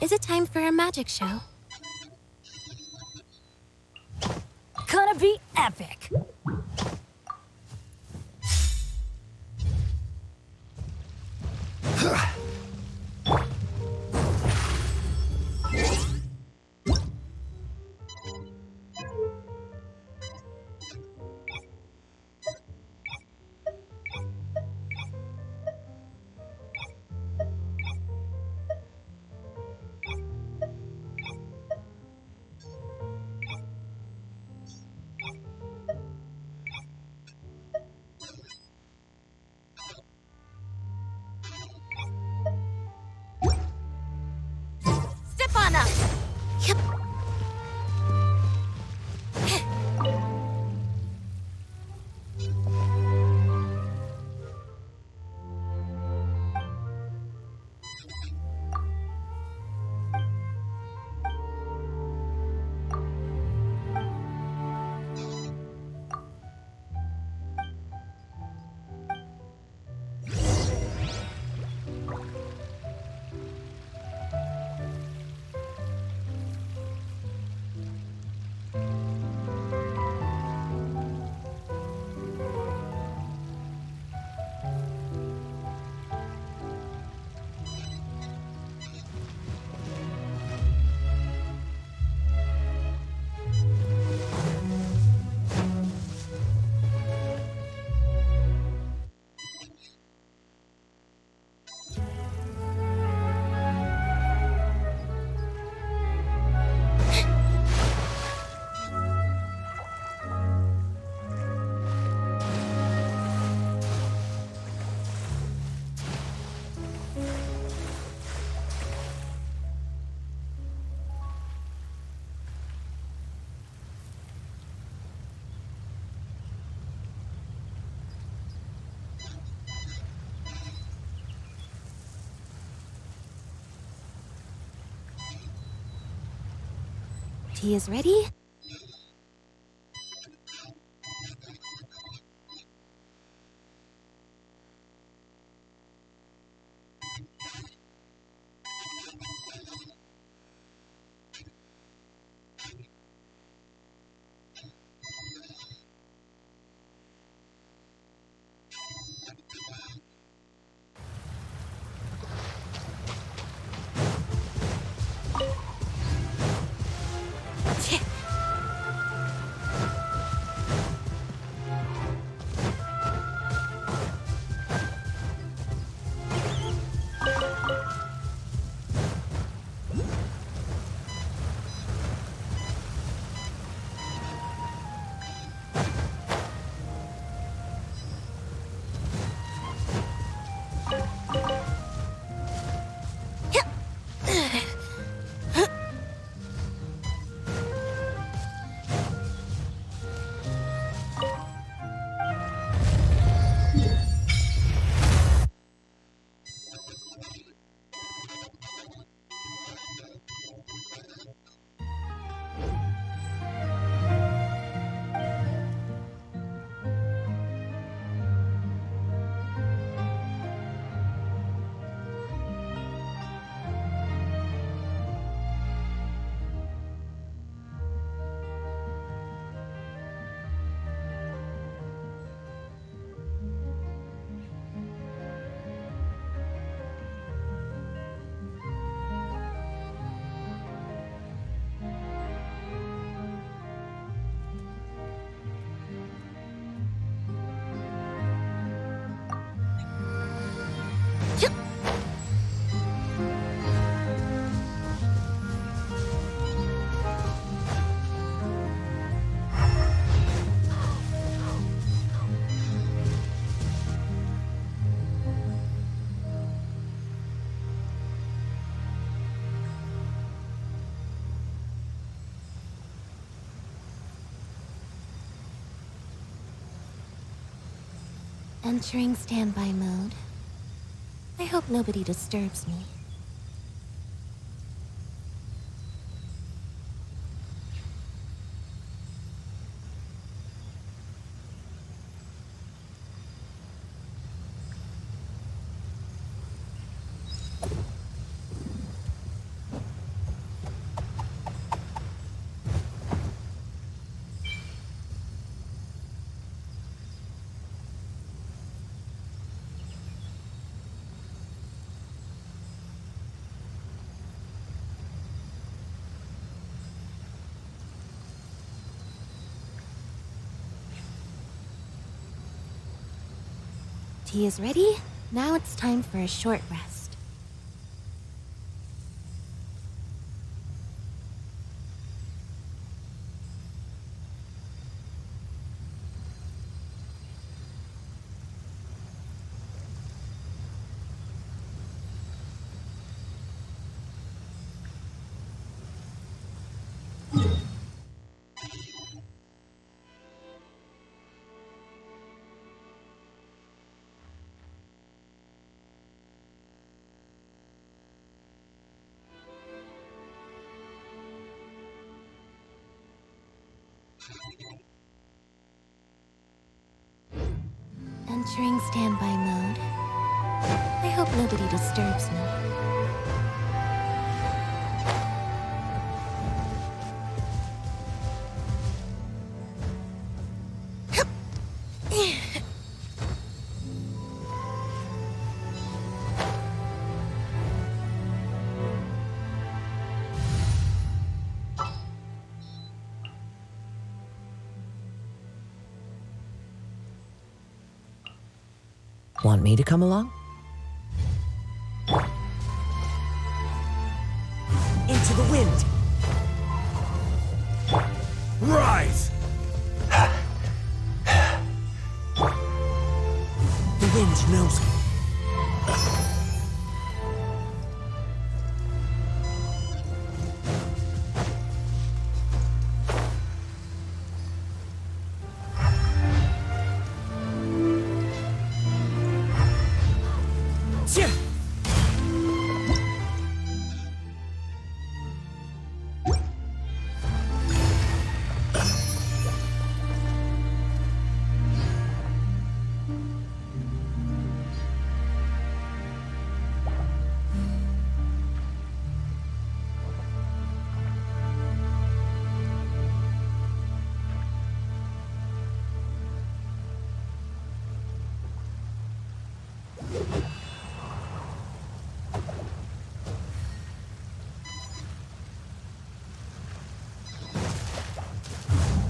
Is it time for a magic show? Gonna be epic! Step on up! Yep. Tea is ready. Entering standby mode. I hope nobody disturbs me. tea is ready. Now it's time for a short rest. Entering standby mode. I hope nobody disturbs me. Want me to come along? Into the wind! Rise! The wind knows me.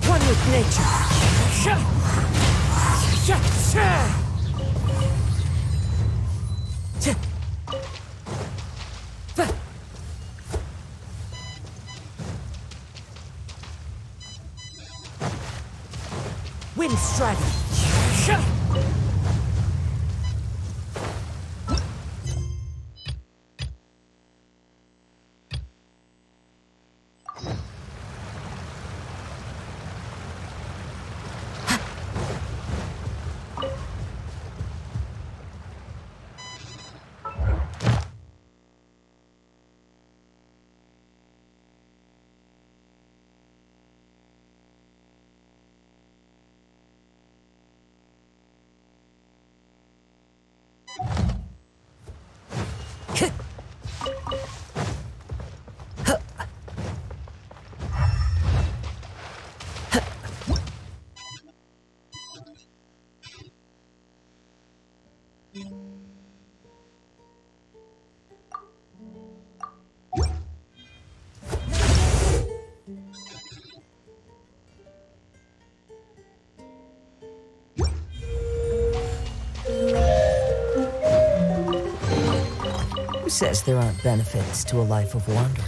One with nature. Wind strider. Who says there aren't benefits to a life of wandering?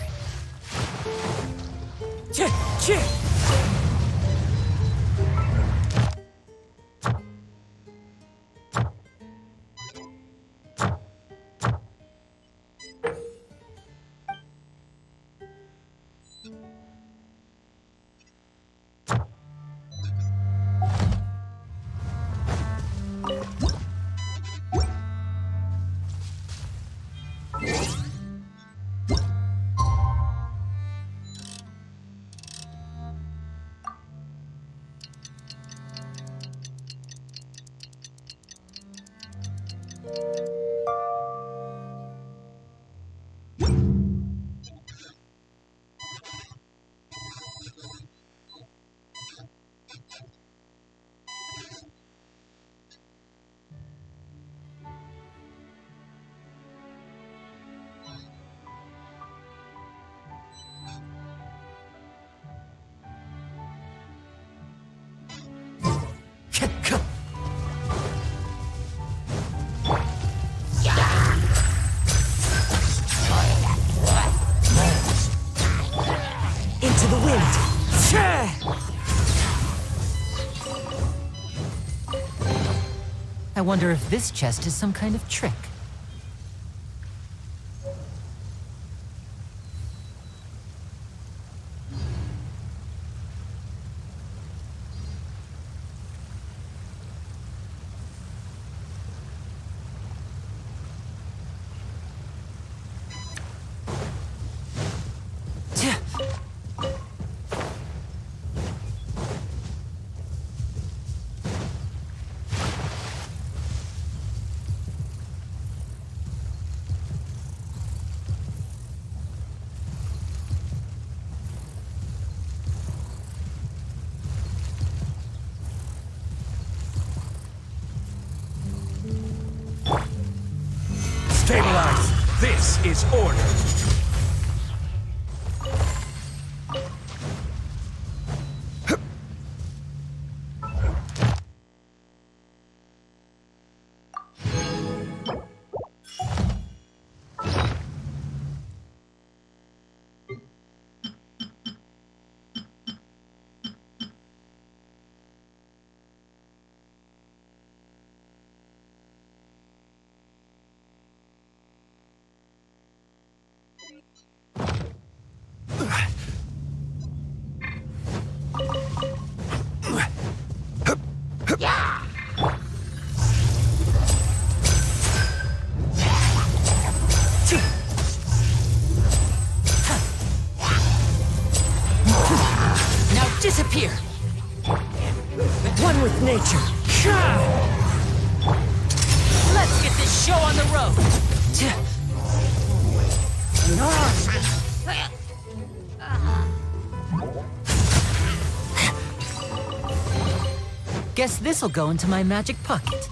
the wind. I wonder if this chest is some kind of trick. Stabilize! This is order! Disappear! One with nature. Let's get this show on the road! Guess this'll go into my magic pocket.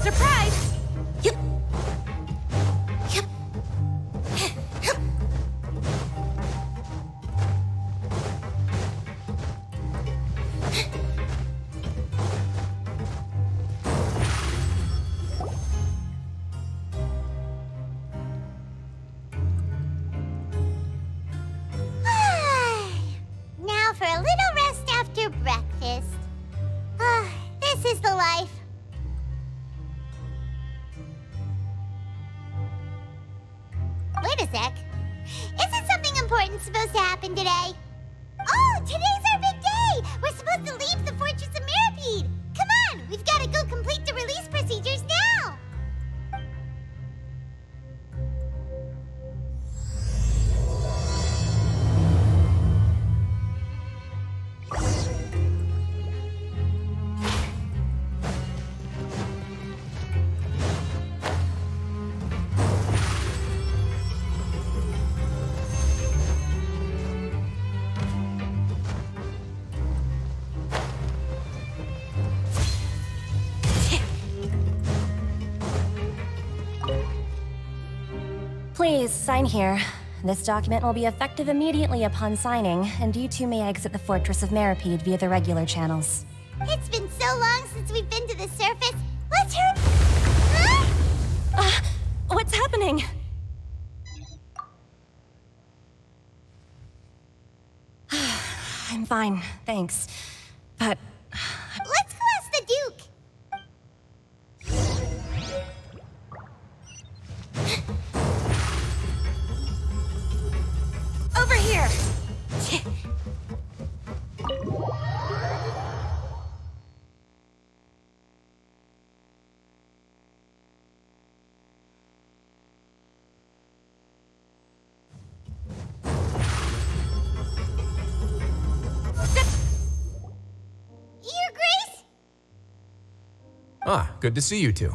Surprise! Yep. Yep. Yep. Now for a little rest after breakfast. This is the life. Wait a sec. Isn't something important supposed to happen today? Oh, today's our big day! We're supposed to leave the Fortress of Mirapede! Come on, we've got to go complete the release procedures now! Please, sign here. This document will be effective immediately upon signing, and you two may exit the Fortress of Mirapede via the regular channels. It's been so long since we've been to the surface. Let's hurry. Huh? What's happening? I'm fine, thanks. But Let's go ask the Duke. over here! Ah, good to see you two.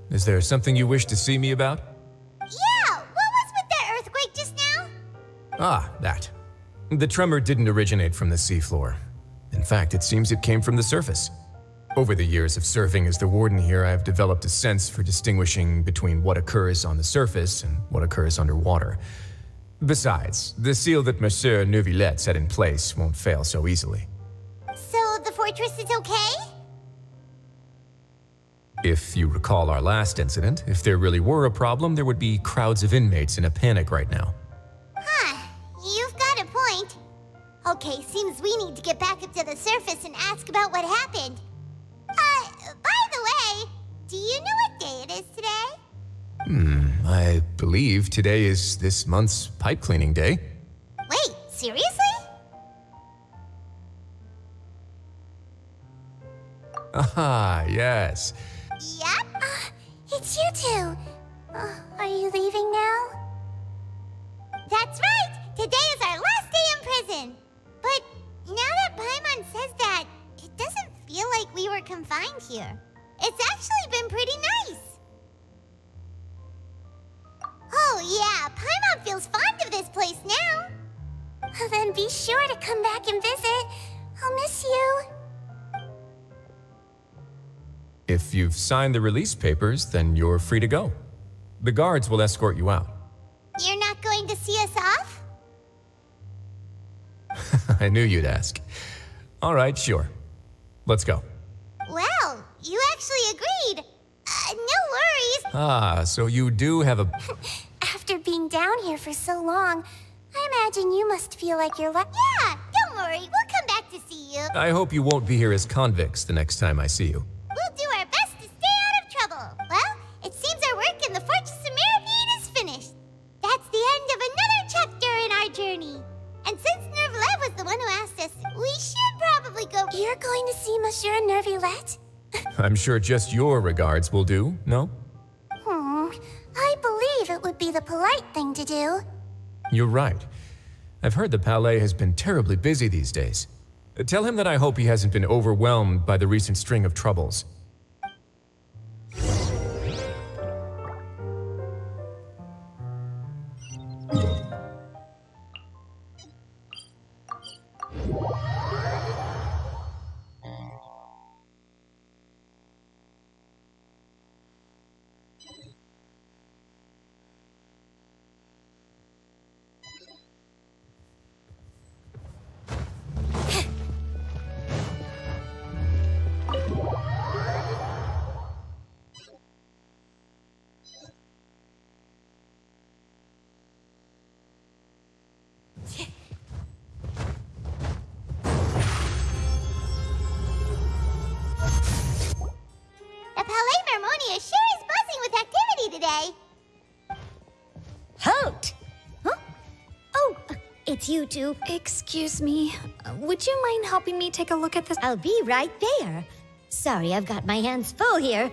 Is there something you wish to see me about? Yeah, what was with that earthquake just now? Ah, that. The tremor didn't originate from the seafloor. In fact, it seems it came from the surface. Over the years of serving as the warden here, I've developed a sense for distinguishing between what occurs on the surface and what occurs underwater. Besides, the seal that Monsieur Neuvillette set in place won't fail so easily. So the fortress is okay? If you recall our last incident, if there really were a problem, there would be crowds of inmates in a panic right now. Huh, you've got a point. Okay, seems we need to get back up to the surface and ask about what happened. By the way, do you know what day it is today? I believe today is this month's pipe cleaning day. Wait, seriously? Ah, yes. Yep. It's you two. Are you leaving now? That's right! Today is our last day in prison! But now that Paimon says that, it doesn't feel like we were confined here. It's actually been pretty nice. Oh yeah, Paimon feels fond of this place now. Then be sure to come back and visit. I'll miss you. If you've signed the release papers, then you're free to go. The guards will escort you out. You're not going to see us off? I knew you'd ask. All right, sure. Let's go. Well, you actually agreed. No worries. Ah, so you do have a... After being down here for so long, I imagine you must feel like you're Yeah, don't worry. We'll come back to see you. I hope you won't be here as convicts the next time I see you. We'll do our best to stay out of trouble. Well, it seems our work in the Fortress of Mirapede is finished. That's the end of another chapter in our journey. And since Neuvillette was the one who asked us, we should probably go... You're going to see Monsieur Neuvillette? I'm sure just your regards will do, no? I believe it would be the polite thing to do. You're right. I've heard the Palais has been terribly busy these days. Tell him that I hope he hasn't been overwhelmed by the recent string of troubles. The Palais Mermonia sure is buzzing with activity today. Halt! Huh? Oh, it's you two. Excuse me. Would you mind helping me take a look at this? I'll be right there. Sorry, I've got my hands full here.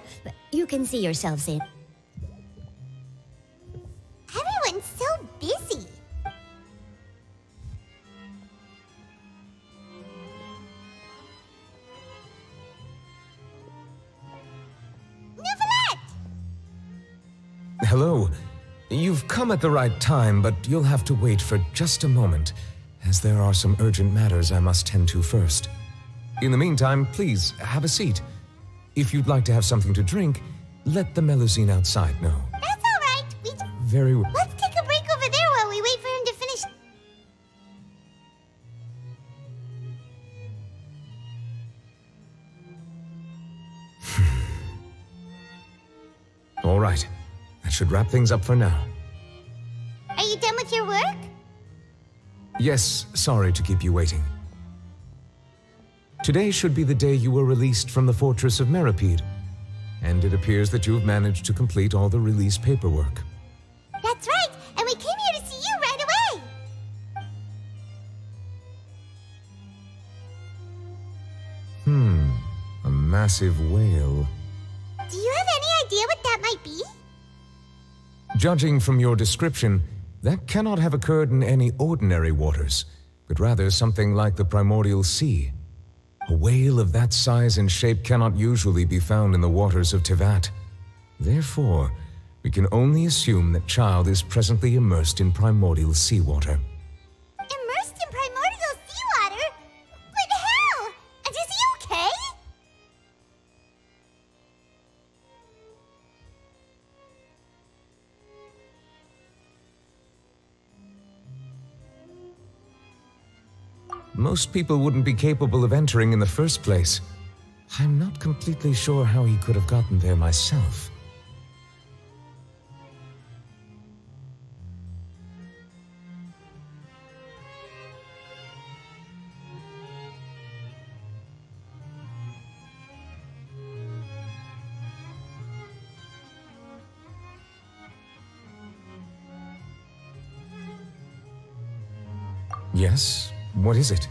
You can see yourselves in. Everyone's so busy. Neuvillette! Hello. You've come at the right time, but you'll have to wait for just a moment, as there are some urgent matters I must tend to first. In the meantime, please, have a seat. If you'd like to have something to drink, let the Melusine outside know. That's all right. Very well. Let's take a break over there while we wait for him to finish. All right. That should wrap things up for now. Are you done with your work? Yes, sorry to keep you waiting. Today should be the day you were released from the Fortress of Mirapede, and it appears that you've managed to complete all the release paperwork. That's right, and we came here to see you right away. A massive whale. Do you have any idea what that might be? Judging from your description, that cannot have occurred in any ordinary waters, but rather something like the primordial sea. A whale of that size and shape cannot usually be found in the waters of Tivat. Therefore, we can only assume that Child is presently immersed in primordial seawater. Immersed in primordial seawater? But how? And is he okay? Most people wouldn't be capable of entering in the first place. I'm not completely sure how he could have gotten there myself. Yes? What is it?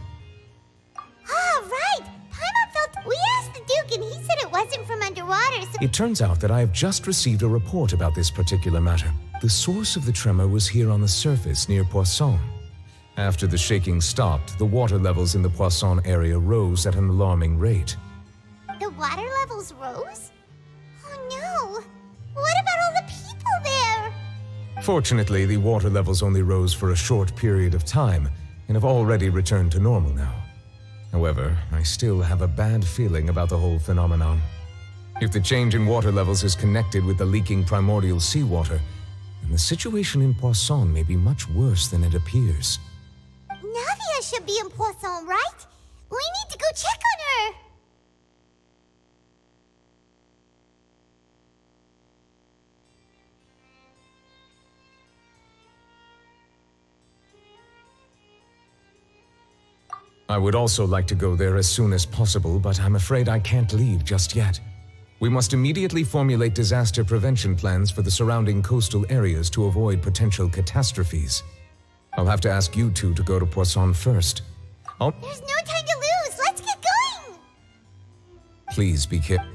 Ah, right! Paimon felt... We asked the Duke and he said it wasn't from underwater, so... It turns out that I have just received a report about this particular matter. The source of the tremor was here on the surface near Poisson. After the shaking stopped, the water levels in the Poisson area rose at an alarming rate. The water levels rose? Oh no! What about all the people there? Fortunately, the water levels only rose for a short period of time, and have already returned to normal now. However, I still have a bad feeling about the whole phenomenon. If the change in water levels is connected with the leaking primordial seawater, then the situation in Poisson may be much worse than it appears. Navia should be in Poisson, right? We need to go check on her! I would also like to go there as soon as possible, but I'm afraid I can't leave just yet. We must immediately formulate disaster prevention plans for the surrounding coastal areas to avoid potential catastrophes. I'll have to ask you two to go to Poisson first. There's no time to lose! Let's get going! Please be careful.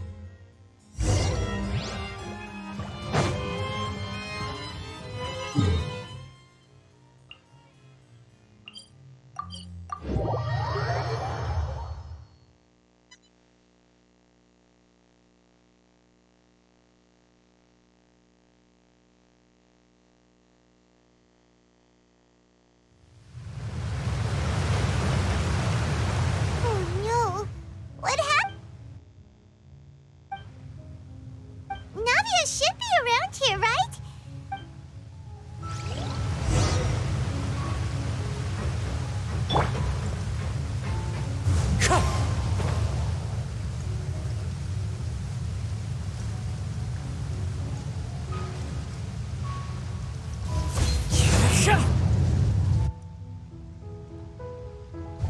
Oh no! What happened? Navia should be around here, right?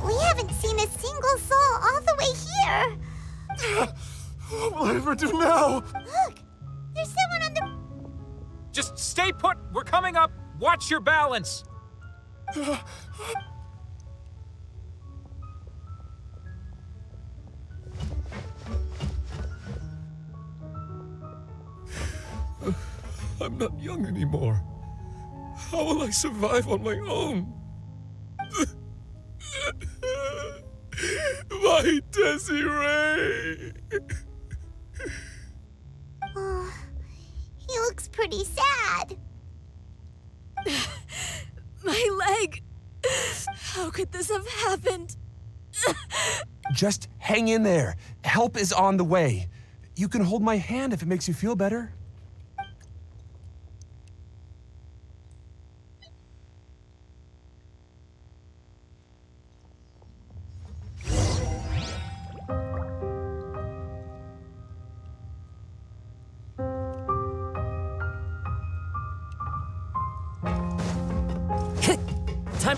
We haven't seen a single soul all the way here. What will I ever do now? Look! There's someone on the... Just stay put. We're coming up. Watch your balance. I'm not young anymore. How will I survive on my own? My Desiree! Oh, he looks pretty sad. My leg! How could this have happened? Just hang in there. Help is on the way. You can hold my hand if it makes you feel better. Time.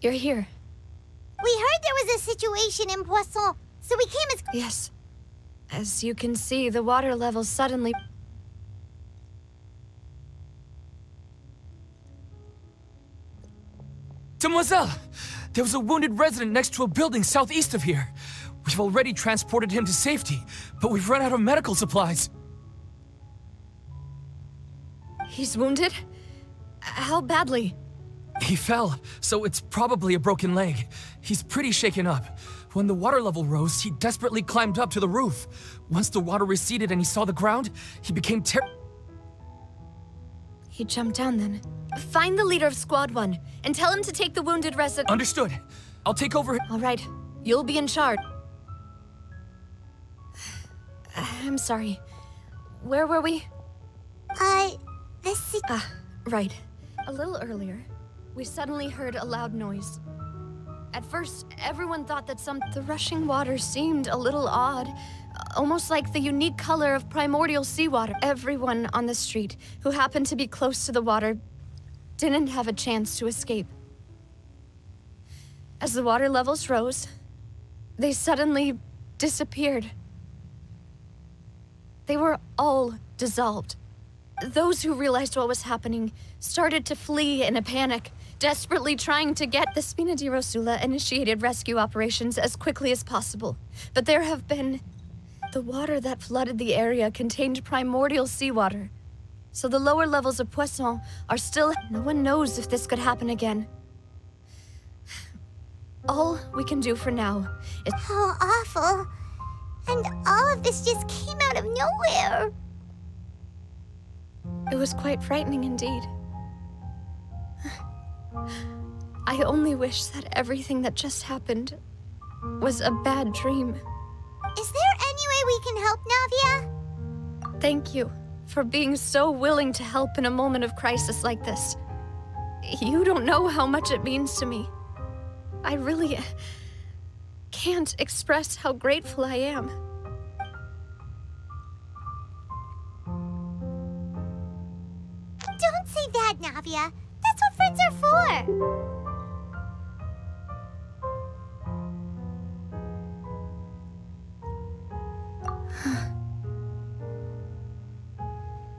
You're here. We heard there was a situation in Poisson, so we came as... Yes. As you can see, the water level suddenly... Demoiselle! There was a wounded resident next to a building southeast of here. We've already transported him to safety, but we've run out of medical supplies. He's wounded? How badly? He fell, so it's probably a broken leg. He's pretty shaken up. When the water level rose, he desperately climbed up to the roof. Once the water receded and he saw the ground, he became He jumped down then. Find the leader of Squad 1 and tell him to take the wounded resident. Understood. I'll take over. All right. You'll be in charge. I'm sorry. Where were we? Right. A little earlier, we suddenly heard a loud noise. At first, everyone thought that the rushing water seemed a little odd, almost like the unique color of primordial seawater. Everyone on the street who happened to be close to the water didn't have a chance to escape. As the water levels rose, they suddenly disappeared. They were all dissolved. Those who realized what was happening started to flee in a panic, desperately trying to get the Spina di Rosula initiated rescue operations as quickly as possible. But there have been... The water that flooded the area contained primordial seawater. So the lower levels of Poisson are still... No one knows if this could happen again. All we can do for now is... How awful. And all of this just came out of nowhere. It was quite frightening indeed. I only wish that everything that just happened was a bad dream. Is there any way we can help, Navia? Thank you for being so willing to help in a moment of crisis like this. You don't know how much it means to me. I really can't express how grateful I am. Don't say that, Navia. That's what friends are for.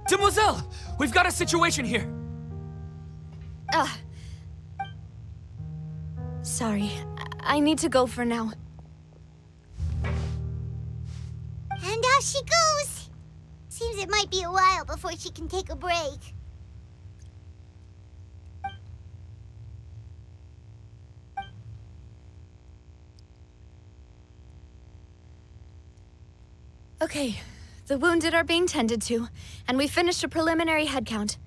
Demoiselle! We've got a situation here! Sorry. I need to go for now. And off she goes. Seems it might be a while before she can take a break. Okay, the wounded are being tended to, and we finished a preliminary head count.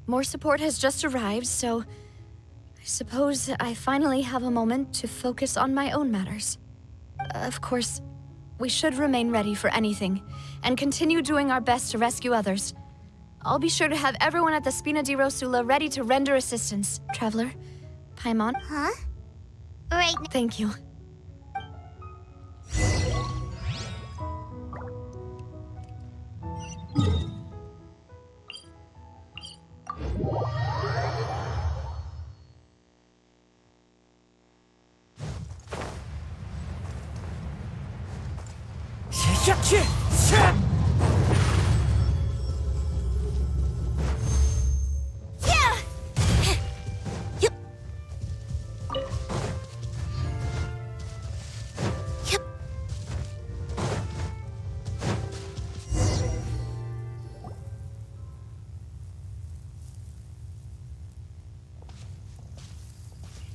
More support has just arrived, so I suppose I finally have a moment to focus on my own matters. Of course, we should remain ready for anything, and continue doing our best to rescue others. I'll be sure to have everyone at the Spina di Rosula ready to render assistance. Traveler, Paimon. Huh? Right. Thank you.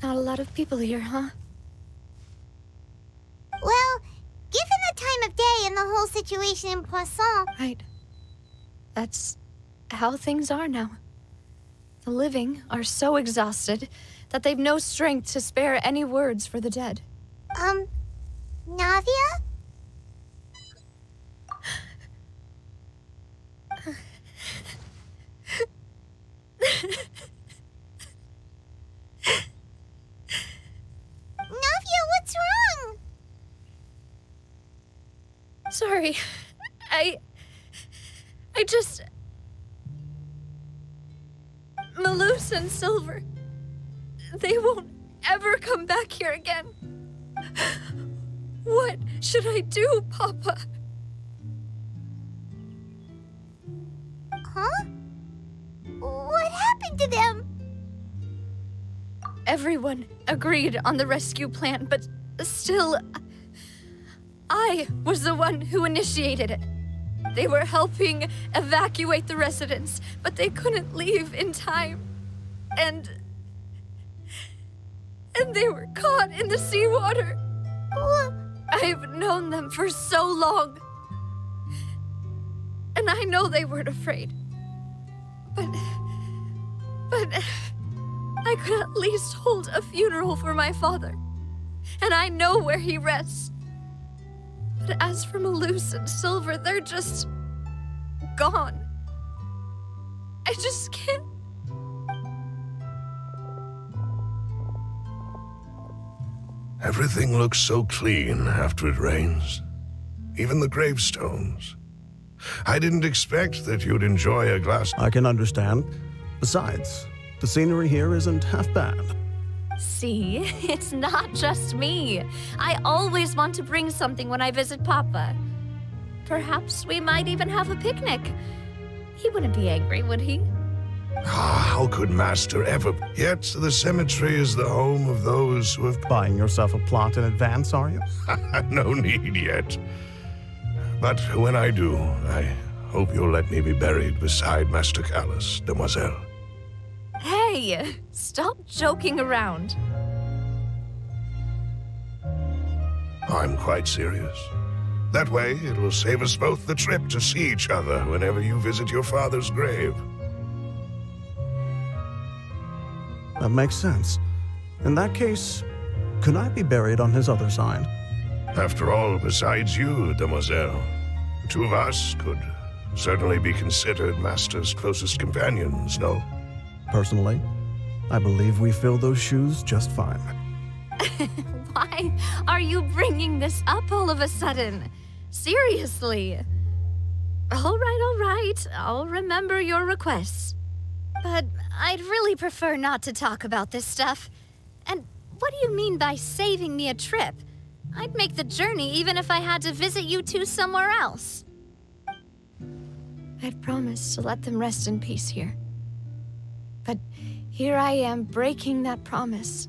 Not a lot of people here, huh? Well, given the time of day and the whole situation in Poisson... Right. That's how things are now. The living are so exhausted that they've no strength to spare any words for the dead. Navia? Navia, what's wrong? Sorry. I just... Malus and Silver... They won't ever come back here again. What should I do, Papa? Huh? What happened to them? Everyone agreed on the rescue plan, but still, I was the one who initiated it. They were helping evacuate the residents, but they couldn't leave in time. And they were caught in the seawater. I've known them for so long. And I know they weren't afraid. But I could at least hold a funeral for my father. And I know where he rests. But as for Malus and Silver, they're just gone. I just can't. Everything looks so clean after it rains. Even the gravestones. I didn't expect that you'd enjoy a glass. I can understand. Besides, the scenery here isn't half bad. See, it's not just me. I always want to bring something when I visit Papa. Perhaps we might even have a picnic. He wouldn't be angry, would he? How could Master ever? Yet the cemetery is the home of those who have... Buying yourself a plot in advance, are you? No need yet. But when I do, I hope you'll let me be buried beside Master Callus, Demoiselle. Hey, stop joking around. I'm quite serious. That way, it will save us both the trip to see each other whenever you visit your father's grave. That makes sense. In that case, could I be buried on his other side? After all, besides you, Demoiselle, the two of us could certainly be considered Master's closest companions, no? Personally, I believe we fill those shoes just fine. Why are you bringing this up all of a sudden? Seriously. All right. I'll remember your requests. But I'd really prefer not to talk about this stuff. And what do you mean by saving me a trip? I'd make the journey even if I had to visit you two somewhere else. I'd promised to let them rest in peace here. But here I am breaking that promise.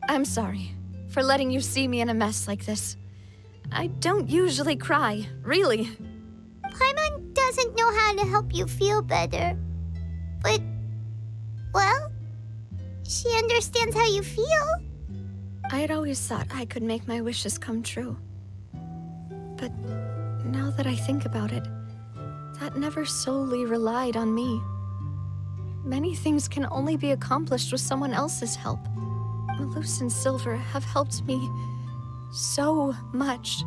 I'm sorry for letting you see me in a mess like this. I don't usually cry, really. Paimon doesn't know how to help you feel better. But, well, she understands how you feel. I had always thought I could make my wishes come true. But now that I think about it, that never solely relied on me. Many things can only be accomplished with someone else's help. Malus and Silver have helped me so much.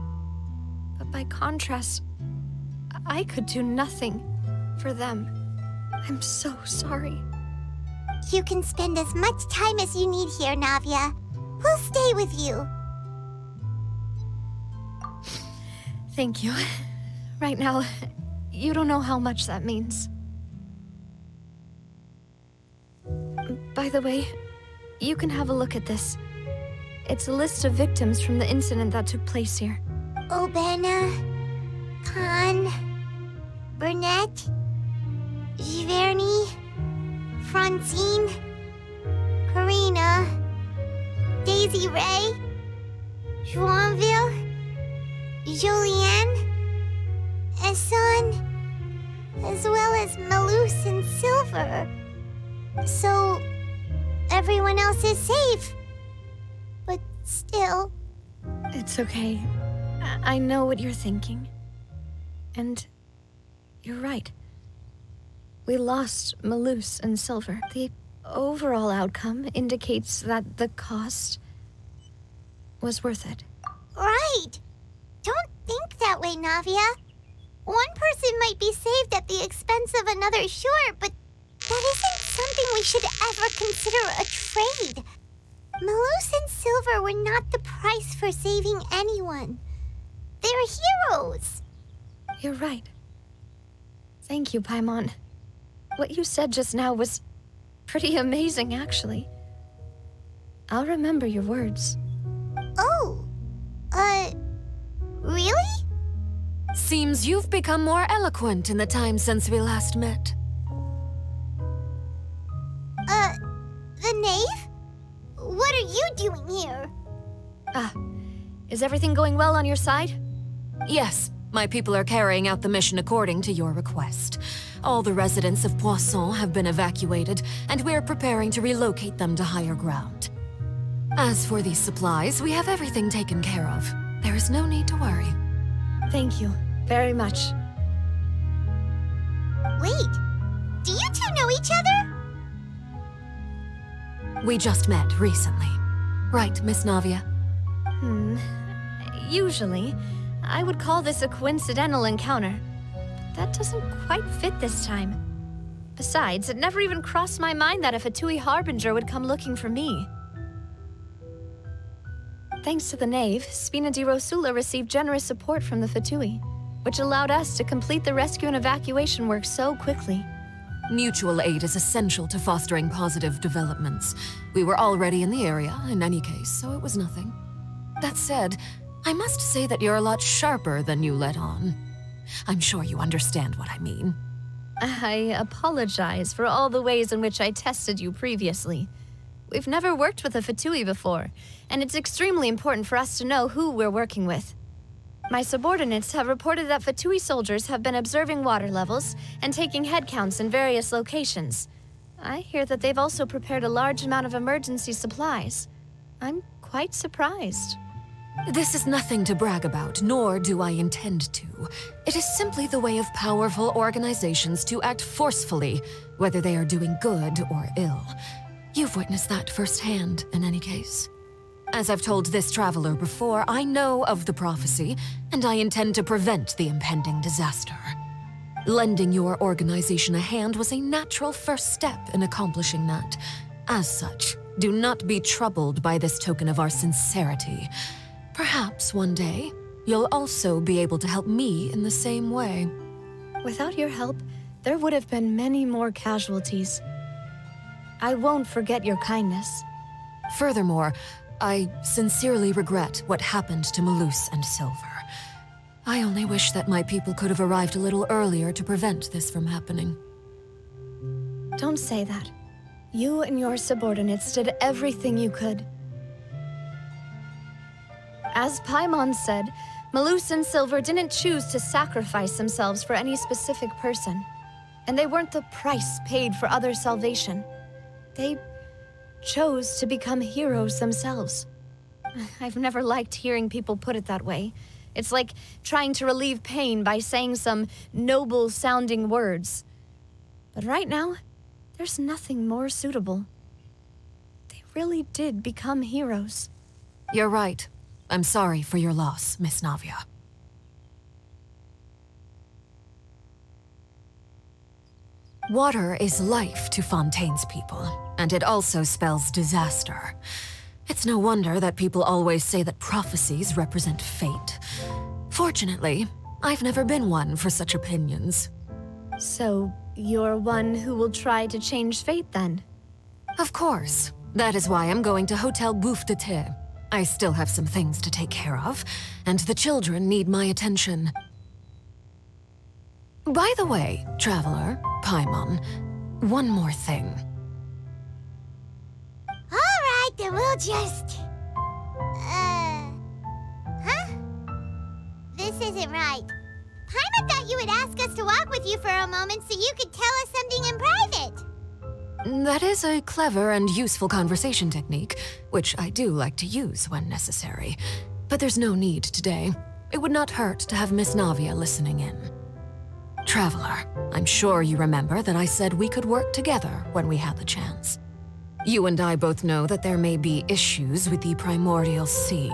But by contrast, I could do nothing for them. I'm so sorry. You can spend as much time as you need here, Navia. We'll stay with you. Thank you. Right now, you don't know how much that means. By the way, you can have a look at this. It's a list of victims from the incident that took place here. Obena, Khan, Burnett, Giverny, Francine, Karina, Daisy Ray, Joinville, Julianne, Esson, as well as Malus and Silver. So, everyone else is safe. But still... It's okay. I know what you're thinking. And you're right. We lost Malus and Silver. The overall outcome indicates that the cost was worth it. Right! Don't think that way, Navia. One person might be saved at the expense of another, sure, but that isn't something we should ever consider a trade. Malus and Silver were not the price for saving anyone. They're heroes. You're right. Thank you, Paimon. What you said just now was Pretty amazing, actually. I'll remember your words. Oh, really? Seems you've become more eloquent in the time since we last met. The knave? What are you doing here? Is everything going well on your side? Yes, my people are carrying out the mission according to your request. All the residents of Poisson have been evacuated, and we're preparing to relocate them to higher ground. As for these supplies, we have everything taken care of. There is no need to worry. Thank you very much. Wait, do you two know each other? We just met recently. Right, Miss Navia? Usually, I would call this a coincidental encounter. But that doesn't quite fit this time. Besides, it never even crossed my mind that a Fatui Harbinger would come looking for me. Thanks to the Knave, Spina di Rosula received generous support from the Fatui, which allowed us to complete the rescue and evacuation work so quickly. Mutual aid is essential to fostering positive developments. We were already in the area, in any case, so it was nothing. That said, I must say that you're a lot sharper than you let on. I'm sure you understand what I mean. I apologize for all the ways in which I tested you previously. We've never worked with a Fatui before, and it's extremely important for us to know who we're working with. My subordinates have reported that Fatui soldiers have been observing water levels and taking head counts in various locations. I hear that they've also prepared a large amount of emergency supplies. I'm quite surprised. This is nothing to brag about, nor do I intend to. It is simply the way of powerful organizations to act forcefully, whether they are doing good or ill. You've witnessed that firsthand, in any case. As I've told this traveler before, I know of the prophecy, and I intend to prevent the impending disaster. Lending your organization a hand was a natural first step in accomplishing that. As such, do not be troubled by this token of our sincerity. Perhaps one day, you'll also be able to help me in the same way. Without your help, there would have been many more casualties. I won't forget your kindness. Furthermore, I sincerely regret what happened to Malus and Silver. I only wish that my people could have arrived a little earlier to prevent this from happening. Don't say that. You and your subordinates did everything you could. As Paimon said, Malus and Silver didn't choose to sacrifice themselves for any specific person. And they weren't the price paid for other salvation. They chose to become heroes themselves. I've never liked hearing people put it that way. It's like trying to relieve pain by saying some noble-sounding words. But right now, there's nothing more suitable. They really did become heroes. You're right. I'm sorry for your loss, Miss Navia. Water is life to Fontaine's people, and it also spells disaster. It's no wonder that people always say that prophecies represent fate. Fortunately, I've never been one for such opinions. So, you're one who will try to change fate then? Of course. That is why I'm going to Hotel Bouffe de Thé. I still have some things to take care of, and the children need my attention. By the way, traveler, Paimon, one more thing. All right, then we'll just... Huh? This isn't right. Paimon thought you would ask us to walk with you for a moment so you could tell us something in private. That is a clever and useful conversation technique, which I do like to use when necessary. But there's no need today. It would not hurt to have Miss Navia listening in. Traveler, I'm sure you remember that I said we could work together when we had the chance. You and I both know that there may be issues with the Primordial Sea.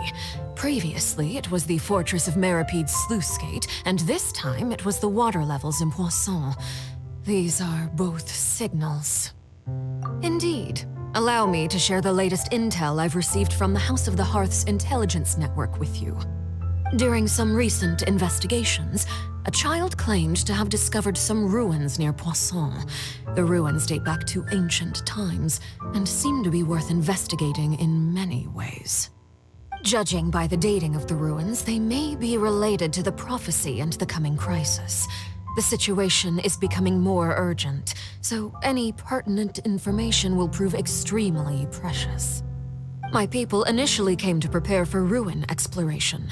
Previously, it was the Fortress of Meripede's sluice gate, and this time it was the water levels in Poisson. These are both signals. Indeed. Allow me to share the latest intel I've received from the House of the Hearth's intelligence network with you. During some recent investigations, a child claimed to have discovered some ruins near Poisson. The ruins date back to ancient times and seem to be worth investigating in many ways. Judging by the dating of the ruins, they may be related to the prophecy and the coming crisis. The situation is becoming more urgent, so any pertinent information will prove extremely precious. My people initially came to prepare for ruin exploration.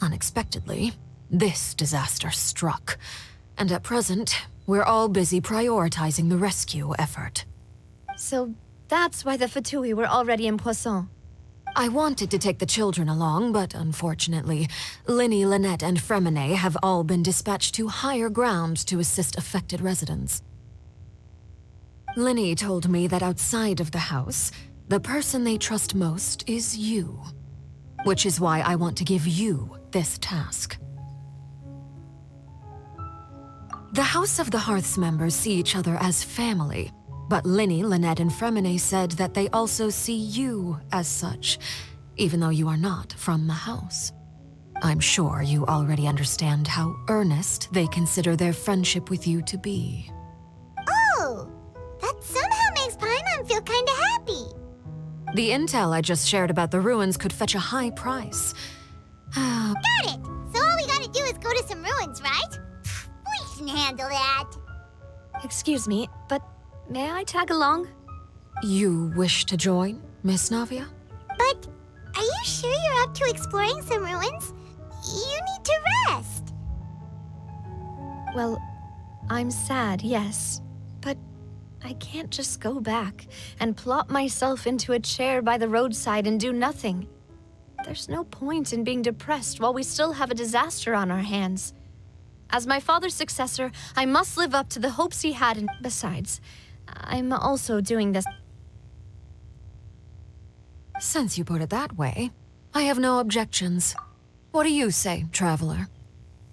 Unexpectedly, this disaster struck, and at present, we're all busy prioritizing the rescue effort. So that's why the Fatui were already in Poisson. I wanted to take the children along, but unfortunately, Linny, Lynette, and Fremine have all been dispatched to higher ground to assist affected residents. Linny told me that outside of the house, the person they trust most is you. Which is why I want to give you this task. The House of the Hearth's members see each other as family, but Linny, Lynette, and Fremine said that they also see you as such, even though you are not from the house. I'm sure you already understand how earnest they consider their friendship with you to be. Oh, that somehow makes Paimon feel kinda happy. The intel I just shared about the ruins could fetch a high price. Got it! So all we gotta do is go to some ruins, right? We can handle that. Excuse me, but may I tag along? You wish to join, Miss Navia? But are you sure you're up to exploring some ruins? You need to rest. Well, I'm sad, yes, but I can't just go back and plop myself into a chair by the roadside and do nothing. There's no point in being depressed while we still have a disaster on our hands. As my father's successor, I must live up to the hopes he had, and besides, I'm also doing this. Since you put it that way, I have no objections. What do you say, traveler?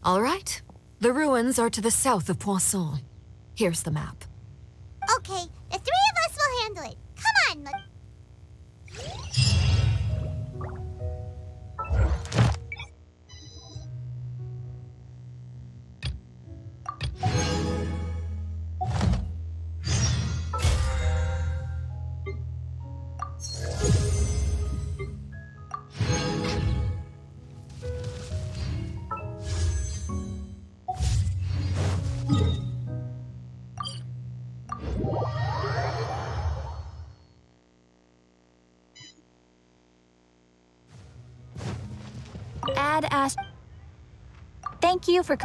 All right, the ruins are to the south of Poisson. Here's the map. Okay, the three of us will handle it. Come on, Add ast. Thank you for.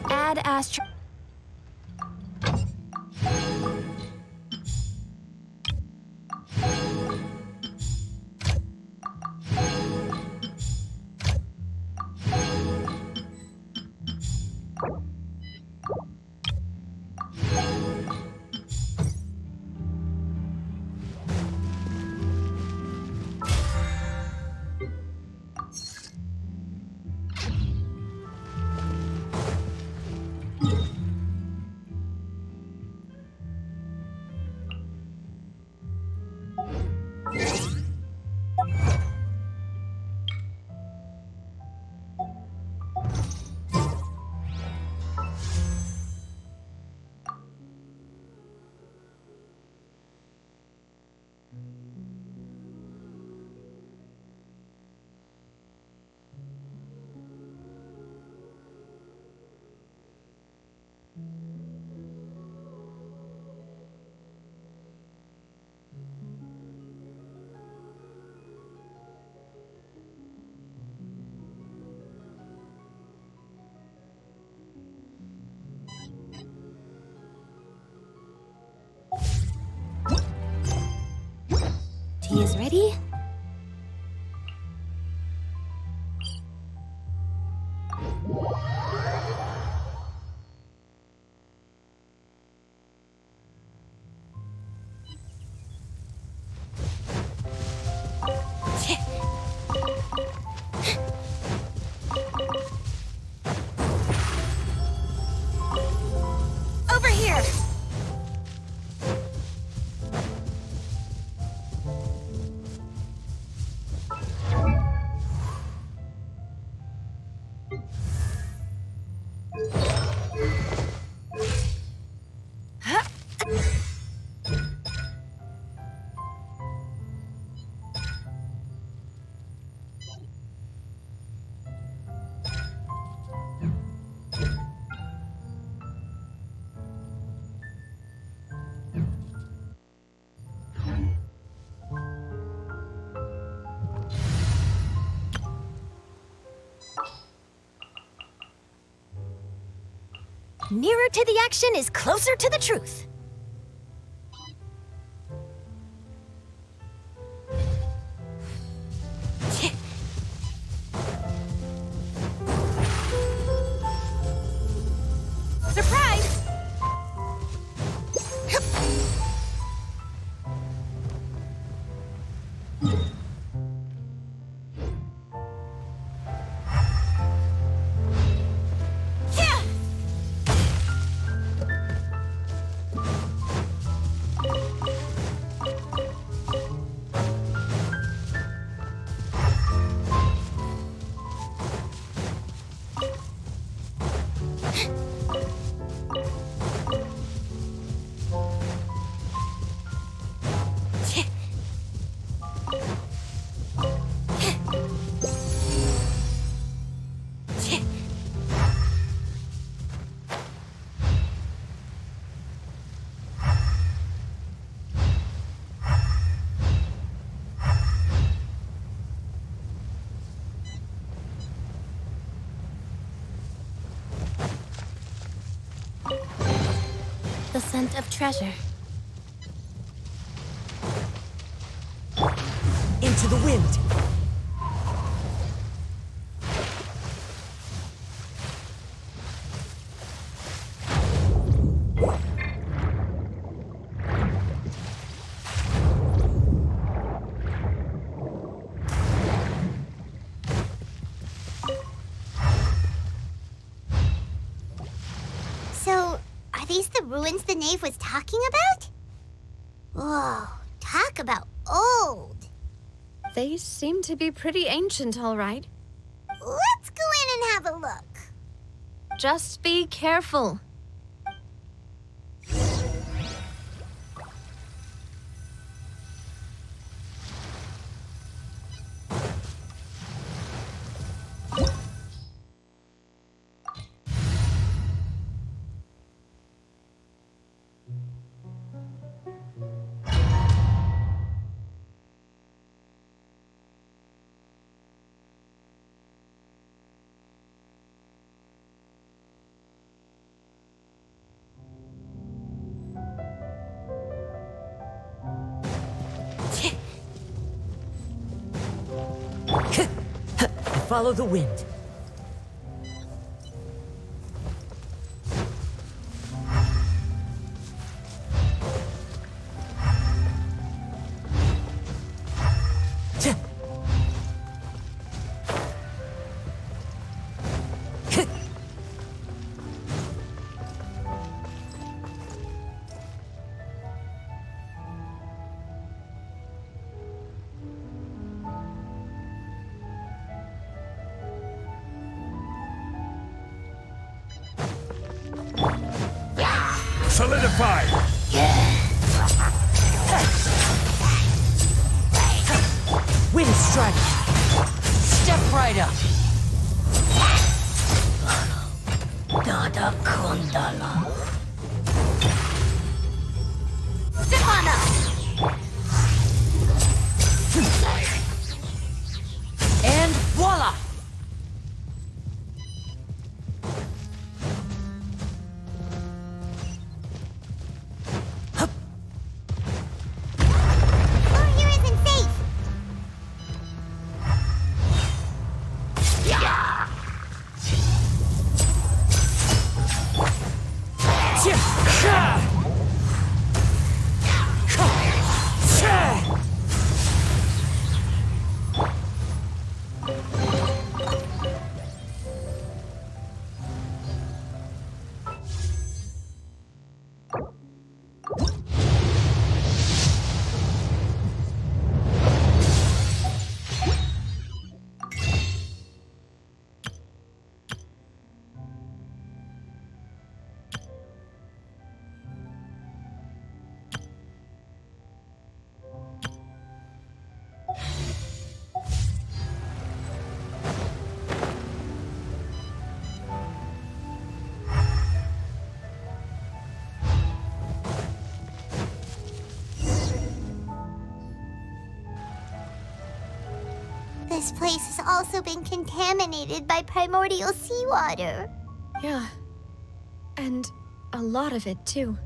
Add ast. Tea is ready. Over here! Nearer to the action is closer to the truth. Surprise! The scent of treasure. Into the wind. So, are these the ruins the knave was talking about? Whoa, talk about old. They seem to be pretty ancient, all right. Let's go in and have a look. Just be careful. Follow the wind. Solidify! Wind strike. Step right up. Dada Kundala. And voila! Here isn't safe. this place has also been contaminated by primordial seawater. Yeah. And a lot of it, too.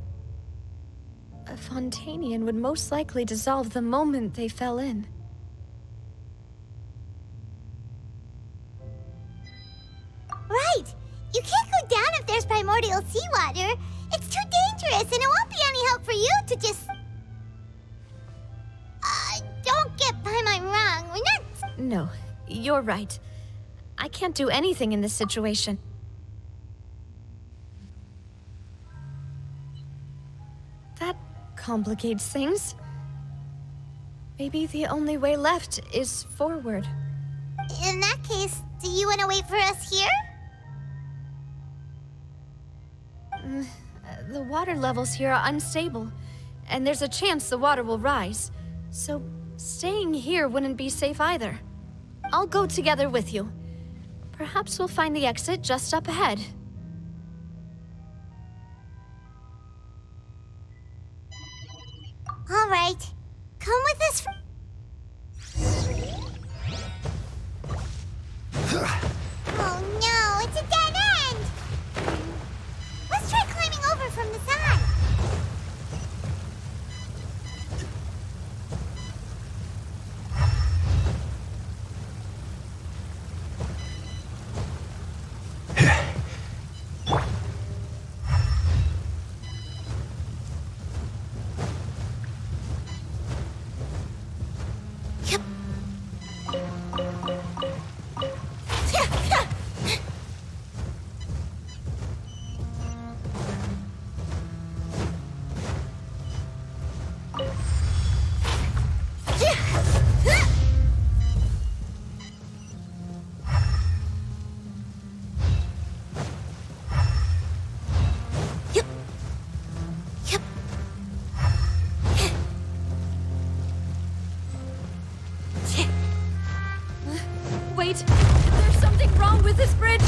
A Fontanian would most likely dissolve the moment they fell in. Right! You can't go down if there's primordial seawater. It's too dangerous, and it won't be any help for you to just... don't get by my wrong. We're not... No, you're right. I can't do anything in this situation. That complicates things. Maybe the only way left is forward. In that case, do you want to wait for us here? The water levels here are unstable, and there's a chance the water will rise. So staying here wouldn't be safe either. I'll go together with you. Perhaps we'll find the exit just up ahead. All right. Come with us for... Oh no, it's a dead end! Let's try climbing over from the side. Wait, there's something wrong with this bridge!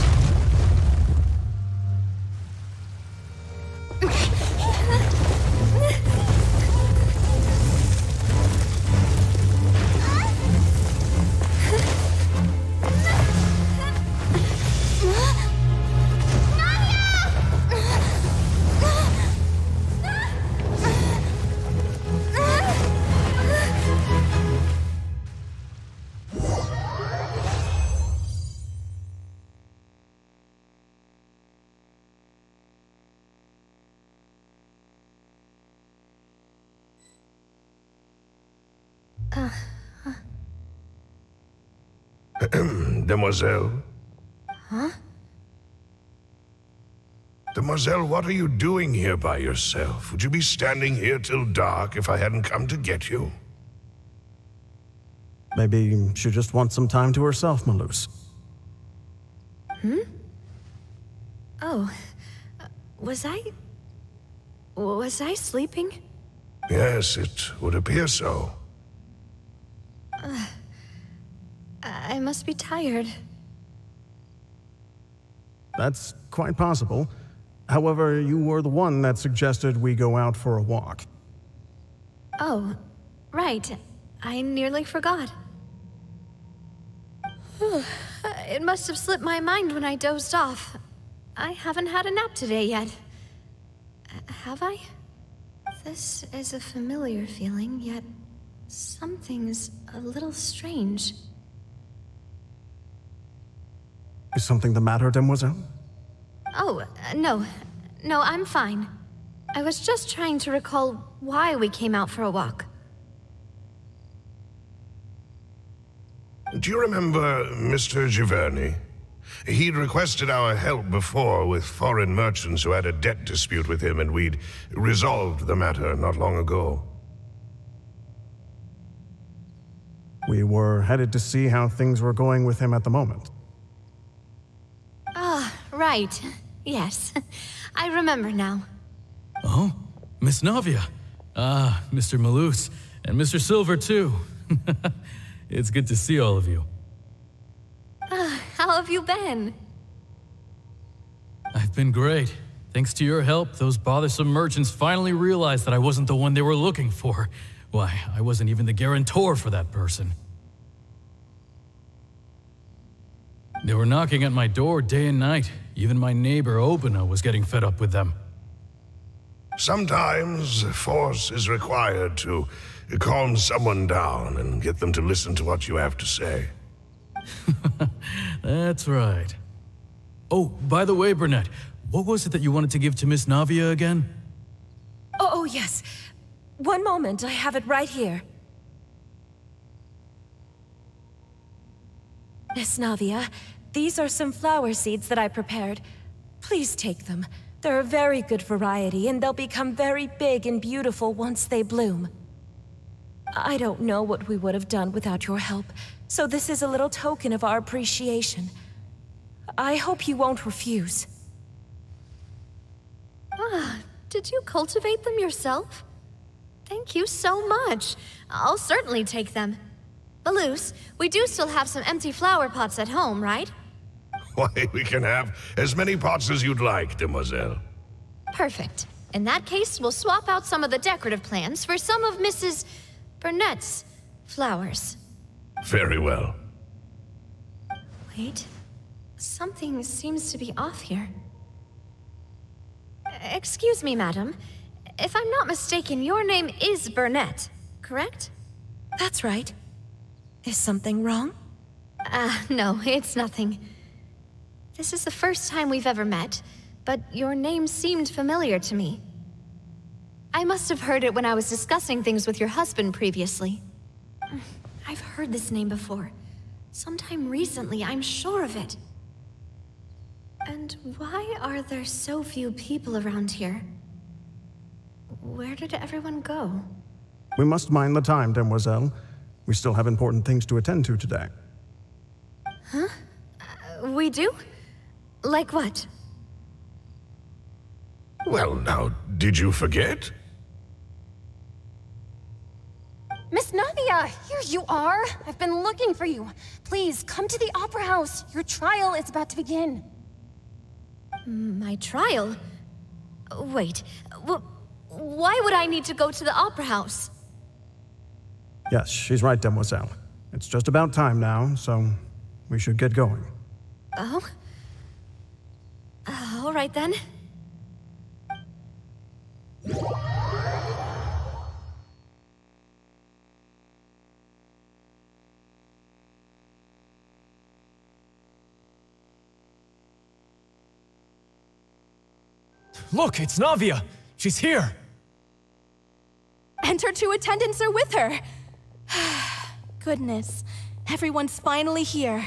Demoiselle? Huh? Demoiselle, what are you doing here by yourself? Would you be standing here till dark if I hadn't come to get you? Maybe she just wants some time to herself, Malus. Oh, was I sleeping? Yes, it would appear so. I must be tired. That's quite possible. However, you were the one that suggested we go out for a walk. Oh, right. I nearly forgot. It must have slipped my mind when I dozed off. I haven't had a nap today yet. Have I? This is a familiar feeling, yet something's a little strange. Is something the matter, Demoiselle? Oh, no. No, I'm fine. I was just trying to recall why we came out for a walk. Do you remember Mr. Giverny? He'd requested our help before with foreign merchants who had a debt dispute with him, and we'd resolved the matter not long ago. We were headed to see how things were going with him at the moment. Ah, right. Yes. I remember now. Oh, Miss Navia. Ah, Mr. Malus. And Mr. Silver, too. It's good to see all of you. How have you been? I've been great. Thanks to your help, those bothersome merchants finally realized that I wasn't the one they were looking for. Why, I wasn't even the guarantor for that person. They were knocking at my door day and night. Even my neighbor Obina was getting fed up with them. Sometimes force is required to calm someone down and get them to listen to what you have to say. That's right. Oh, by the way, Burnett, what was it that you wanted to give to Miss Navia again? Oh, yes. One moment, I have it right here. Miss Navia, these are some flower seeds that I prepared. Please take them. They're a very good variety, and they'll become very big and beautiful once they bloom. I don't know what we would have done without your help, so this is a little token of our appreciation. I hope you won't refuse. Ah, did you cultivate them yourself? Thank you so much. I'll certainly take them. Malus, we do still have some empty flower pots at home, right? Why, we can have as many pots as you'd like, demoiselle. Perfect. In that case, we'll swap out some of the decorative plants for some of Mrs. Burnett's flowers. Very well. Wait. Something seems to be off here. Excuse me, madam. If I'm not mistaken, your name is Burnett, correct? That's right. Is something wrong? No, it's nothing. This is the first time we've ever met, but your name seemed familiar to me. I must have heard it when I was discussing things with your husband previously. I've heard this name before. Sometime recently, I'm sure of it. And why are there so few people around here? Where did everyone go? We must mind the time, demoiselle. We still have important things to attend to today. Huh? We do? Like what? Well, now, did you forget? Miss Navia, here you are. I've been looking for you. Please, come to the Opera House. Your trial is about to begin. My trial? Wait, why would I need to go to the Opera House? Yes, she's right, demoiselle. It's just about time now, so we should get going. Oh? All right then. Look, it's Navia! She's here! And her two attendants are with her! Goodness, everyone's finally here.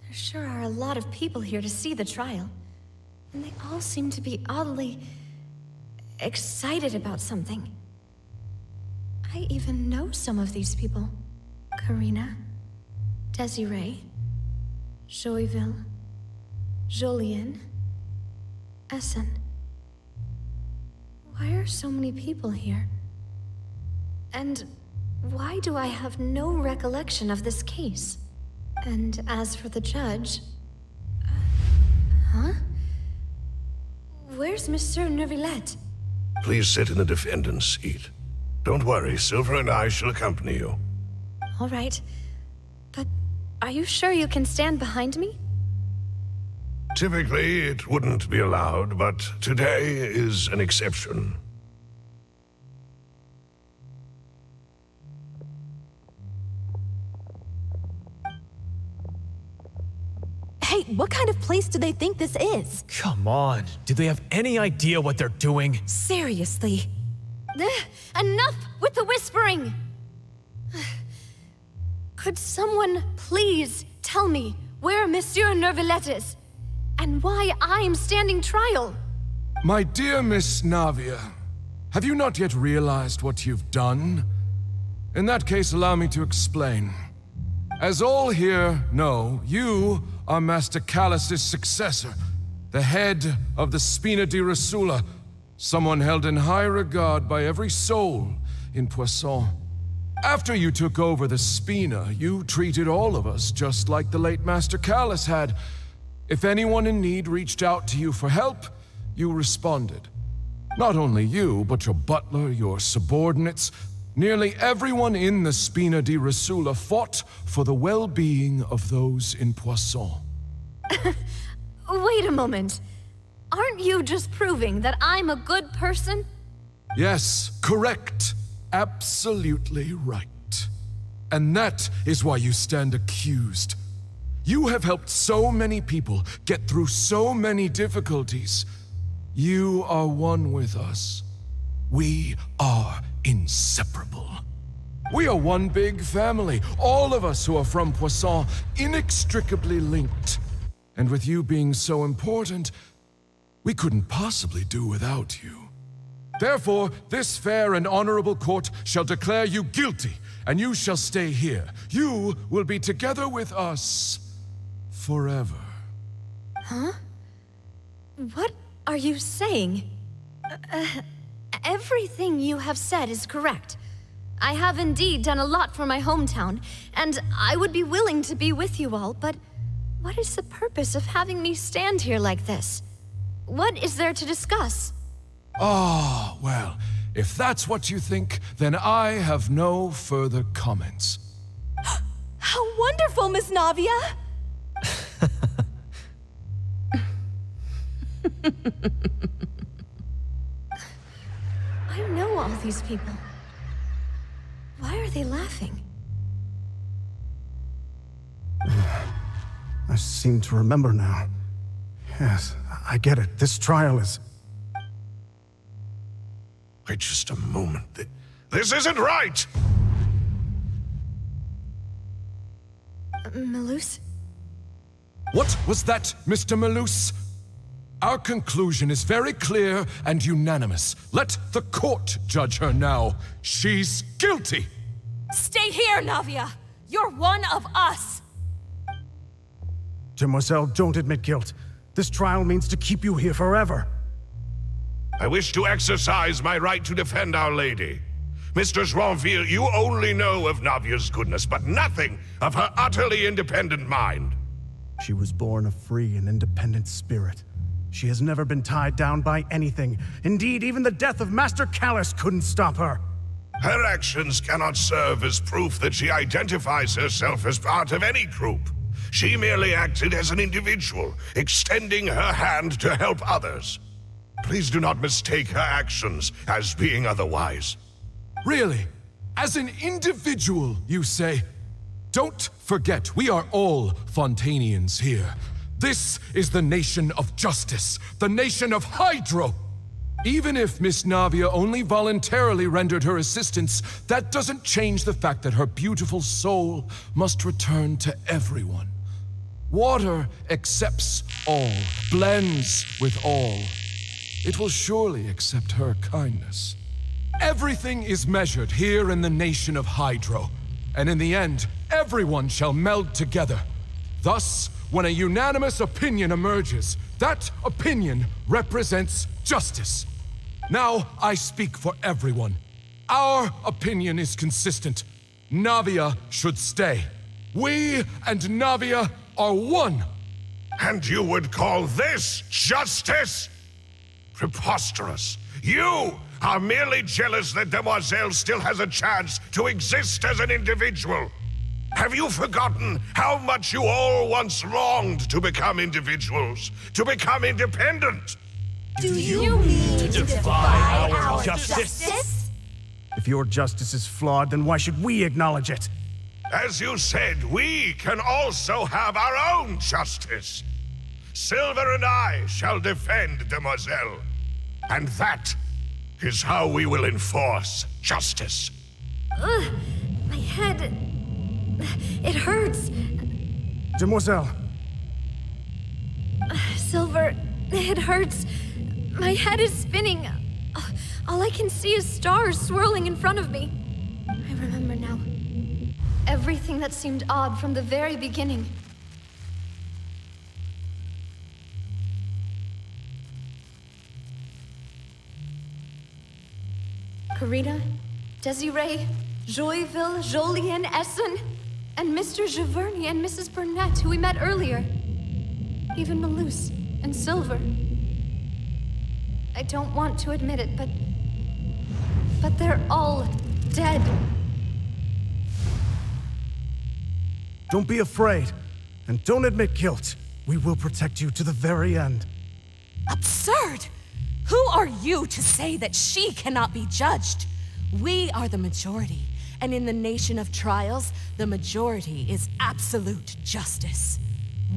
There sure are a lot of people here to see the trial. And they all seem to be oddly excited about something. I even know some of these people. Karina, Desiree, Joyville, Jolien, Essen. Why are so many people here? And why do I have no recollection of this case? And as for the judge... huh? Where's Monsieur Neuvillette? Please sit in the defendant's seat. Don't worry, Silver and I shall accompany you. All right. But are you sure you can stand behind me? Typically, it wouldn't be allowed, but today is an exception. Hey, what kind of place do they think this is? Come on, do they have any idea what they're doing? Seriously. Enough with the whispering! Could someone please tell me where Monsieur Neuvillette is? And why I'm standing trial? My dear Miss Navia, have you not yet realized what you've done? In that case, allow me to explain. As all here know, you are Master Callus's successor, the head of the Spina di Rosula, someone held in high regard by every soul in Poisson. After you took over the Spina, you treated all of us just like the late Master Callus had. If anyone in need reached out to you for help, you responded. Not only you, but your butler, your subordinates, Nearly everyone in the Spina di Rasula fought for the well-being of those in Poisson. Wait a moment. Aren't you just proving that I'm a good person? Yes, correct. Absolutely right. And that is why you stand accused. You have helped so many people get through so many difficulties. You are one with us. We are inseparable. We are one big family, all of us who are from Poisson, inextricably linked. And with you being so important, we couldn't possibly do without you. Therefore, this fair and honorable court shall declare you guilty, and you shall stay here. You will be together with us forever. Huh? What are you saying? Everything you have said is correct. I have indeed done a lot for my hometown, and I would be willing to be with you all, but what is the purpose of having me stand here like this? What is there to discuss? Ah, well, if that's what you think, then I have no further comments. How wonderful, Miss Navia! I know all these people. Why are they laughing? I seem to remember now. Yes, I get it. This trial is... Wait just a moment. This isn't right! Malus? What was that, Mr. Malus? Our conclusion is very clear and unanimous. Let the court judge her now. She's guilty! Stay here, Navia! You're one of us! Demoiselle, don't admit guilt. This trial means to keep you here forever. I wish to exercise my right to defend Our Lady. Mistress Ronville, you only know of Navia's goodness, but nothing of her utterly independent mind. She was born a free and independent spirit. She has never been tied down by anything. Indeed, even the death of Master Callus couldn't stop her. Her actions cannot serve as proof that she identifies herself as part of any group. She merely acted as an individual, extending her hand to help others. Please do not mistake her actions as being otherwise. Really? As an individual, you say? Don't forget, we are all Fontanians here. This is the nation of justice, the nation of Hydro. Even if Miss Navia only voluntarily rendered her assistance, that doesn't change the fact that her beautiful soul must return to everyone. Water accepts all, blends with all. It will surely accept her kindness. Everything is measured here in the nation of Hydro, and in the end, everyone shall meld together. Thus, when a unanimous opinion emerges, that opinion represents justice. Now I speak for everyone. Our opinion is consistent. Navia should stay. We and Navia are one. And you would call this justice? Preposterous. You are merely jealous that Demoiselle still has a chance to exist as an individual. Have you forgotten how much you all once longed to become individuals, to become independent? Do you mean to defy our justice? If your justice is flawed, then why should we acknowledge it? As you said, we can also have our own justice. Silver and I shall defend Demoiselle. And that is how we will enforce justice. Ugh, my head... it hurts. Demoiselle. Silver, it hurts. My head is spinning. All I can see is stars swirling in front of me. I remember now. Everything that seemed odd from the very beginning. Karina, Desiree, Joyville, Jolien, Essen, and Mr. Giverny and Mrs. Burnett, who we met earlier. Even Malus and Silver. I don't want to admit it, but they're all dead. Don't be afraid, and don't admit guilt. We will protect you to the very end. Absurd! Who are you to say that she cannot be judged? We are the majority, and in the nation of trials, the majority is absolute justice.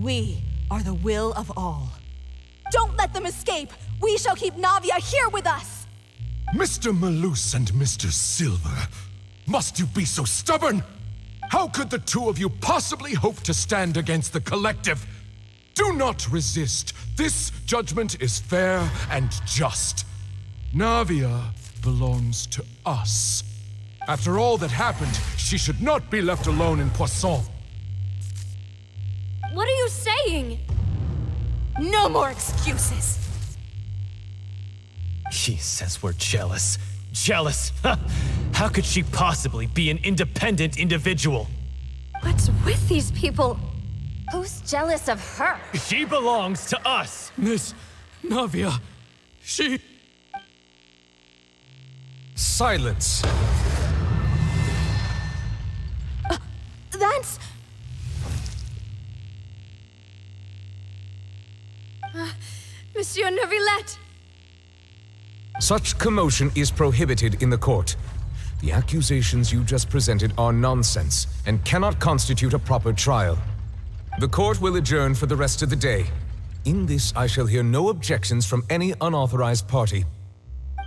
We are the will of all. Don't let them escape! We shall keep Navia here with us! Mr. Malus and Mr. Silver, must you be so stubborn? How could the two of you possibly hope to stand against the collective? Do not resist. This judgment is fair and just. Navia belongs to us. After all that happened, she should not be left alone in Poisson. What are you saying? No more excuses! She says we're jealous. Jealous? How could she possibly be an independent individual? What's with these people? Who's jealous of her? She belongs to us! Miss Navia, she... Silence! That's... Monsieur Neuvillette! Such commotion is prohibited in the court. The accusations you just presented are nonsense and cannot constitute a proper trial. The court will adjourn for the rest of the day. In this, I shall hear no objections from any unauthorized party.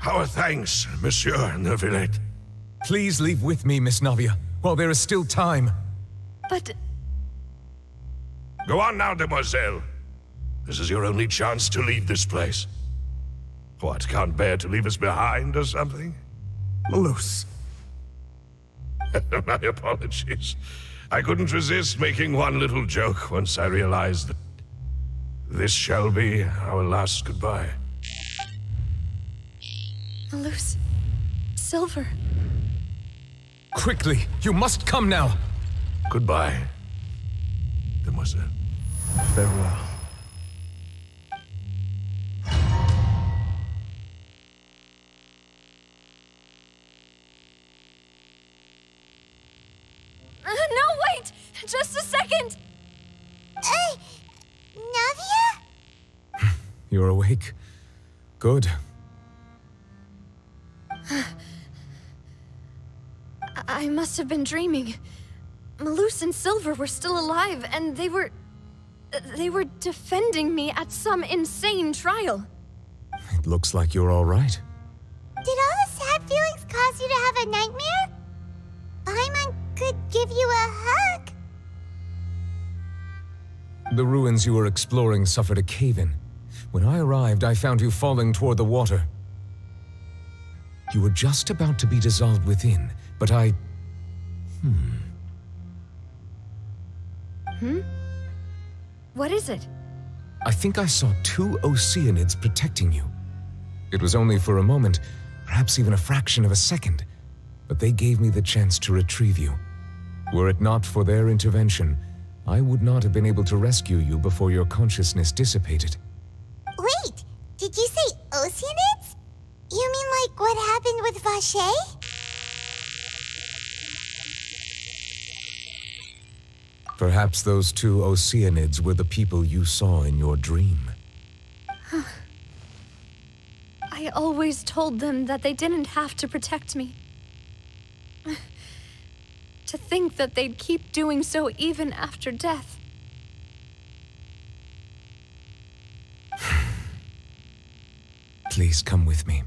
Our thanks, Monsieur Neuvillette. Please leave with me, Miss Navia, while there is still time. But... Go on now, demoiselle. This is your only chance to leave this place. What, can't bear to leave us behind or something? Malus. My apologies. I couldn't resist making one little joke once I realized that this shall be our last goodbye. Malus... Silver... Quickly, you must come now! Goodbye, demoiselle. Farewell. No, wait! Just a second! Navia? You're awake. Good. I must have been dreaming. Malus and Silver were still alive, and they were defending me at some insane trial. It looks like you're all right. Did all the sad feelings cause you to have a nightmare? Paimon could give you a hug. The ruins you were exploring suffered a cave-in. When I arrived, I found you falling toward the water. You were just about to be dissolved within, but I... What is it? I think I saw 2 Oceanids protecting you. It was only for a moment, perhaps even a fraction of a second, but they gave me the chance to retrieve you. Were it not for their intervention, I would not have been able to rescue you before your consciousness dissipated. Wait, did you say Oceanids? You mean like what happened with Vache? Perhaps those 2 Oceanids were the people you saw in your dream. I always told them that they didn't have to protect me. To think that they'd keep doing so even after death. Please come with me.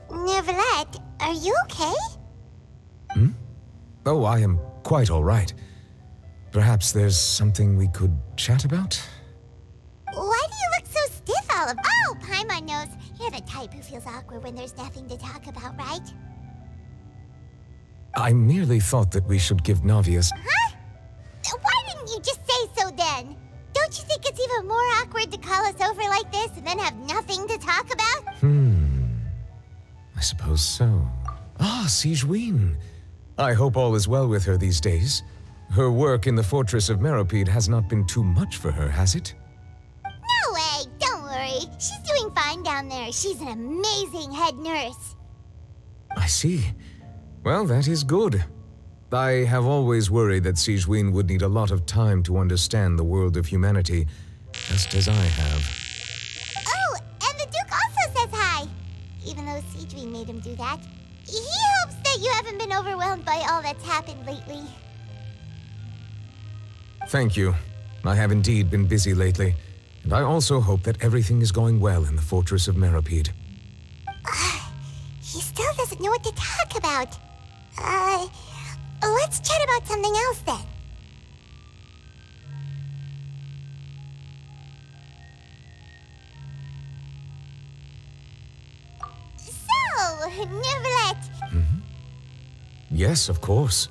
Neuvillette, are you okay? Oh, I am quite all right. Perhaps there's something we could chat about? Why do you look so stiff, Olive? Oh, Paimon knows. You're the type who feels awkward when there's nothing to talk about, right? I merely thought that we should give Navia's... Huh? Why didn't you just say so then? Don't you think it's even more awkward to call us over like this and then have nothing to talk about? I suppose so. Ah, Sigewinne. I hope all is well with her these days. Her work in the Fortress of Meropide has not been too much for her, has it? No way, don't worry. She's doing fine. friend down there. She's an amazing head nurse. I see. Well, that is good. I have always worried that Sigewinne would need a lot of time to understand the world of humanity, just as I have. Oh, and the Duke also says hi. Even though Sigewinne made him do that. He hopes that you haven't been overwhelmed by all that's happened lately. Thank you. I have indeed been busy lately, and I also hope that everything is going well in the Fortress of Meripede. He still doesn't know what to talk about. Let's chat about something else then. So, Neverlet. Yes, of course.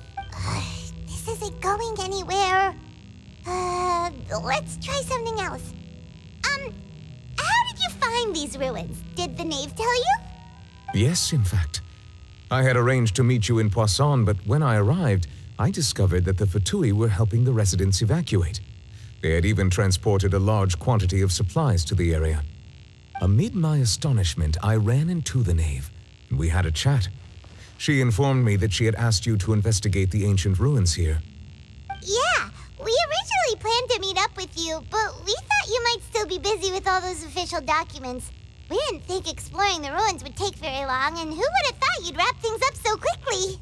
This isn't going anywhere. Let's try something else. How did you find these ruins? Did the knave tell you? Yes, in fact. I had arranged to meet you in Poisson, but when I arrived, I discovered that the Fatui were helping the residents evacuate. They had even transported a large quantity of supplies to the area. Amid my astonishment, I ran into the knave, and we had a chat. She informed me that she had asked you to investigate the ancient ruins here. Yeah, we originally planned to meet up with you, but we thought you might still be busy with all those official documents. We didn't think exploring the ruins would take very long, and who would have thought you'd wrap things up so quickly?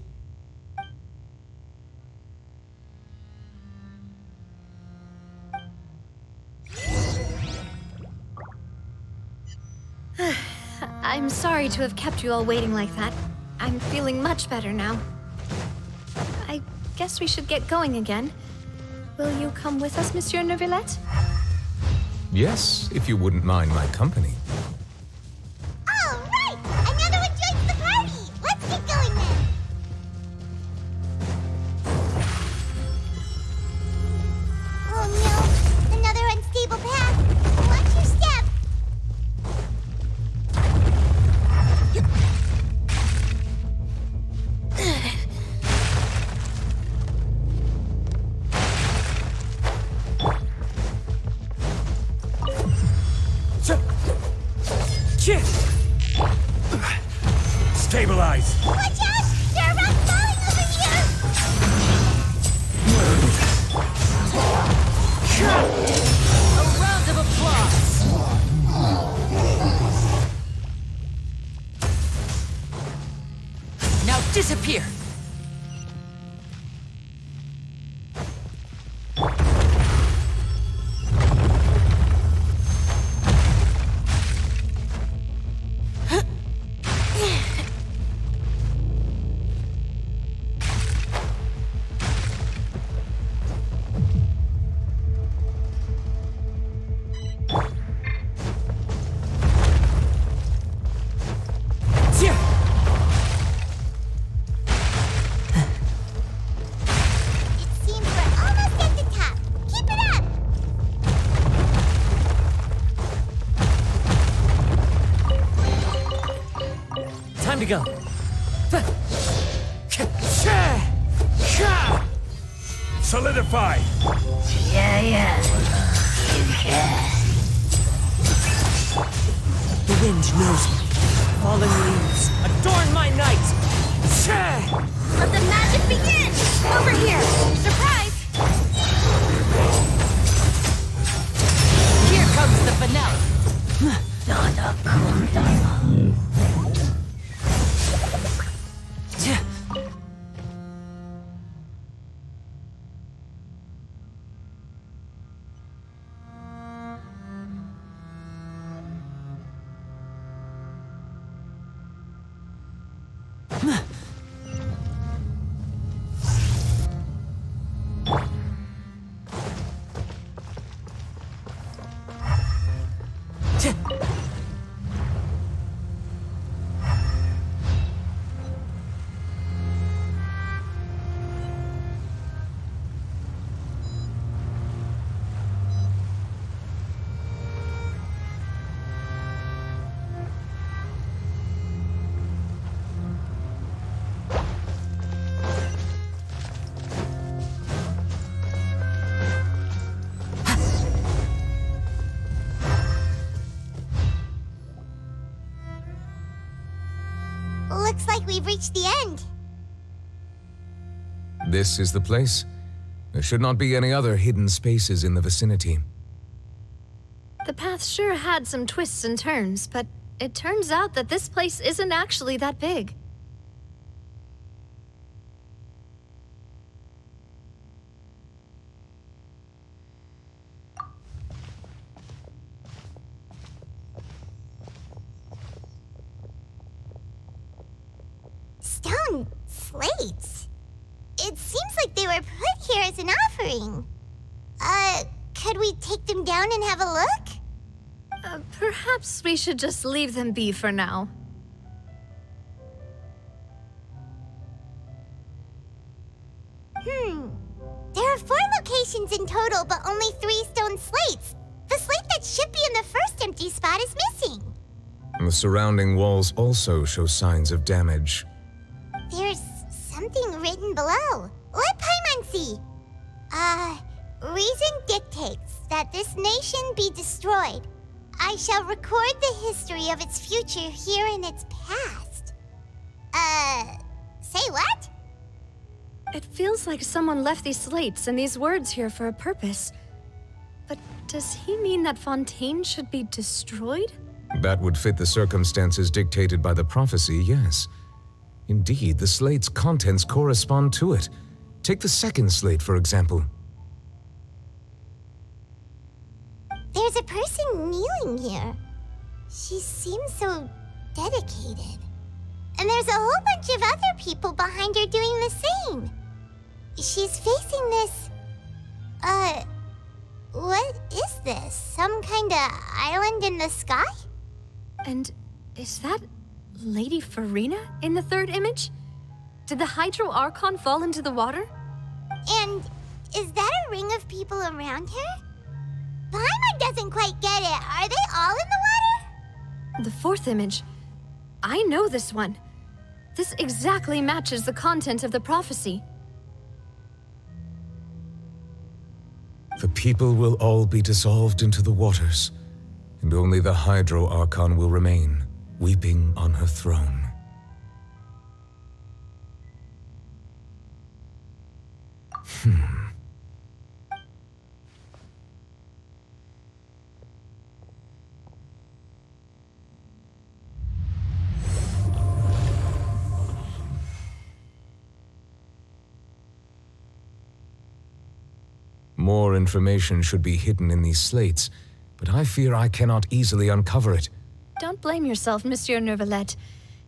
I'm sorry to have kept you all waiting like that. I'm feeling much better now. I guess we should get going again. Will you come with us, Monsieur Neuvillette? Yes, if you wouldn't mind my company. All right! Another one joins the party! Let's get going then! Oh no! Another unstable path! Watch your step! Stabilize! Watch out! There are rocks falling over here! A round of applause! Now disappear! Time to go. Solidify! The wind knows me. Fallen leaves, adorn my night! Let the magic begin! Over here! Surprise! Here comes the finale! like we've reached the end. This is the place. There should not be any other hidden spaces in the vicinity. The path sure had some twists and turns, but it turns out that this place isn't actually that big. Stone slates? It seems like they were put here as an offering. Could we take them down and have a look? Perhaps we should just leave them be for now. There are 4 locations in total, but only 3 stone slates. The slate that should be in the first empty spot is missing. The surrounding walls also show signs of damage. There's something written below. Let Paimon see. Reason dictates that this nation be destroyed. I shall record the history of its future here in its past. Say what? It feels like someone left these slates and these words here for a purpose. But does he mean that Fontaine should be destroyed? That would fit the circumstances dictated by the prophecy, yes. Indeed, the slate's contents correspond to it. Take the second slate, for example. There's a person kneeling here. She seems so dedicated. And there's a whole bunch of other people behind her doing the same. She's facing this... what is this? Some kind of island in the sky? And is that Lady Furina in the third image? Did the Hydro Archon fall into the water? And is that a ring of people around her? Paimon doesn't quite get it. Are they all in the water? The fourth image. I know this one. This exactly matches the content of the prophecy. The people will all be dissolved into the waters, and only the Hydro Archon will remain, weeping on her throne. More information should be hidden in these slates, but I fear I cannot easily uncover it. Don't blame yourself, Monsieur Neuvillette.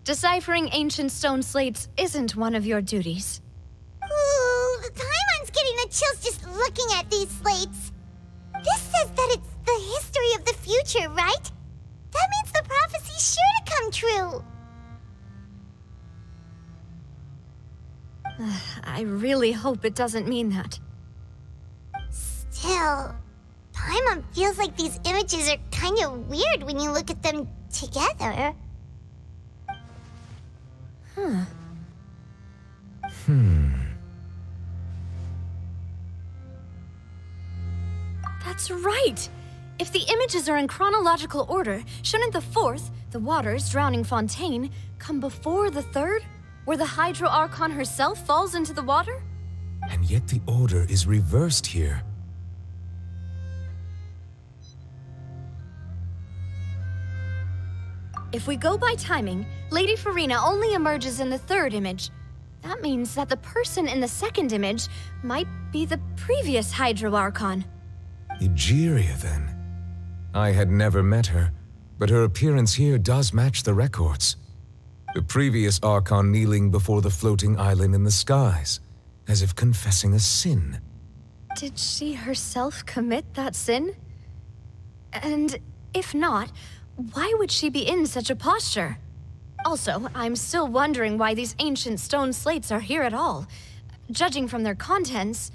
Deciphering ancient stone slates isn't one of your duties. Ooh, Paimon's getting the chills just looking at these slates. This says that it's the history of the future, right? That means the prophecy's sure to come true. I really hope it doesn't mean that. Still, Paimon feels like these images are kind of weird when you look at them together. That's right! If the images are in chronological order, shouldn't the fourth, the waters drowning Fontaine, come before the third, where the Hydro Archon herself falls into the water? And yet the order is reversed here. If we go by timing, Lady Furina only emerges in the third image. That means that the person in the second image might be the previous Hydro Archon. Egeria, then. I had never met her, but her appearance here does match the records. The previous Archon kneeling before the floating island in the skies, as if confessing a sin. Did she herself commit that sin? And if not, why would she be in such a posture? Also, I'm still wondering why these ancient stone slates are here at all. Judging from their contents,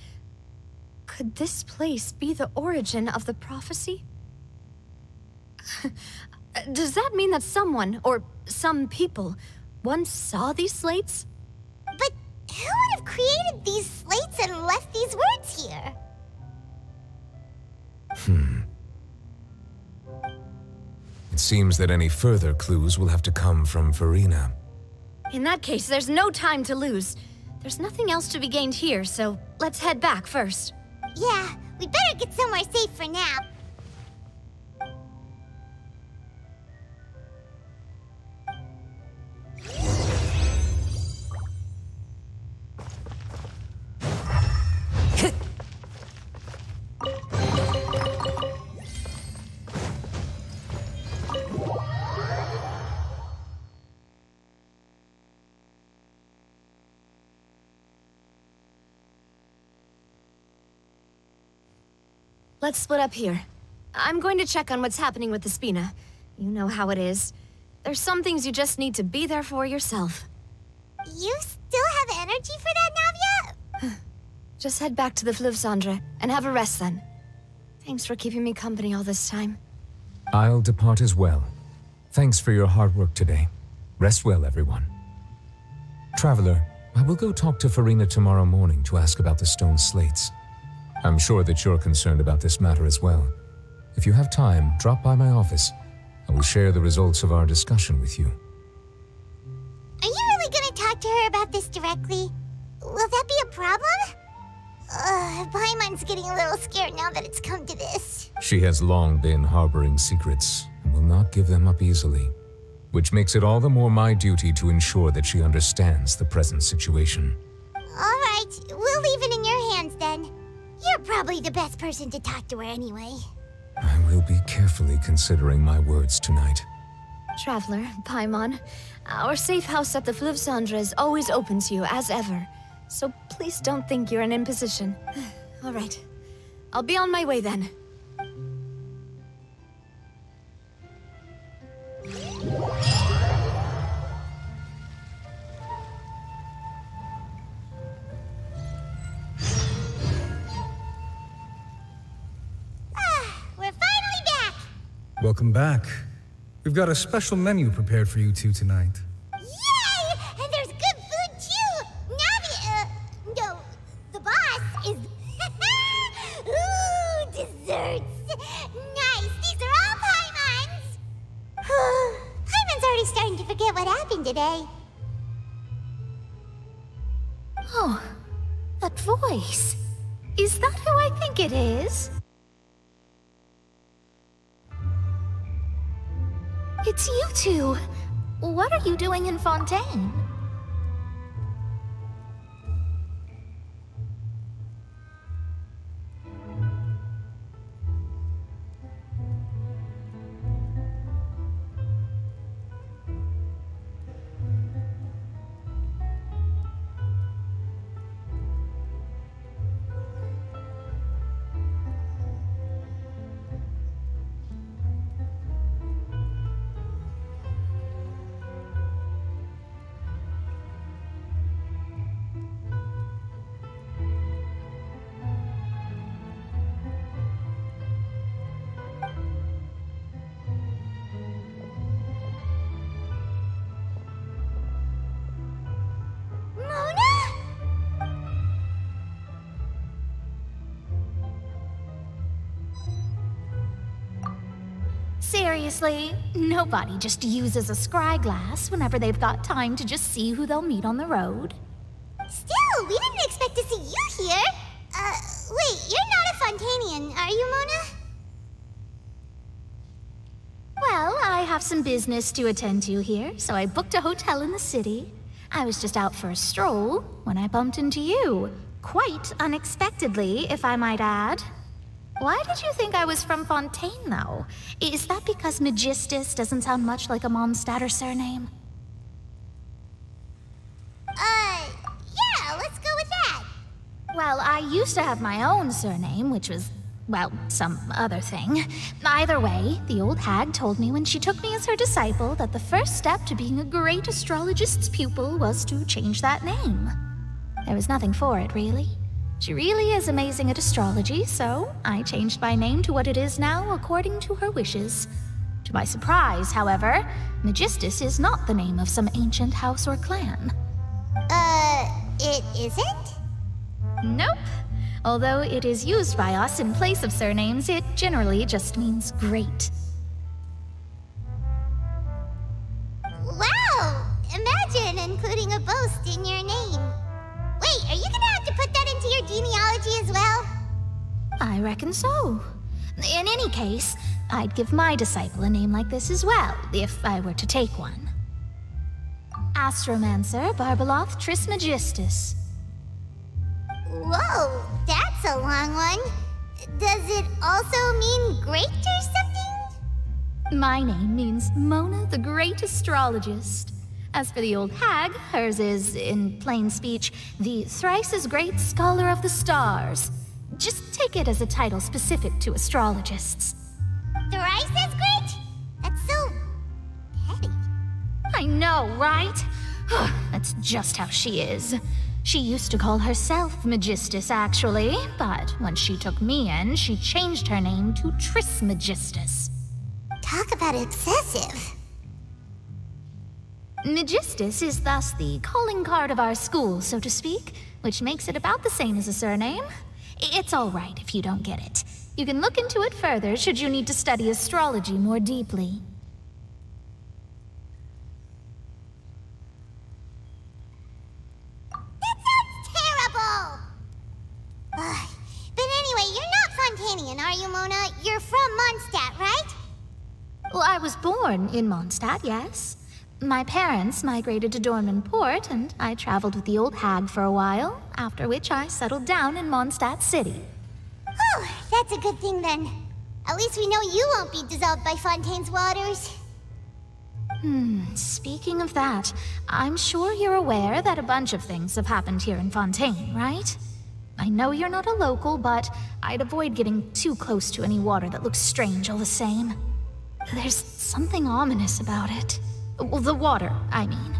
could this place be the origin of the prophecy? Does that mean that someone, or some people, once saw these slates? But who would have created these slates and left these words here? It seems that any further clues will have to come from Furina. In that case, there's no time to lose. There's nothing else to be gained here, so let's head back first. Yeah, we better get somewhere safe for now. Let's split up here. I'm going to check on what's happening with the Spina. You know how it is. There's some things you just need to be there for yourself. You still have energy for that, Navia? Just head back to the Fluvsandre and have a rest then. Thanks for keeping me company all this time. I'll depart as well. Thanks for your hard work today. Rest well, everyone. Traveler, I will go talk to Furina tomorrow morning to ask about the stone slates. I'm sure that you're concerned about this matter as well. If you have time, drop by my office. I will share the results of our discussion with you. Are you really gonna talk to her about this directly? Will that be a problem? Paimon's getting a little scared now that it's come to this. She has long been harboring secrets and will not give them up easily, which makes it all the more my duty to ensure that she understands the present situation. All right, we'll leave it in your hands then. You're probably the best person to talk to her anyway. I will be carefully considering my words tonight. Traveler, Paimon, our safe house at the Fluvsandre is always open to you as ever. So please don't think you're an imposition. All right. I'll be on my way then. We're finally back! Welcome back. We've got a special menu prepared for you two tonight. Yay! And there's good food too! No, the boss is... Ooh, desserts! Nice, these are all Paimon's! Paimon's already starting to forget what happened today. Oh, that voice. Is that who I think it is? It's you two. What are you doing in Fontaine? Seriously, nobody just uses a scry glass whenever they've got time to just see who they'll meet on the road. Still, we didn't expect to see you here. Wait, you're not a Fontanian, are you, Mona? Well, I have some business to attend to here, so I booked a hotel in the city. I was just out for a stroll when I bumped into you. Quite unexpectedly, if I might add. Why did you think I was from Fontaine, though? Is that because Magistus doesn't sound much like a Mondstadt surname? Yeah, let's go with that. Well, I used to have my own surname, which was, well, some other thing. Either way, the old hag told me when she took me as her disciple that the first step to being a great astrologist's pupil was to change that name. There was nothing for it, really. She really is amazing at astrology, so I changed my name to what it is now according to her wishes. To my surprise, however, Magistus is not the name of some ancient house or clan. It isn't? Nope. Although it is used by us in place of surnames, it generally just means great. Wow! Imagine including your genealogy as well? I reckon so. In any case, I'd give my disciple a name like this as well, if I were to take one. Astromancer Barbeloth Trismegistus. Whoa, that's a long one. Does it also mean great or something? My name means Mona the Great Astrologist. As for the old hag, hers is, in plain speech, the thrice-as-great Scholar of the Stars. Just take it as a title specific to astrologists. Thrice as great? That's so petty. I know, right? That's just how she is. She used to call herself Megistus, actually, but when she took me in, she changed her name to Trismegistus. Talk about excessive. Megistus is thus the calling card of our school, so to speak, which makes it about the same as a surname. It's all right if you don't get it. You can look into it further should you need to study astrology more deeply. That sounds terrible! Ugh. But anyway, you're not Fontanian, are you, Mona? You're from Mondstadt, right? Well, I was born in Mondstadt, yes. My parents migrated to Dorman Port, and I traveled with the old hag for a while, after which I settled down in Mondstadt City. Oh, that's a good thing then. At least we know you won't be dissolved by Fontaine's waters. Speaking of that, I'm sure you're aware that a bunch of things have happened here in Fontaine, right? I know you're not a local, but I'd avoid getting too close to any water that looks strange all the same. There's something ominous about it. Well, the water, I mean.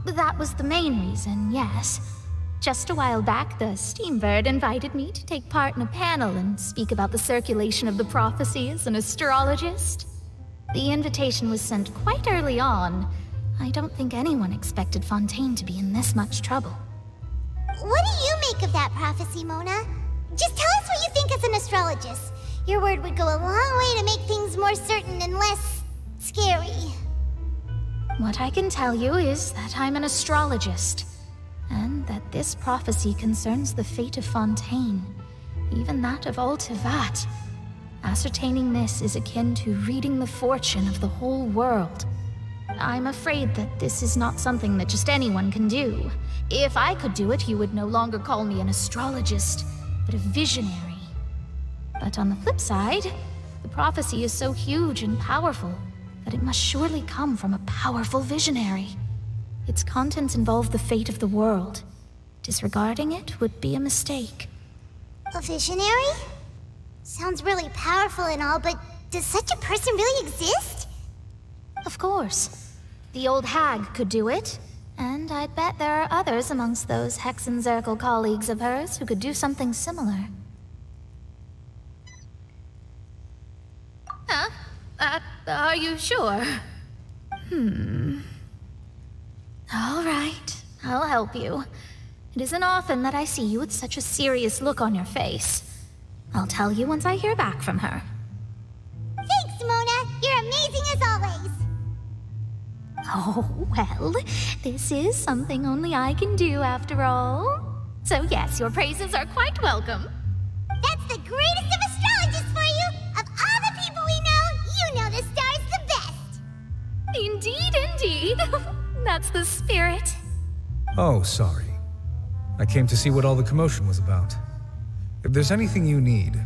That was the main reason, yes. Just a while back, the Steambird invited me to take part in a panel and speak about the circulation of the prophecy as an astrologist. The invitation was sent quite early on. I don't think anyone expected Fontaine to be in this much trouble. What do you make of that prophecy, Mona? Just tell us what you think as an astrologist. Your word would go a long way to make things more certain and less scary. What I can tell you is that I'm an astrologist, and that this prophecy concerns the fate of Fontaine, even that of all Tevat. Ascertaining this is akin to reading the fortune of the whole world. I'm afraid that this is not something that just anyone can do. If I could do it, you would no longer call me an astrologist, but a visionary. But on the flip side, the prophecy is so huge and powerful that it must surely come from a powerful visionary. Its contents involve the fate of the world. Disregarding it would be a mistake. A visionary? Sounds really powerful and all, but does such a person really exist? Of course. The old hag could do it, and I'd bet there are others amongst those Hexenzirkel colleagues of hers who could do something similar. Huh? Are you sure? All right, I'll help you. It isn't often that I see you with such a serious look on your face. I'll tell you once I hear back from her. Thanks, Mona. You're amazing as always. Oh, well, this is something only I can do after all. So yes, your praises are quite welcome. That's the greatest of astrologists for you! Of all the people we know, you know the star's the best! Indeed, indeed. That's the spirit. Oh, sorry. I came to see what all the commotion was about. If there's anything you need,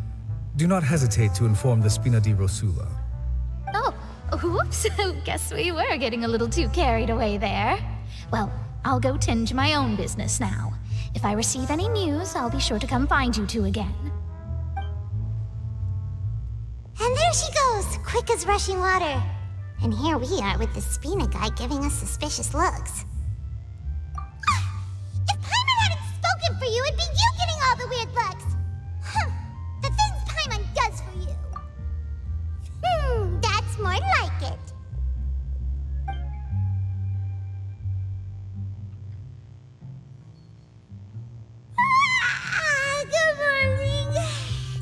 do not hesitate to inform the Spina di Rosula. Oh, whoops. Guess we were getting a little too carried away there. Well, I'll go tend to my own business now. If I receive any news, I'll be sure to come find you two again. And there she goes, quick as rushing water. And here we are with the Spina guy giving us suspicious looks. If Paimon hadn't spoken for you, it'd be you getting all the weird looks. The things Paimon does for you. That's more like it. Good morning.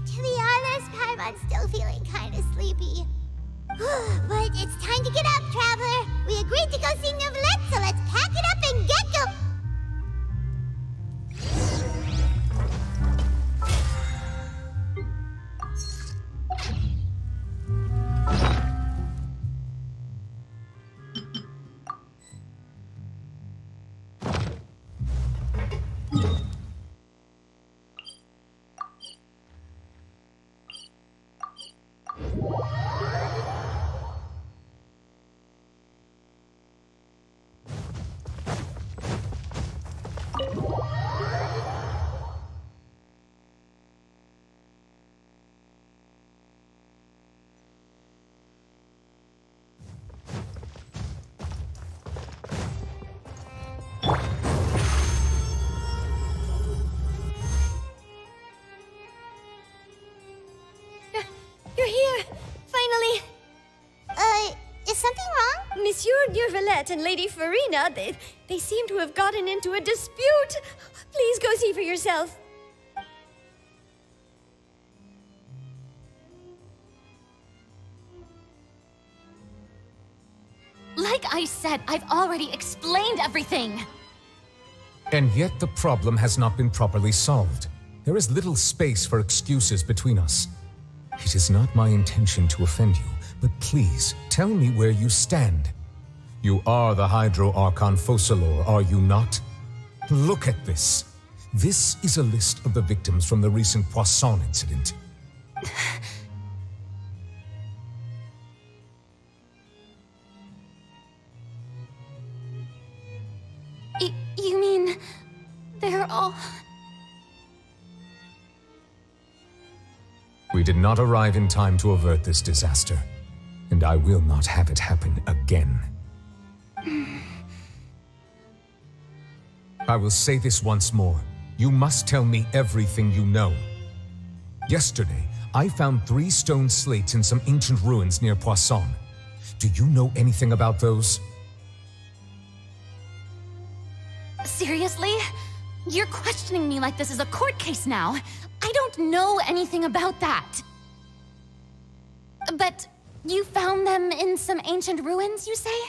To be honest, Paimon's still feeling kind of sleepy. But it's time to get up, Traveler. We agreed to Monsieur Neurvalette and Lady Furina, they seem to have gotten into a dispute. Please go see for yourself. Like I said, I've already explained everything. And yet the problem has not been properly solved. There is little space for excuses between us. It is not my intention to offend you, but please, tell me where you stand. You are the Hydro Archon Focalor, are you not? Look at this. This is a list of the victims from the recent Poisson incident. You mean... they're all... We did not arrive in time to avert this disaster, and I will not have it happen again. I will say this once more. You must tell me everything you know. Yesterday, I found 3 stone slates in some ancient ruins near Poisson. Do you know anything about those? Seriously? You're questioning me like this is a court case now. I don't know anything about that. But you found them in some ancient ruins, you say?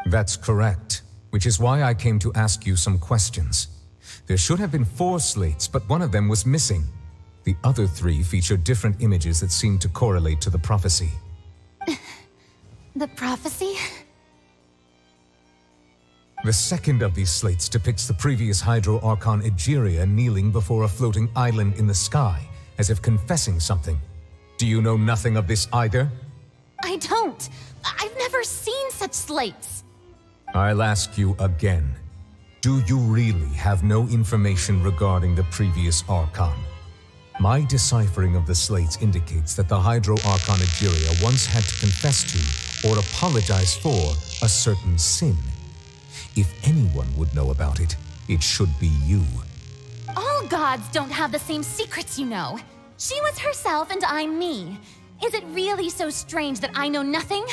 That's correct, which is why I came to ask you some questions. There should have been 4 slates, but one of them was missing. The other 3 feature different images that seem to correlate to the prophecy. The prophecy? The second of these slates depicts the previous Hydro Archon Egeria kneeling before a floating island in the sky, as if confessing something. Do you know nothing of this either? I don't. I've never seen such slates. I'll ask you again. Do you really have no information regarding the previous Archon? My deciphering of the slates indicates that the Hydro Archon Egeria once had to confess to, or apologize for, a certain sin. If anyone would know about it, it should be you. All gods don't have the same secrets, you know. She was herself and I'm me. Is it really so strange that I know nothing?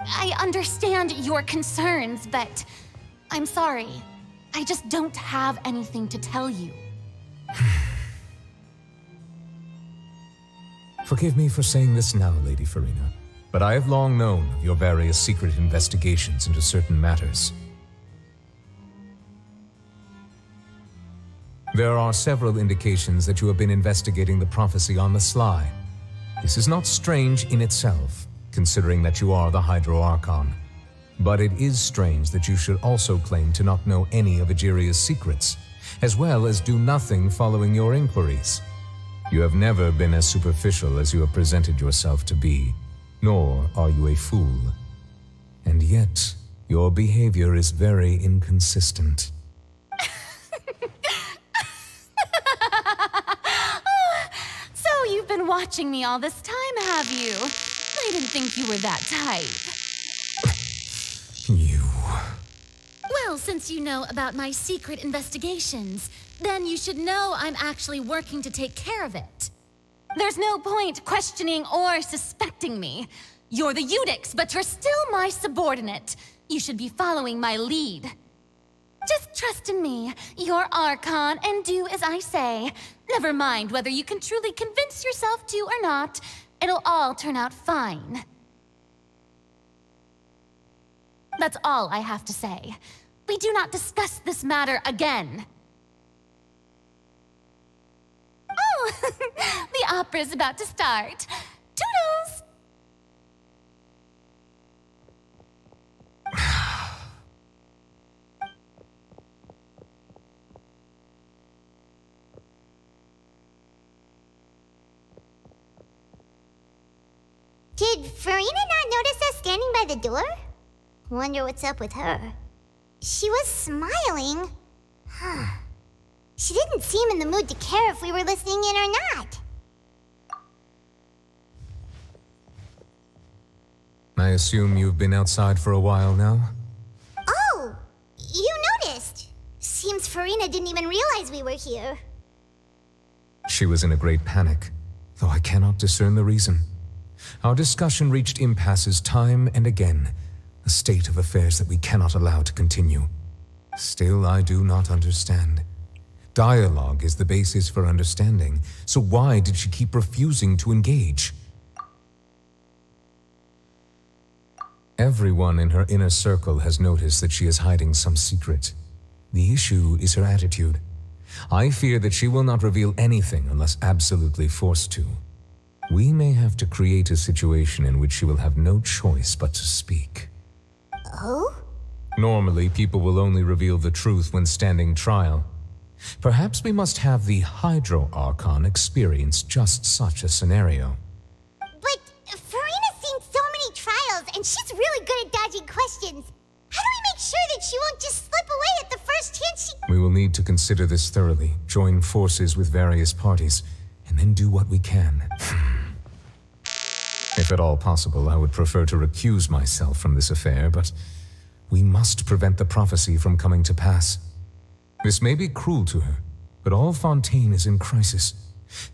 I understand your concerns, but I'm sorry. I just don't have anything to tell you. Forgive me for saying this now, Lady Furina, but I have long known of your various secret investigations into certain matters. There are several indications that you have been investigating the prophecy on the sly. This is not strange in itself, considering that you are the Hydro Archon. But it is strange that you should also claim to not know any of Egeria's secrets, as well as do nothing following your inquiries. You have never been as superficial as you have presented yourself to be, nor are you a fool. And yet, your behavior is very inconsistent. So you've been watching me all this time, have you? I didn't think you were that type. You... Well, since you know about my secret investigations, then you should know I'm actually working to take care of it. There's no point questioning or suspecting me. You're the Eudix, but you're still my subordinate. You should be following my lead. Just trust in me, you're Archon, and do as I say. Never mind whether you can truly convince yourself to or not. It'll all turn out fine. That's all I have to say. We do not discuss this matter again. Oh, the opera's about to start. Toodles! Did Furina not notice us standing by the door? Wonder what's up with her. She was smiling. Huh. She didn't seem in the mood to care if we were listening in or not. I assume you've been outside for a while now? Oh! You noticed! Seems Furina didn't even realize we were here. She was in a great panic, though I cannot discern the reason. Our discussion reached impasses time and again, A state of affairs that we cannot allow to continue. Still, I do not understand. Dialogue is the basis for understanding, so why did she keep refusing to engage? Everyone in her inner circle has noticed that she is hiding some secret. The issue is her attitude. I fear that she will not reveal anything unless absolutely forced to. We may have to create a situation in which she will have no choice but to speak. Oh? Normally, people will only reveal the truth when standing trial. Perhaps we must have the Hydro Archon experience just such a scenario. But Furina's seen so many trials, and she's really good at dodging questions. How do we make sure that she won't just slip away at the first chance she... We will need to consider this thoroughly, join forces with various parties, and then do what we can. If at all possible, I would prefer to recuse myself from this affair, but we must prevent the prophecy from coming to pass. This may be cruel to her, but all Fontaine is in crisis.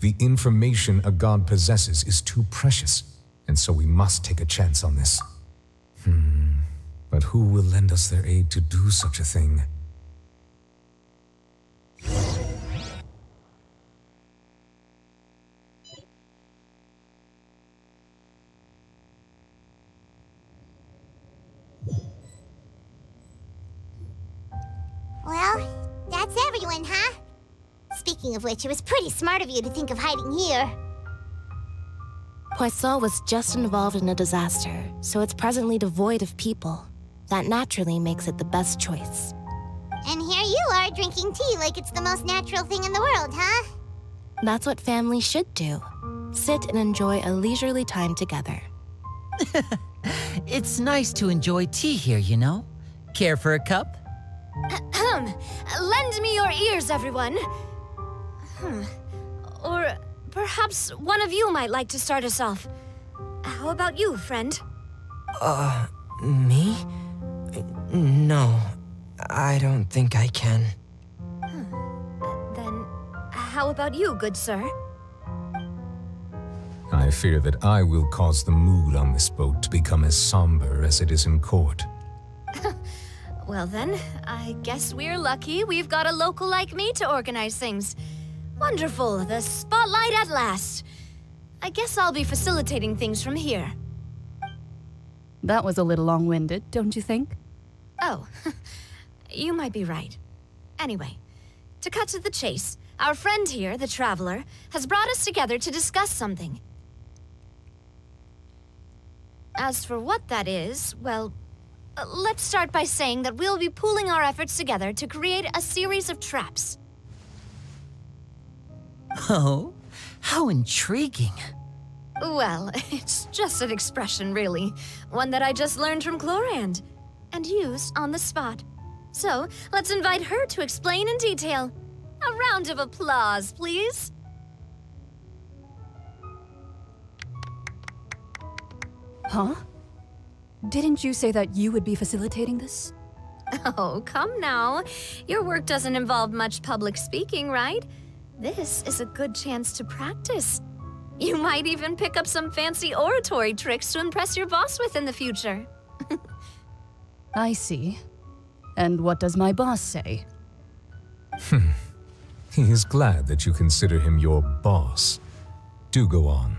The information a god possesses is too precious, and so we must take a chance on this. But who will lend us their aid to do such a thing? Well, that's everyone, huh? Speaking of which, it was pretty smart of you to think of hiding here. Poisson was just involved in a disaster, so it's presently devoid of people. That naturally makes it the best choice. And here you are drinking tea like it's the most natural thing in the world, huh? That's what family should do. Sit and enjoy a leisurely time together. It's nice to enjoy tea here, you know? Care for a cup? Lend me your ears, everyone. Or perhaps one of you might like to start us off. How about you, friend? Me? No, I don't think I can. Then, how about you, good sir? I fear that I will cause the mood on this boat to become as somber as it is in court. Well then, I guess we're lucky we've got a local like me to organize things. Wonderful, the spotlight at last. I guess I'll be facilitating things from here. That was a little long-winded, don't you think? Oh, you might be right. Anyway, to cut to the chase, our friend here, the Traveler, has brought us together to discuss something. As for what that is, well, let's start by saying that we'll be pooling our efforts together to create a series of traps. Oh, how intriguing. Well, it's just an expression, really. One that I just learned from Chlorand, and used on the spot. So, let's invite her to explain in detail. A round of applause, please. Huh? Didn't you say that you would be facilitating this? Oh, come now. Your work doesn't involve much public speaking, right? This is a good chance to practice. You might even pick up some fancy oratory tricks to impress your boss with in the future. I see. And what does my boss say? He is glad that you consider him your boss. Do go on.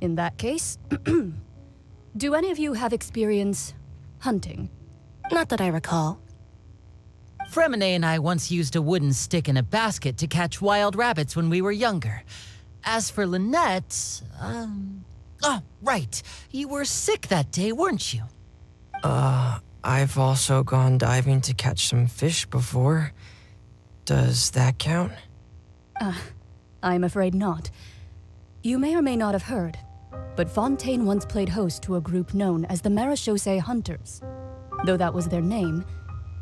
In that case, do any of you have experience hunting? Not that I recall. Fremine and I once used a wooden stick in a basket to catch wild rabbits when we were younger. As for Lynette, oh, right. You were sick that day, weren't you? I've also gone diving to catch some fish before. Does that count? I'm afraid not. You may or may not have heard, but Fontaine once played host to a group known as the Marechaussee Hunters. Though that was their name,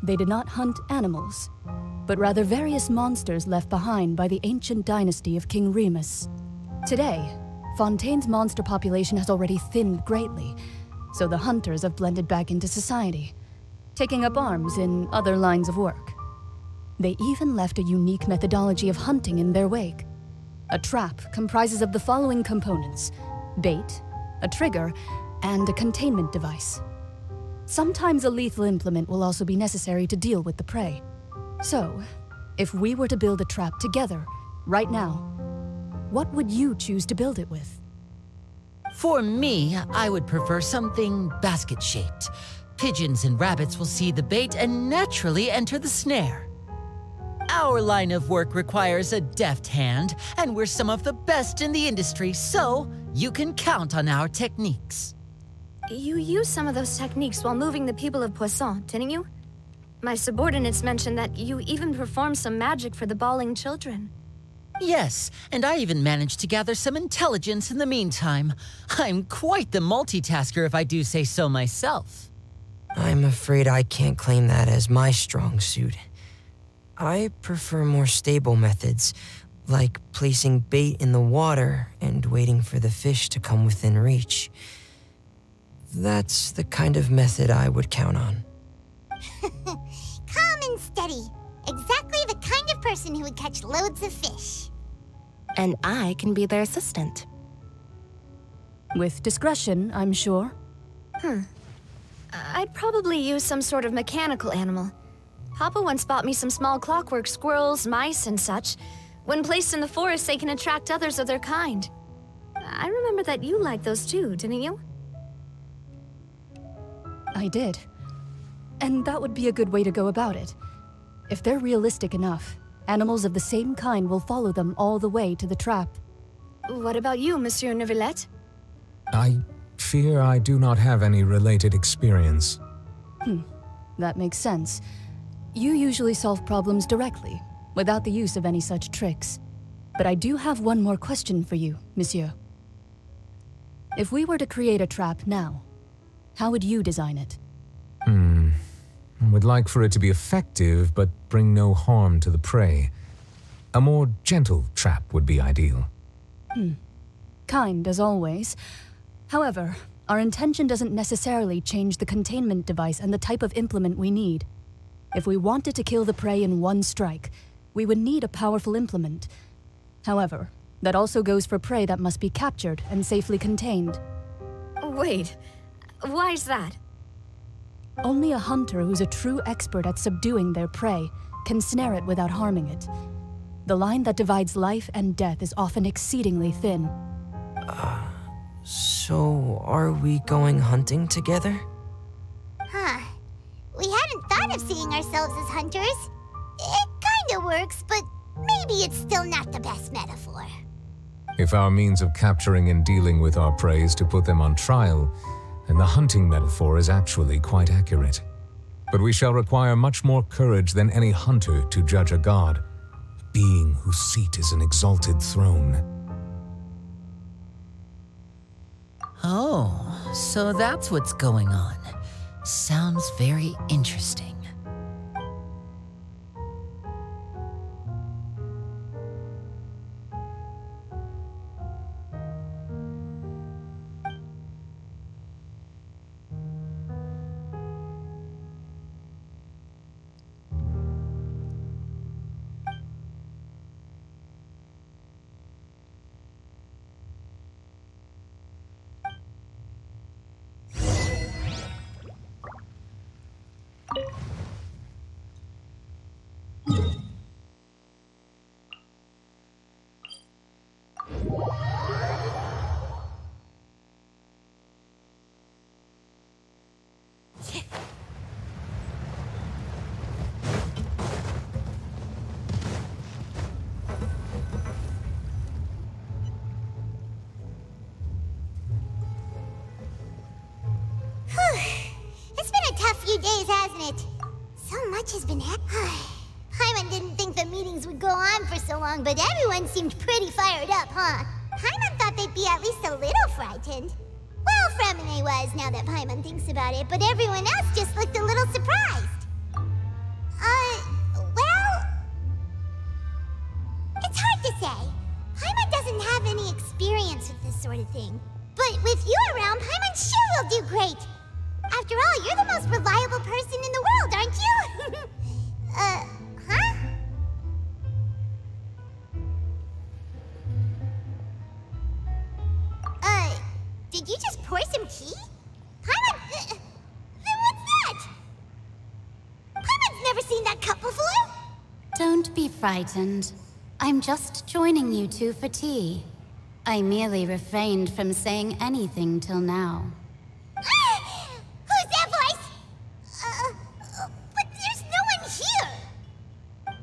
they did not hunt animals, but rather various monsters left behind by the ancient dynasty of King Remus. Today, Fontaine's monster population has already thinned greatly, so the hunters have blended back into society, taking up arms in other lines of work. They even left a unique methodology of hunting in their wake. A trap comprises of the following components: bait, a trigger, and a containment device. Sometimes a lethal implement will also be necessary to deal with the prey. So, if we were to build a trap together, right now, what would you choose to build it with? For me, I would prefer something basket-shaped. Pigeons and rabbits will see the bait and naturally enter the snare. Our line of work requires a deft hand, and we're some of the best in the industry, so you can count on our techniques. You used some of those techniques while moving the people of Poisson, didn't you? My subordinates mentioned that you even performed some magic for the bawling children. Yes, and I even managed to gather some intelligence in the meantime. I'm quite the multitasker if I do say so myself. I'm afraid I can't claim that as my strong suit. I prefer more stable methods, like placing bait in the water and waiting for the fish to come within reach. That's the kind of method I would count on. Calm and steady. Exactly the kind of person who would catch loads of fish. And I can be their assistant. With discretion, I'm sure. I'd probably use some sort of mechanical animal. Papa once bought me some small clockwork squirrels, mice, and such. When placed in the forest, they can attract others of their kind. I remember that you liked those too, didn't you? I did. And that would be a good way to go about it. If they're realistic enough, animals of the same kind will follow them all the way to the trap. What about you, Monsieur Neuvillette? I fear I do not have any related experience. That makes sense. You usually solve problems directly, without the use of any such tricks. But I do have one more question for you, Monsieur. If we were to create a trap now, how would you design it? I would like for it to be effective, but bring no harm to the prey. A more gentle trap would be ideal. Kind, as always. However, our intention doesn't necessarily change the containment device and the type of implement we need. If we wanted to kill the prey in one strike, we would need a powerful implement. However, that also goes for prey that must be captured and safely contained. Wait, why's that? Only a hunter who's a true expert at subduing their prey can snare it without harming it. The line that divides life and death is often exceedingly thin. So are we going hunting together? We hadn't thought of seeing ourselves as hunters. It kinda works, but maybe it's still not the best metaphor. If our means of capturing and dealing with our prey is to put them on trial, then the hunting metaphor is actually quite accurate. But we shall require much more courage than any hunter to judge a god, a being whose seat is an exalted throne. Oh, so that's what's going on. Sounds very interesting. It's been a tough few days, hasn't it? So much has been happening. Paimon didn't think the meetings would go on for so long, but everyone seemed pretty fired up, huh? Paimon thought they'd be at least a little frightened. Well, Fremine was, now that Paimon thinks about it, but everyone else just looked a little surprised. Well... It's hard to say. Paimon doesn't have any experience with this sort of thing. But with you around, Paimon sure will do great. After all, you're the most reliable person in the world, aren't you? Huh? Did you just pour some tea? Paimon, then what's that? Paimon's never seen that cup before. Don't be frightened. I'm just joining you two for tea. I merely refrained from saying anything till now. Who's that voice? But there's no one here.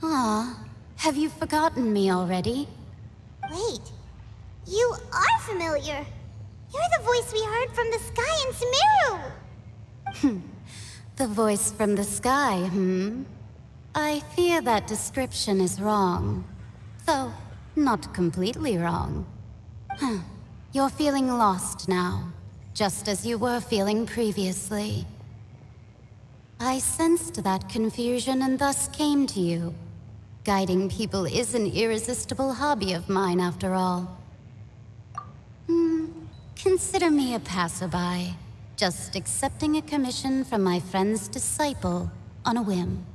Ah, have you forgotten me already? Wait, you are familiar. You're the voice we heard from the sky in Sumeru. The voice from the sky, I fear that description is wrong. Though, not completely wrong. You're feeling lost now, just as you were feeling previously. I sensed that confusion and thus came to you. Guiding people is an irresistible hobby of mine, after all. Consider me a passerby, just accepting a commission from my friend's disciple on a whim.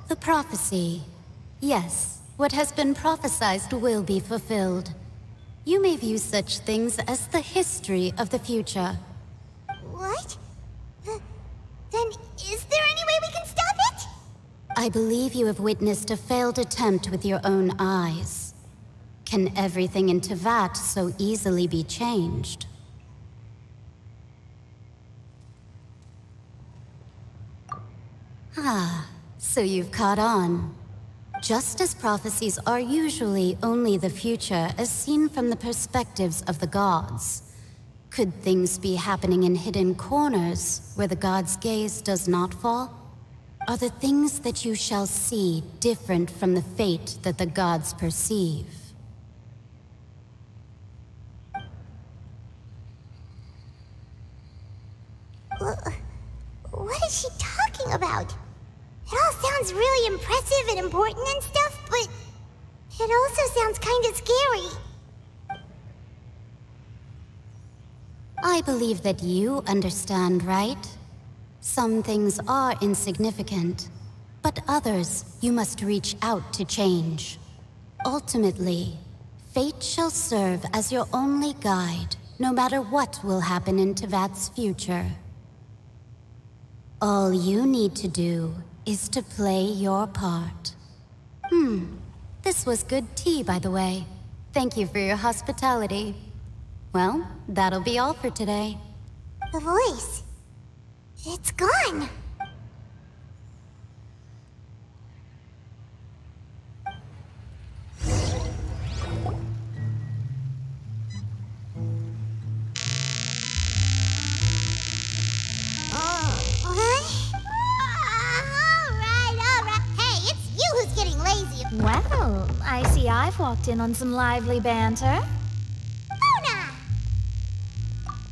The prophecy. Yes, what has been prophesied will be fulfilled. You may view such things as the history of the future. What? Then is there any way we can stop it? I believe you have witnessed a failed attempt with your own eyes. Can everything in Teyvat so easily be changed? Ah, so you've caught on. Just as prophecies are usually only the future as seen from the perspectives of the gods, could things be happening in hidden corners where the gods' gaze does not fall? Are the things that you shall see different from the fate that the gods perceive? What is she talking about? It all sounds really impressive and important and stuff, but it also sounds kind of scary. I believe that you understand, right? Some things are insignificant, but others you must reach out to change. Ultimately, fate shall serve as your only guide, no matter what will happen in Teyvat's future. All you need to do is to play your part. This was good tea, by the way. Thank you for your hospitality. Well, that'll be all for today. The voice. It's gone. Well, I see I've walked in on some lively banter. Luna!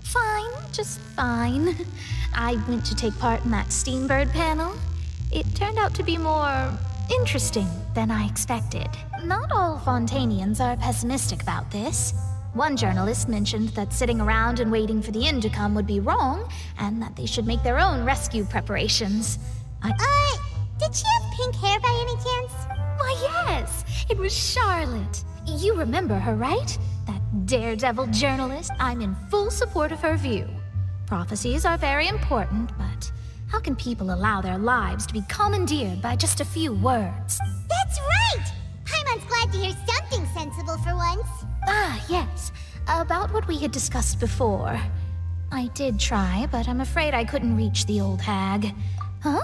Fine, just fine. I went to take part in that Steambird panel. It turned out to be more interesting than I expected. Not all Fontainians are pessimistic about this. One journalist mentioned that sitting around and waiting for the end to come would be wrong, and that they should make their own rescue preparations. Did she have pink hair by any chance? Why, yes! It was Charlotte. You remember her, right? That daredevil journalist. I'm in full support of her view. Prophecies are very important, but how can people allow their lives to be commandeered by just a few words? That's right! Paimon's glad to hear something sensible for once. Ah, yes. About what we had discussed before. I did try, but I'm afraid I couldn't reach the old hag. Huh?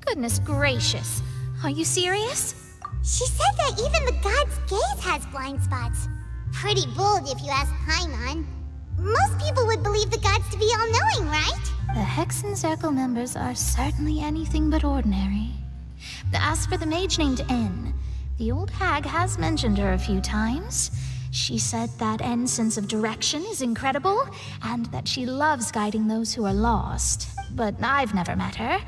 Goodness gracious. Are you serious? She said that even the god's gaze has blind spots. Pretty bold if you ask Paimon. Most people would believe the gods to be all-knowing, right? The Hexen Circle members are certainly anything but ordinary. As for the mage named N, the old hag has mentioned her a few times. She said that N's sense of direction is incredible, and that she loves guiding those who are lost. But I've never met her,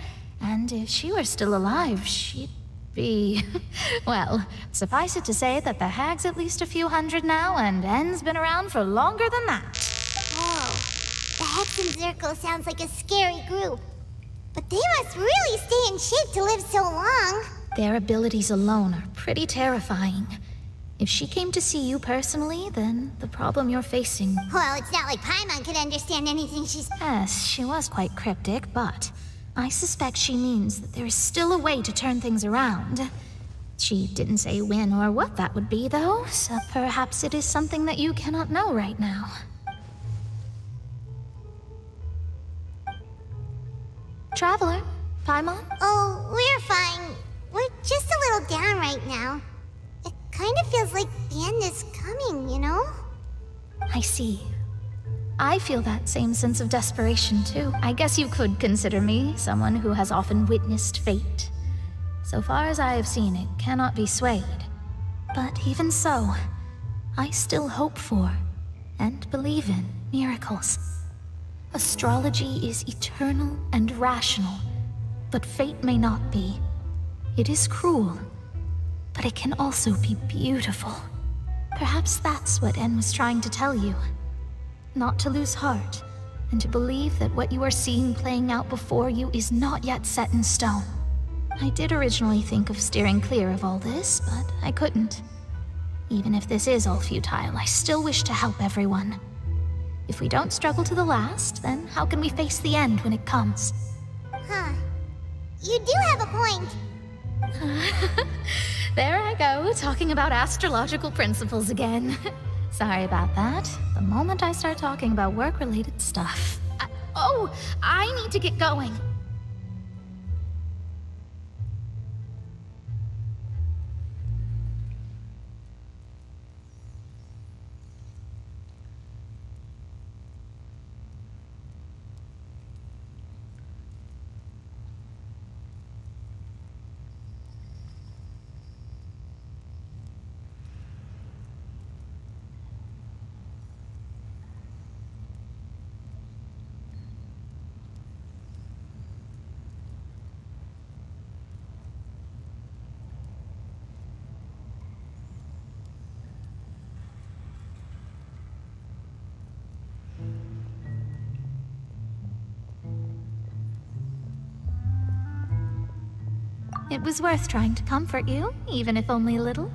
and if she were still alive, she'd be... Well, suffice it to say that the hag's at least a few hundred now, and N's been around for longer than that. Whoa, the Hexen Circle sounds like a scary group. But they must really stay in shape to live so long. Their abilities alone are pretty terrifying. If she came to see you personally, then the problem you're facing... Well, it's not like Paimon could understand anything she's... Yes, she was quite cryptic, but I suspect she means that there is still a way to turn things around. She didn't say when or what that would be, though, so perhaps it is something that you cannot know right now. Traveler, Paimon? Oh, we're fine. We're just a little down right now. It kind of feels like the end is coming, you know? I see. I feel that same sense of desperation, too. I guess you could consider me someone who has often witnessed fate. So far as I have seen, it cannot be swayed. But even so, I still hope for, and believe in, miracles. Astrology is eternal and rational, but fate may not be. It is cruel, but it can also be beautiful. Perhaps that's what En was trying to tell you. Not to lose heart, and to believe that what you are seeing playing out before you is not yet set in stone. I did originally think of steering clear of all this, but I couldn't. Even if this is all futile, I still wish to help everyone. If we don't struggle to the last, then how can we face the end when it comes? Huh. You do have a point. There I go, talking about astrological principles again. Sorry about that. The moment I start talking about work-related stuff... I need to get going. It was worth trying to comfort you, even if only a little.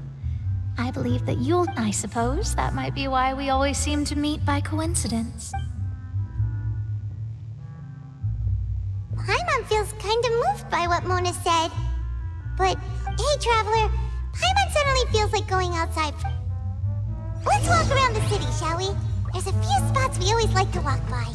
I believe that I suppose that might be why we always seem to meet by coincidence. Paimon feels kind of moved by what Mona said. But, hey, Traveler, Paimon suddenly feels like going outside. Let's walk around the city, shall we? There's a few spots we always like to walk by.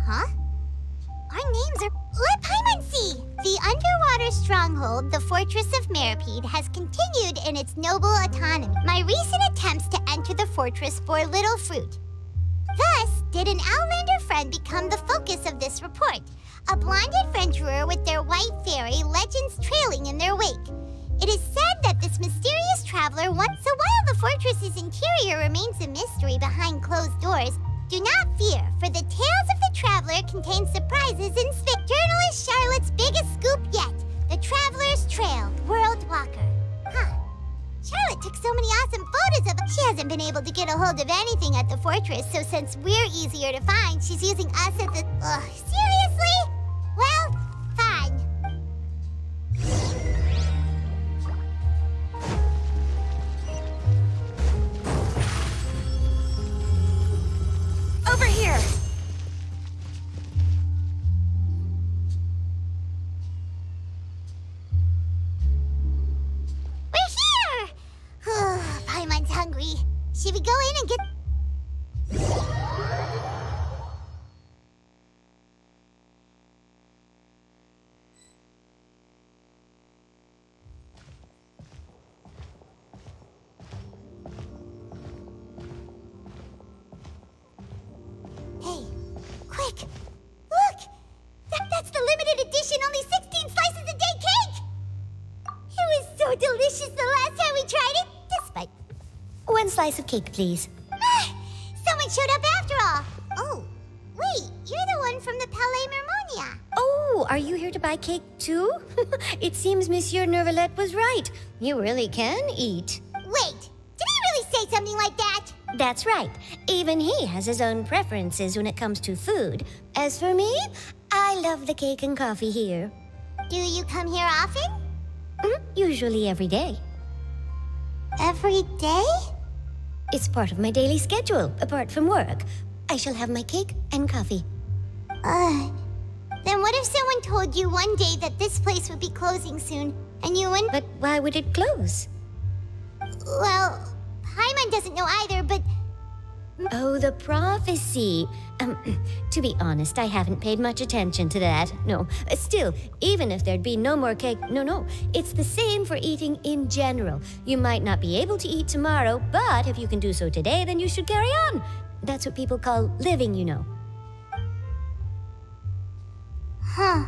Huh? Our names are... Let Paimon see! The underwater stronghold, the Fortress of Meripede, has continued in its noble autonomy. My recent attempts to enter the fortress bore little fruit. Thus, did an Outlander friend become the focus of this report. A blonde adventurer with their white fairy, legends trailing in their wake. It is said that this mysterious traveler once... So while the fortress's interior remains a mystery behind closed doors, do not fear, for the tales of the traveler contain surprises in journalist Charlotte's biggest scoop yet, the Traveler's Trail, World Walker. Huh. Charlotte took so many awesome photos of... She hasn't been able to get a hold of anything at the fortress, so since we're easier to find, she's using us as the... Ugh, seriously? Well, fine. Over here! We're here! Paimon's hungry. Should we go in and get... Huh? slice of cake, please. Someone showed up after all. Oh, wait, you're the one from the Palais Mermonia. Oh, are you here to buy cake too? It seems Monsieur Nervalet was right. You really can eat. Wait, did he really say something like that? That's right. Even he has his own preferences when it comes to food. As for me, I love the cake and coffee here. Do you come here often? Usually every day. Every day? It's part of my daily schedule, apart from work. I shall have my cake and coffee. Then what if someone told you one day that this place would be closing soon, and you wouldn't? But why would it close? Well, Paimon doesn't know either, but... Oh, the prophecy. To be honest, I haven't paid much attention to that. No, still, even if there'd be no more cake, no. It's the same for eating in general. You might not be able to eat tomorrow, but if you can do so today, then you should carry on. That's what people call living, you know. Huh.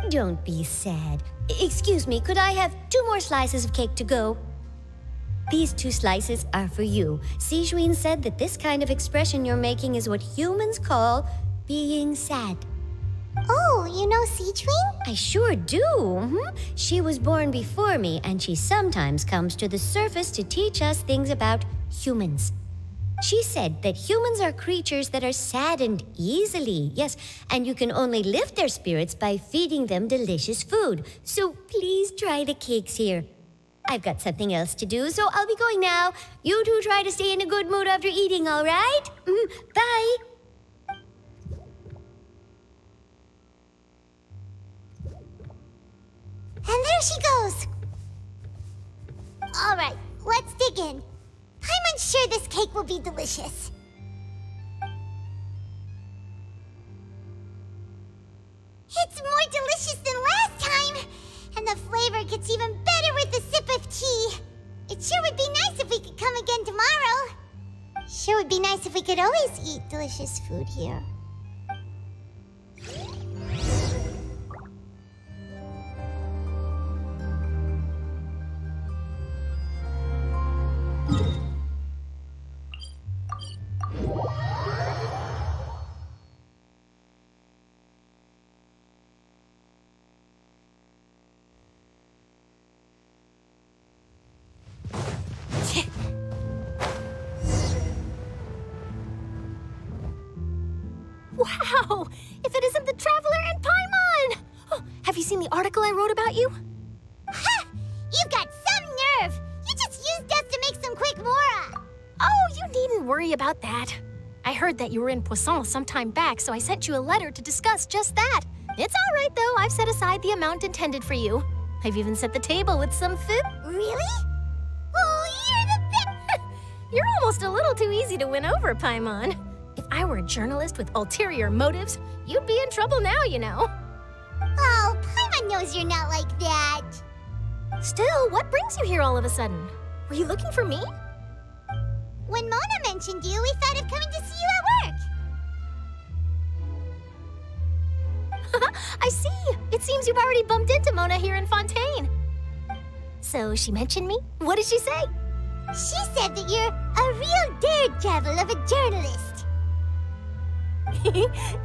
Don't be sad. Excuse me, could I have 2 more slices of cake to go? These 2 slices are for you. Sijuin said that this kind of expression you're making is what humans call being sad. Oh, you know Sijuin? I sure do. She was born before me, and she sometimes comes to the surface to teach us things about humans. She said that humans are creatures that are saddened easily, yes, and you can only lift their spirits by feeding them delicious food. So please try the cakes here. I've got something else to do, so I'll be going now. You two try to stay in a good mood after eating, all right? Bye. And there she goes. All right, let's dig in. I'm unsure this cake will be delicious. It's more delicious than last time, and the flavor gets even better with a sip of tea. It sure would be nice if we could come again tomorrow. Sure would be nice if we could always eat delicious food here. Wow! If it isn't the Traveler and Paimon! Oh, have you seen the article I wrote about you? Ha! You've got some nerve! You just used us to make some quick mora! Oh, you needn't worry about that. I heard that you were in Poisson some time back, so I sent you a letter to discuss just that. It's all right, though. I've set aside the amount intended for you. I've even set the table with some food. Really? Oh, you're the best! You're almost a little too easy to win over, Paimon. If I were a journalist with ulterior motives, you'd be in trouble now, you know. Oh, Paimon knows you're not like that. Still, what brings you here all of a sudden? Were you looking for me? When Mona mentioned you, we thought of coming to see you at work. I see. It seems you've already bumped into Mona here in Fontaine. So she mentioned me? What did she say? She said that you're a real daredevil of a journalist.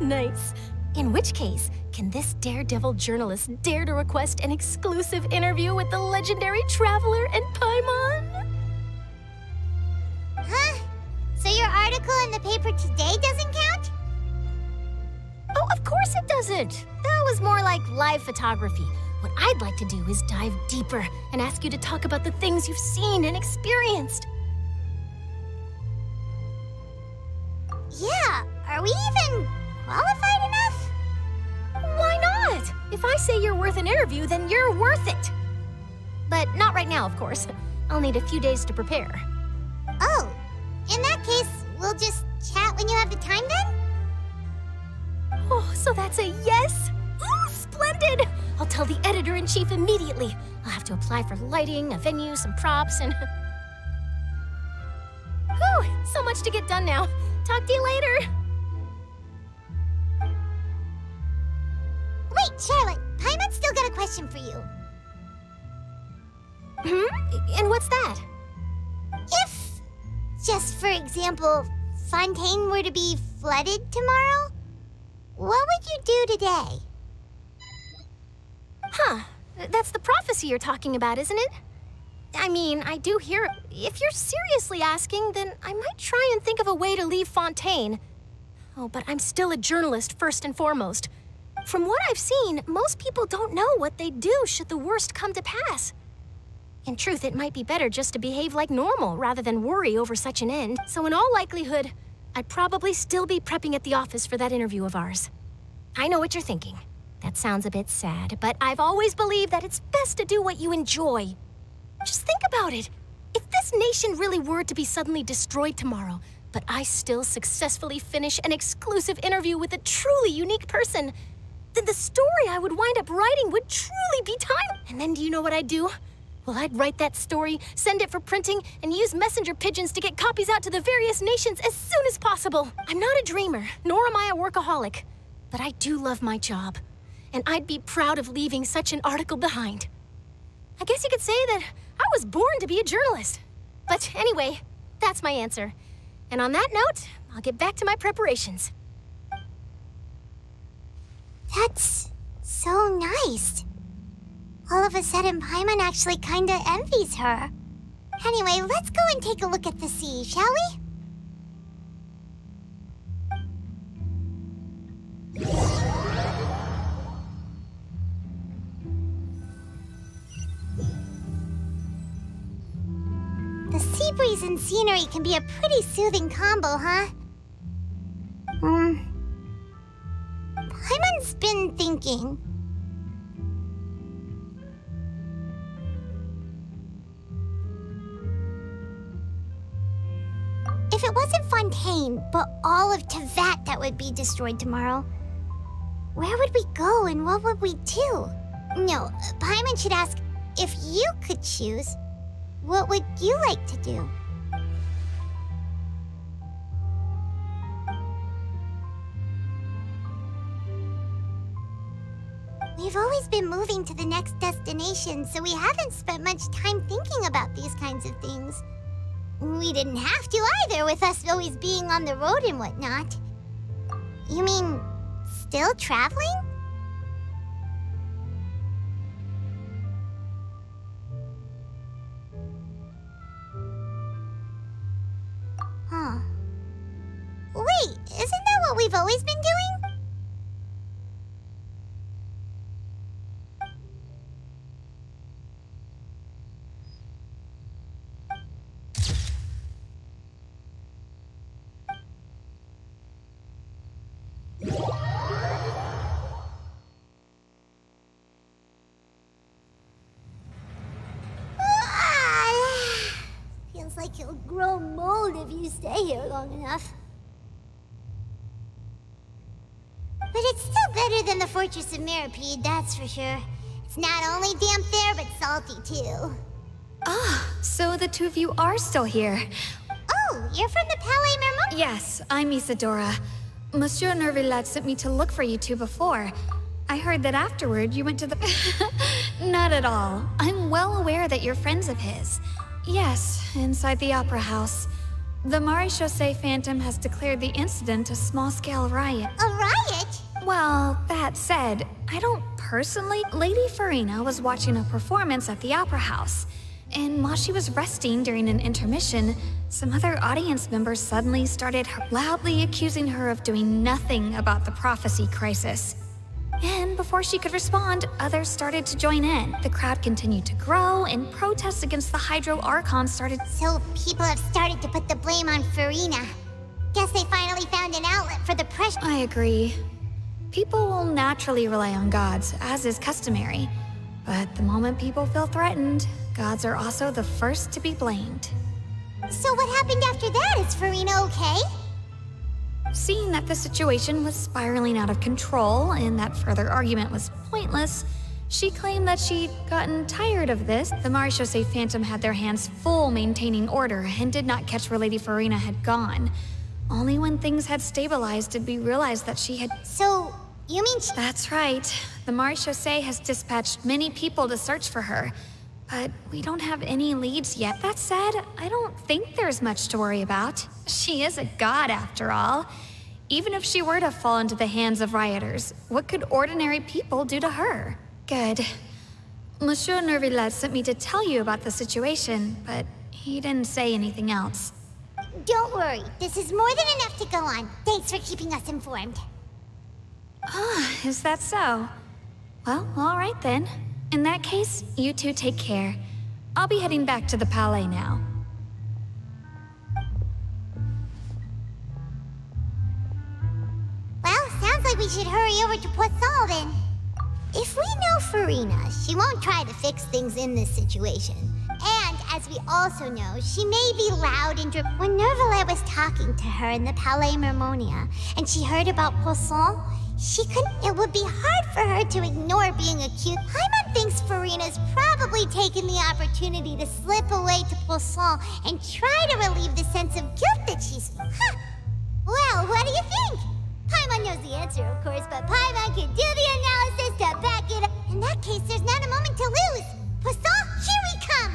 Nice. In which case, can this daredevil journalist dare to request an exclusive interview with the legendary Traveler and Paimon? Huh? So your article in the paper today doesn't count? Oh, of course it doesn't. That was more like live photography. What I'd like to do is dive deeper and ask you to talk about the things you've seen and experienced. Yeah, are we even qualified enough? Why not? If I say you're worth an interview, then you're worth it. But not right now, of course. I'll need a few days to prepare. Oh, in that case, we'll just chat when you have the time then? Oh, so that's a yes? Ooh, splendid! I'll tell the editor-in-chief immediately. I'll have to apply for lighting, a venue, some props, and... Whew, so much to get done now. Talk to you later. Wait, Charlotte, Paimon's still got a question for you. And what's that? just for example, Fontaine were to be flooded tomorrow, what would you do today? Huh. That's the prophecy you're talking about, isn't it? I mean, I do hear... If you're seriously asking, then I might try and think of a way to leave Fontaine. Oh, but I'm still a journalist, first and foremost. From what I've seen, most people don't know what they'd do should the worst come to pass. In truth, it might be better just to behave like normal rather than worry over such an end. So in all likelihood, I'd probably still be prepping at the office for that interview of ours. I know what you're thinking. That sounds a bit sad, but I've always believed that it's best to do what you enjoy. Just think about it. If this nation really were to be suddenly destroyed tomorrow, but I still successfully finish an exclusive interview with a truly unique person, then the story I would wind up writing would truly be time. And then do you know what I'd do? Well, I'd write that story, send it for printing, and use messenger pigeons to get copies out to the various nations as soon as possible. I'm not a dreamer, nor am I a workaholic, but I do love my job. And I'd be proud of leaving such an article behind. I guess you could say that I was born to be a journalist. But anyway, that's my answer. And on that note, I'll get back to my preparations. That's so nice. All of a sudden, Paimon actually kinda envies her. Anyway, let's go and take a look at the sea, shall we? The sea breeze and scenery can be a pretty soothing combo, huh? Paimon's been thinking. If it wasn't Fontaine, but all of Tevat that would be destroyed tomorrow, where would we go and what would we do? No, Paimon should ask, if you could choose, what would you like to do? We've always been moving to the next destination, so we haven't spent much time thinking about these kinds of things. We didn't have to either, with us always being on the road and whatnot. You mean, still traveling? Huh. Wait, isn't that what we've always been doing? Feels like you'll grow mold if you stay here long enough. But it's still better than the Fortress of Mirapede, that's for sure. It's not only damp there, but salty too. Ah, so the two of you are still here. Oh, you're from the Palais Mermont? Yes, I'm Isadora. Monsieur Nervillet sent me to look for you two before. I heard that afterward you went to the... Not at all. I'm well aware that you're friends of his. Yes, inside the Opera House. The Maréchaussée Phantom has declared the incident a small-scale riot. A riot? Well, that said, I don't personally... Lady Furina was watching a performance at the Opera House, and while she was resting during an intermission, some other audience members suddenly started loudly accusing her of doing nothing about the prophecy crisis. And before she could respond, others started to join in. The crowd continued to grow, and protests against the Hydro Archon started... So people have started to put the blame on Furina. Guess they finally found an outlet for the pressure. I agree. People will naturally rely on gods, as is customary. But the moment people feel threatened, gods are also the first to be blamed. So what happened after that? Is Furina okay? Seeing that the situation was spiraling out of control and that further argument was pointless, she claimed that she'd gotten tired of this. The Maréchaussée Phantom had their hands full maintaining order and did not catch where Lady Furina had gone. Only when things had stabilized did we realize that she had... So, you mean That's right. The Maréchaussée has dispatched many people to search for her. But we don't have any leads yet. That said, I don't think there's much to worry about. She is a god after all. Even if she were to fall into the hands of rioters, what could ordinary people do to her? Good. Monsieur Nervillet sent me to tell you about the situation, but he didn't say anything else. Don't worry, this is more than enough to go on. Thanks for keeping us informed. Ah, is that so? Well, all right then. In that case, you two take care. I'll be heading back to the Palais now. Well, sounds like we should hurry over to Poisson then. If we know Furina, she won't try to fix things in this situation. And as we also know, she may be loud and when Nervillet was talking to her in the Palais Mermonia, and she heard about Poisson, it would be hard for her to ignore being accused. Paimon thinks Furina's probably taken the opportunity to slip away to Poisson and try to relieve the sense of guilt that she's... Huh! Well, what do you think? Paimon knows the answer, of course, but Paimon can do the analysis to back it up. In that case, there's not a moment to lose. Poisson, here we come!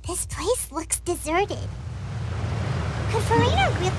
This place looks deserted. Could Furina really...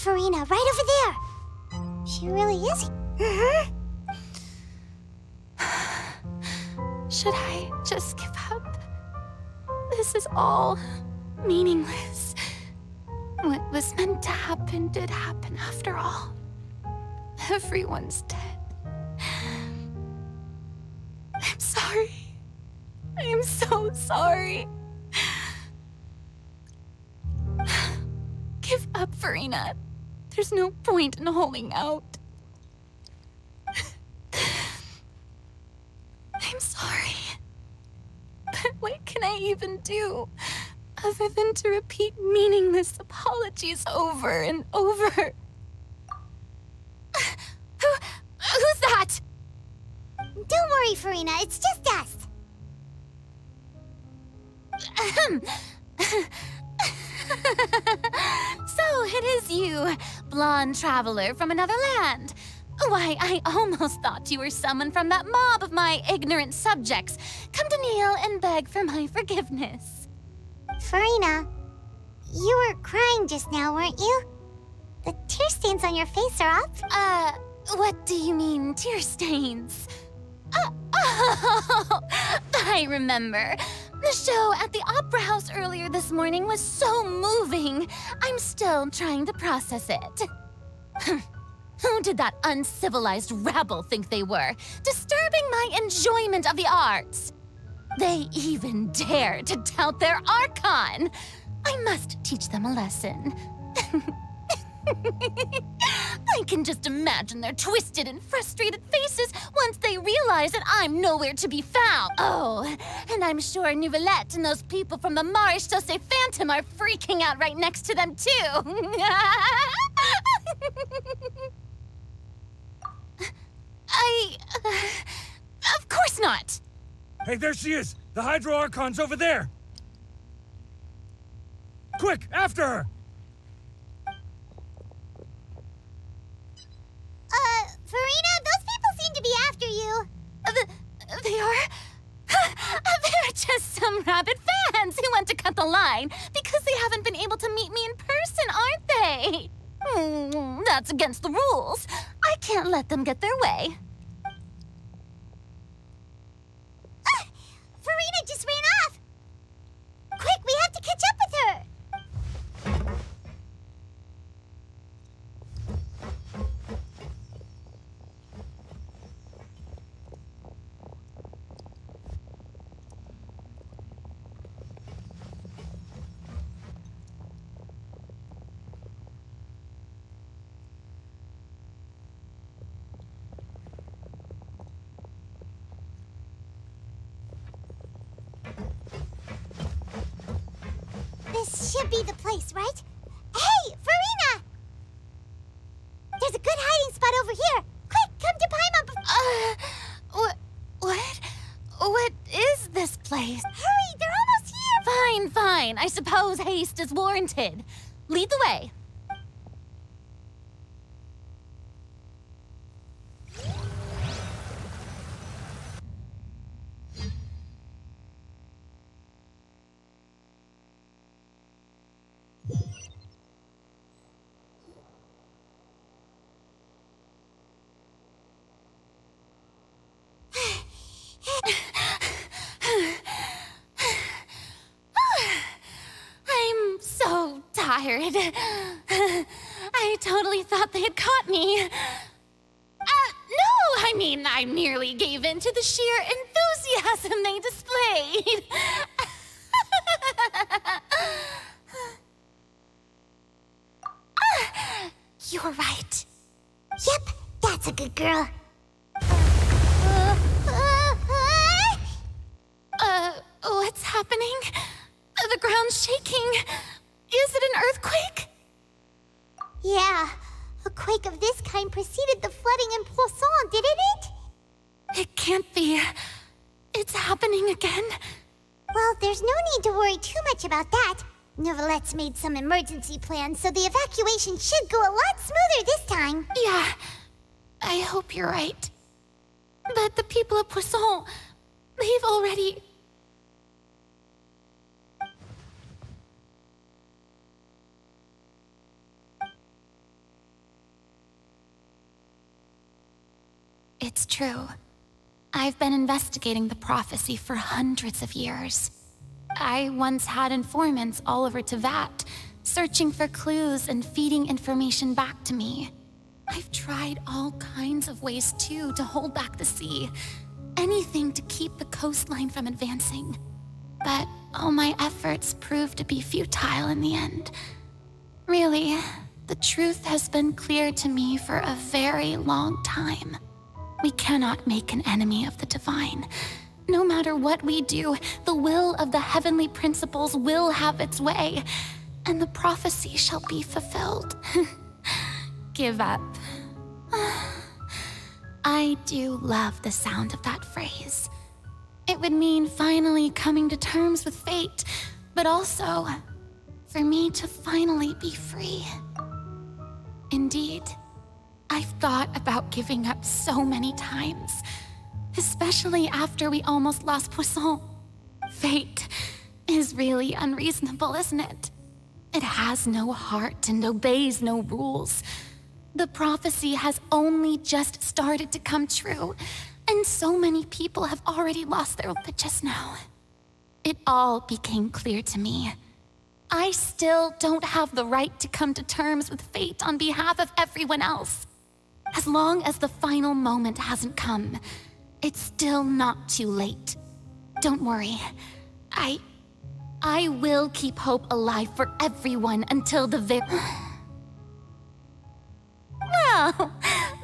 Furina, right over there. She really is. Should I just give up? This is all meaningless. What was meant to happen did happen after all. Everyone's dead. I'm sorry. I am so sorry. Give up, Furina. There's no point in holding out. I'm sorry. But what can I even do other than to repeat meaningless apologies over and over? Who's that? Don't worry, Furina. It's just us. So it is you, blonde traveler from another land. Why, I almost thought you were someone from that mob of my ignorant subjects, come to kneel and beg for my forgiveness. Furina, you were crying just now, weren't you? The tear stains on your face are up. What do you mean, tear stains? Oh, I remember. The show at the Opera House earlier this morning was so moving. I'm still trying to process it. Who did that uncivilized rabble think they were, disturbing my enjoyment of the arts? They even dare to tout their Archon. I must teach them a lesson. I can just imagine their twisted and frustrated faces once they realize that I'm nowhere to be found. Oh, and I'm sure Neuvillette and those people from the Marish Chaussee Phantom are freaking out right next to them, too. Of course not. Hey, there she is! The Hydro Archon's over there! Quick, after her! Furina, those people seem to be after you. They are? They're just some rabid fans who want to cut the line because they haven't been able to meet me in person, aren't they? That's against the rules. I can't let them get their way. Furina just ran off! Quick, we have to catch up with be the place, right? Hey, Furina! There's a good hiding spot over here. Quick, come to Paimon. What is this place? Hurry, they're almost here. Fine. I suppose haste is warranted. Lead the way. I'm so tired. I totally thought they had caught me. No, I mean, I merely gave in to the sheer enthusiasm they displayed. You're right. Yep, that's a good girl. What's happening? The ground's shaking. Is it an earthquake? Yeah, a quake of this kind preceded the flooding in Poisson, didn't it? It can't be. It's happening again. Well, there's no need to worry too much about that. Novelette's made some emergency plans, so the evacuation should go a lot smoother this time. Yeah, I hope you're right. But the people of Poisson, they've already... It's true. I've been investigating the prophecy for hundreds of years. I once had informants all over Tevat, searching for clues and feeding information back to me. I've tried all kinds of ways, too, to hold back the sea. Anything to keep the coastline from advancing. But all my efforts proved to be futile in the end. Really, the truth has been clear to me for a very long time. We cannot make an enemy of the divine. No matter what we do, the will of the heavenly principles will have its way, and the prophecy shall be fulfilled. Give up. I do love the sound of that phrase. It would mean finally coming to terms with fate, but also for me to finally be free. Indeed, I've thought about giving up so many times, especially after we almost lost Poisson. Fate is really unreasonable, isn't it? It has no heart and obeys no rules. The prophecy has only just started to come true, and so many people have already lost their... But just now, it all became clear to me. I still don't have the right to come to terms with fate on behalf of everyone else. As long as the final moment hasn't come, it's still not too late. Don't worry. I will keep hope alive for everyone until the Well,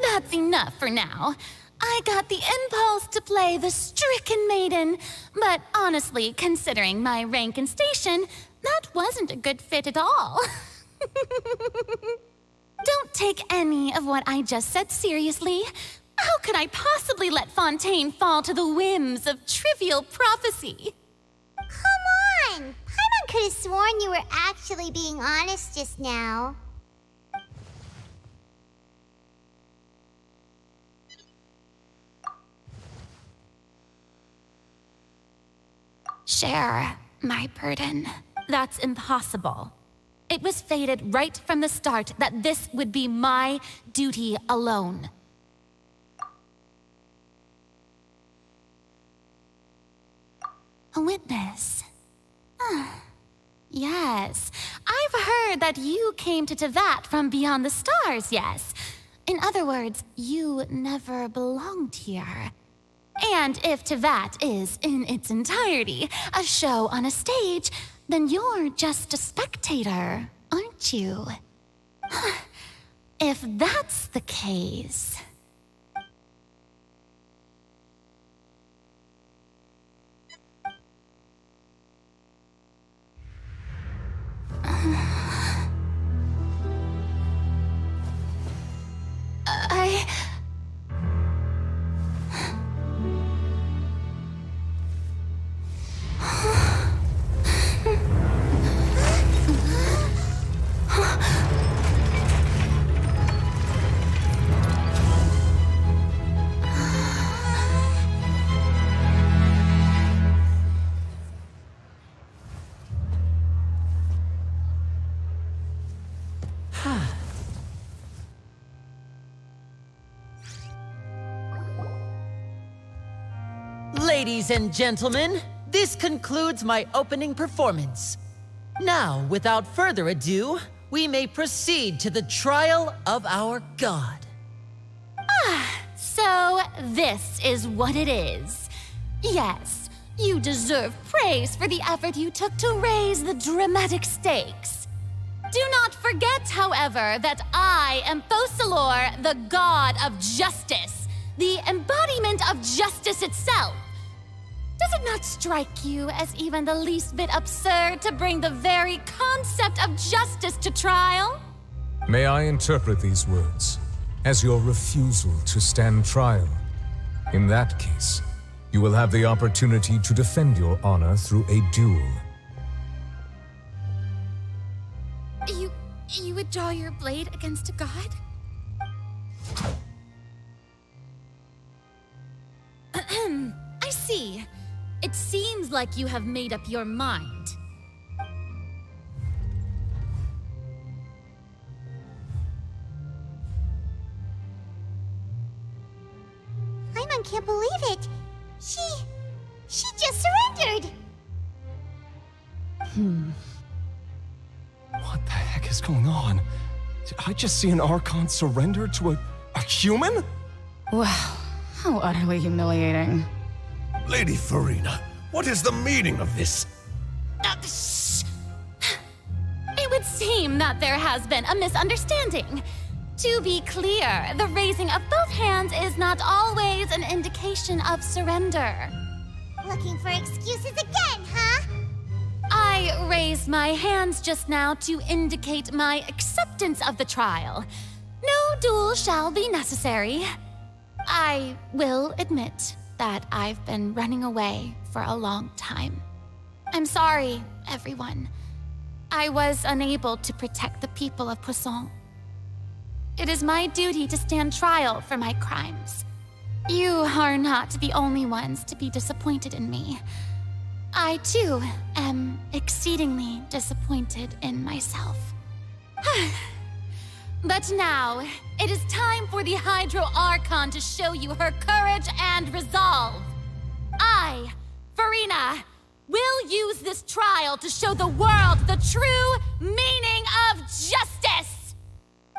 that's enough for now. I got the impulse to play the stricken maiden, but honestly, considering my rank and station, that wasn't a good fit at all. Don't take any of what I just said seriously. How could I possibly let Fontaine fall to the whims of trivial prophecy? Come on! Paimon could have sworn you were actually being honest just now. Share my burden. That's impossible. It was fated right from the start that this would be my duty alone. A witness. Yes, I've heard that you came to Tevat from beyond the stars, yes. In other words, you never belonged here. And if Tevat is, in its entirety, a show on a stage, then you're just a spectator, aren't you? If that's the case... Ladies and gentlemen, this concludes my opening performance. Now, without further ado, we may proceed to the trial of our god. So this is what it is. Yes, you deserve praise for the effort you took to raise the dramatic stakes. Do not forget, however, that I am Focalor, the god of justice, the embodiment of justice itself. Does it not strike you as even the least bit absurd to bring the very concept of justice to trial? May I interpret these words as your refusal to stand trial? In that case, you will have the opportunity to defend your honor through a duel. You would draw your blade against a god? I see. It seems like you have made up your mind. Paimon can't believe it. She just surrendered. What the heck is going on? Did I just see an Archon surrender to a human? Wow, how utterly humiliating. Lady Furina, what is the meaning of this? Shh! It would seem that there has been a misunderstanding. To be clear, the raising of both hands is not always an indication of surrender. Looking for excuses again, huh? I raised my hands just now to indicate my acceptance of the trial. No duel shall be necessary. I will admit that I've been running away for a long time. I'm sorry, everyone. I was unable to protect the people of Poisson. It is my duty to stand trial for my crimes. You are not the only ones to be disappointed in me. I, too, am exceedingly disappointed in myself. But now, it is time for the Hydro Archon to show you her courage and resolve. I, Furina, will use this trial to show the world the true meaning of justice.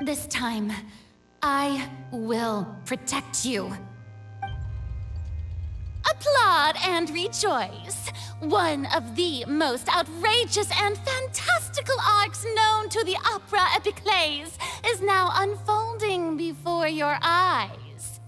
This time, I will protect you. Applaud and rejoice. One of the most outrageous and fantastical arcs known to the opera epiclese is now unfolding before your eyes.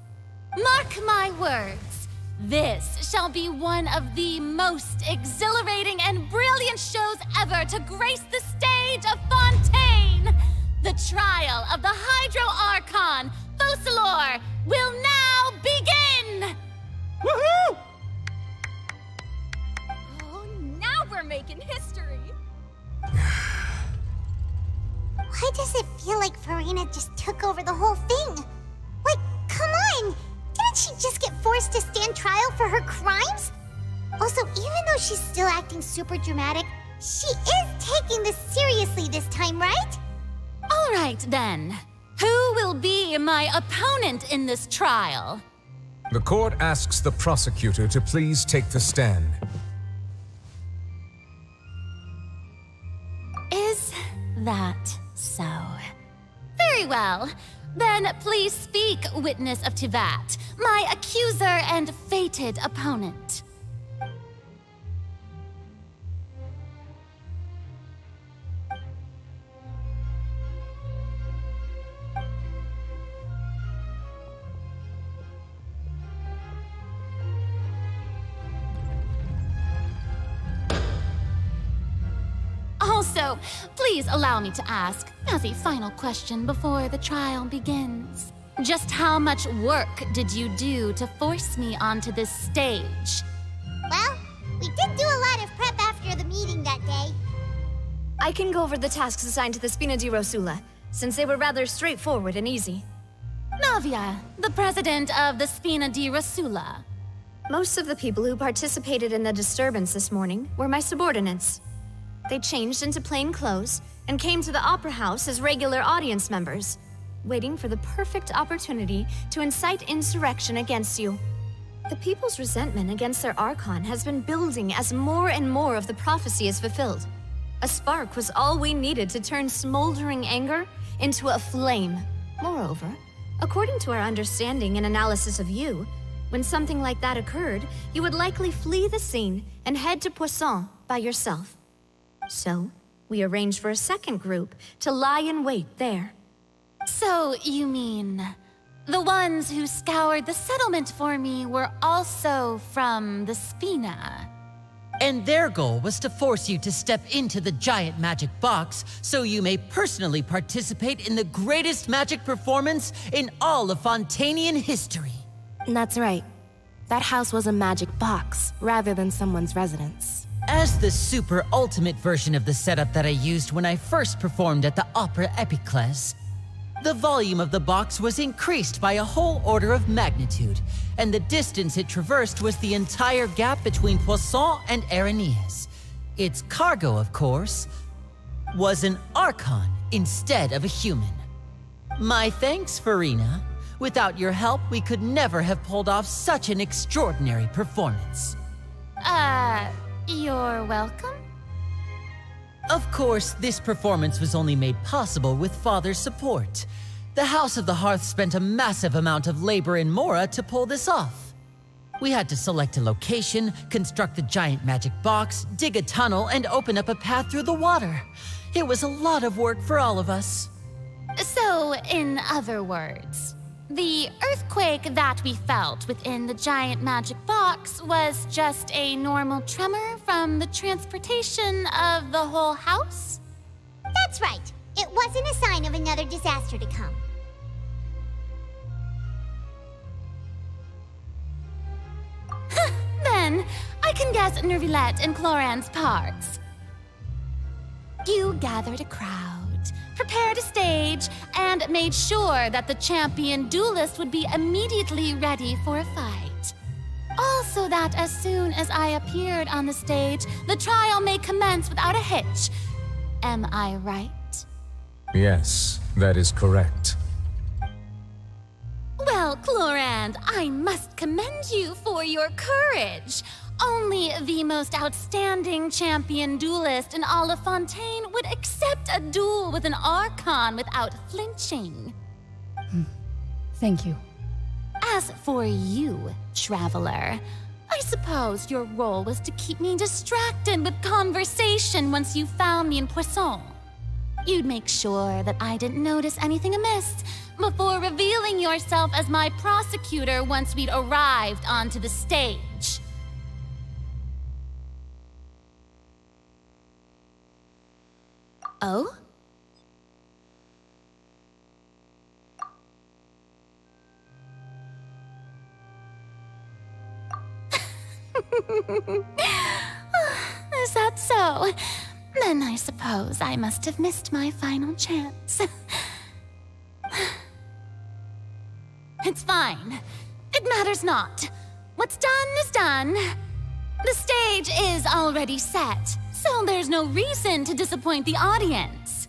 Mark my words, this shall be one of the most exhilarating and brilliant shows ever to grace the stage of Fontaine. The trial of the Hydro Archon, Focalor, will now begin! Woohoo! Oh, now we're making history. Why does it feel like Furina just took over the whole thing? Like, come on! Didn't she just get forced to stand trial for her crimes? Also, even though she's still acting super dramatic, she is taking this seriously this time, right? All right, then. Who will be my opponent in this trial? The court asks the prosecutor to please take the stand. Is that so? Very well. Then please speak, witness of Tivat, my accuser and fated opponent. Also, please allow me to ask, as a final question before the trial begins, just how much work did you do to force me onto this stage? Well, we did do a lot of prep after the meeting that day. I can go over the tasks assigned to the Spina di Rosula, since they were rather straightforward and easy. Navia, the president of the Spina di Rosula. Most of the people who participated in the disturbance this morning were my subordinates. They changed into plain clothes and came to the Opera House as regular audience members, waiting for the perfect opportunity to incite insurrection against you. The people's resentment against their Archon has been building as more and more of the prophecy is fulfilled. A spark was all we needed to turn smoldering anger into a flame. Moreover, according to our understanding and analysis of you, when something like that occurred, you would likely flee the scene and head to Poisson by yourself. So, we arranged for a second group to lie in wait there. So, you mean the ones who scoured the settlement for me were also from the Spina? And their goal was to force you to step into the giant magic box so you may personally participate in the greatest magic performance in all of Fontanian history. That's right. That house was a magic box rather than someone's residence. As the super ultimate version of the setup that I used when I first performed at the Opera Epiclese, the volume of the box was increased by a whole order of magnitude, and the distance it traversed was the entire gap between Poisson and Aranias. Its cargo, of course, was an Archon instead of a human. My thanks, Furina. Without your help, we could never have pulled off such an extraordinary performance. You're welcome? Of course, this performance was only made possible with Father's support. The House of the Hearth spent a massive amount of labor in Mora to pull this off. We had to select a location, construct the giant magic box, dig a tunnel, and open up a path through the water. It was a lot of work for all of us. So, in other words, the earthquake that we felt within the giant magic box was just a normal tremor from the transportation of the whole house? That's right. It wasn't a sign of another disaster to come. Then, I can guess Nervilette and Cloran's parts. You gathered a crowd, prepared a stage, and made sure that the champion duelist would be immediately ready for a fight. Also that as soon as I appeared on the stage, the trial may commence without a hitch. Am I right? Yes, that is correct. Well, Clorand, I must commend you for your courage. Only the most outstanding champion duelist in all of Fontaine would accept a duel with an Archon without flinching. Thank you. As for you, Traveler, I suppose your role was to keep me distracted with conversation once you found me in Poisson. You'd make sure that I didn't notice anything amiss before revealing yourself as my prosecutor once we'd arrived onto the stage. Oh? Is that so? Then I suppose I must have missed my final chance. It's fine. It matters not. What's done is done. The stage is already set, so there's no reason to disappoint the audience.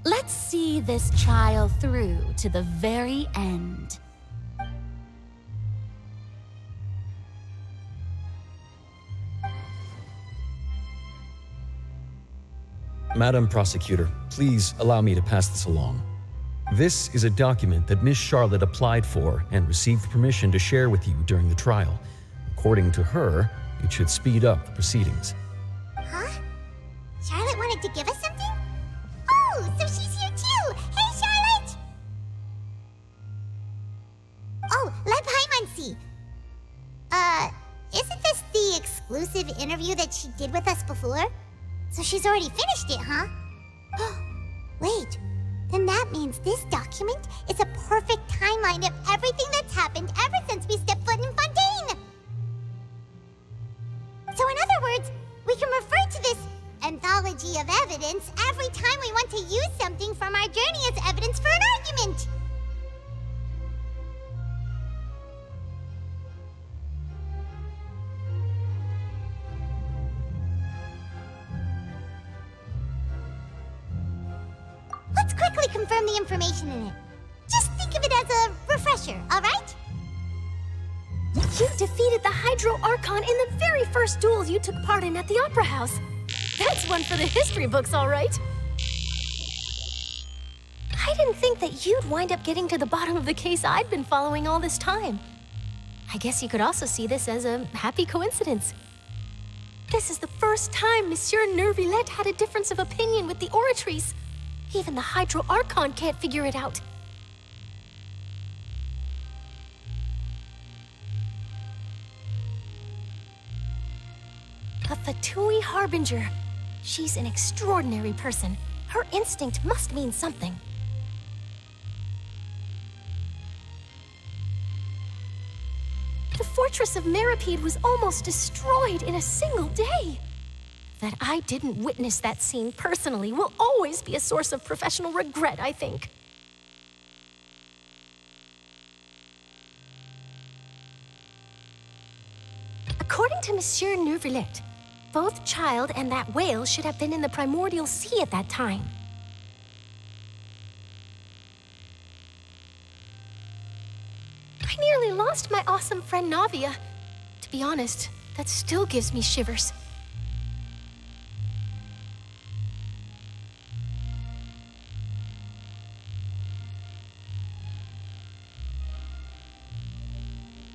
Let's see this trial through to the very end. Madam Prosecutor, please allow me to pass this along. This is a document that Miss Charlotte applied for and received permission to share with you during the trial. According to her, it should speed up the proceedings. Huh? Charlotte wanted to give us something? Oh, so she's here too! Hey, Charlotte! Oh, let Paimon see. Isn't this the exclusive interview that she did with us before? So she's already finished it, huh? Wait, then that means this document is a perfect timeline of everything that's happened ever since we stepped foot in Fontaine! So in other words, we can refer to this anthology of evidence every time we want to use something from our journey as evidence for an argument! Let's quickly confirm the information in it. Just think of it as a refresher, all right? You defeated the Hydro Archon in the very first duel you took part in at the Opera House. That's one for the history books, all right. I didn't think that you'd wind up getting to the bottom of the case I'd been following all this time. I guess you could also see this as a happy coincidence. This is the first time Monsieur Nervillette had a difference of opinion with the Oratrice. Even the Hydro Archon can't figure it out. A Fatui Harbinger. She's an extraordinary person. Her instinct must mean something. The fortress of Meripede was almost destroyed in a single day. That I didn't witness that scene personally will always be a source of professional regret, I think. According to Monsieur Nervillette, both Child and that whale should have been in the primordial sea at that time. I nearly lost my awesome friend Navia. To be honest, that still gives me shivers.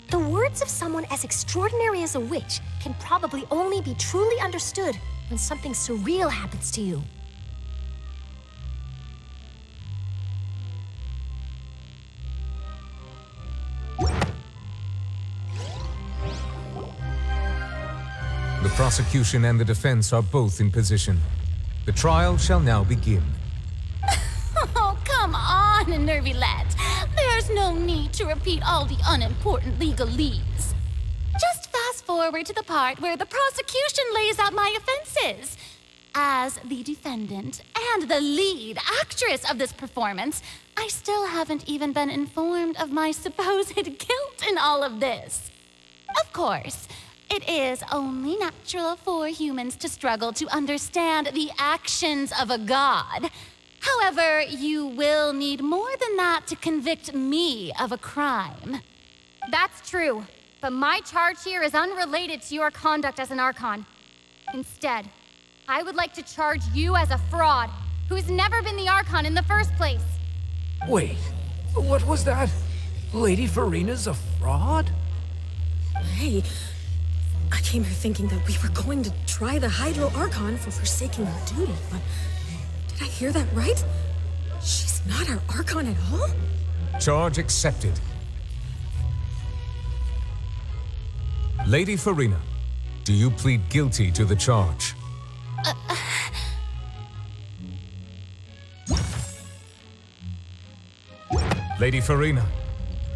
The words of someone as extraordinary as a witch can probably only be truly understood when something surreal happens to you. The prosecution and the defense are both in position. The trial shall now begin. Oh, come on, Nervillette. There's no need to repeat all the unimportant legalese. Just fast forward to the part where the prosecution lays out my offenses. As the defendant and the lead actress of this performance, I still haven't even been informed of my supposed guilt in all of this. Of course, it is only natural for humans to struggle to understand the actions of a god. However, you will need more than that to convict me of a crime. That's true, but my charge here is unrelated to your conduct as an Archon. Instead, I would like to charge you as a fraud who's never been the Archon in the first place. Wait, what was that? Lady Furina's a fraud? Hey, I came here thinking that we were going to try the Hydro Archon for forsaking our duty, but did I hear that right? She's not our Archon at all? Charge accepted. Lady Furina, do you plead guilty to the charge? Lady Furina.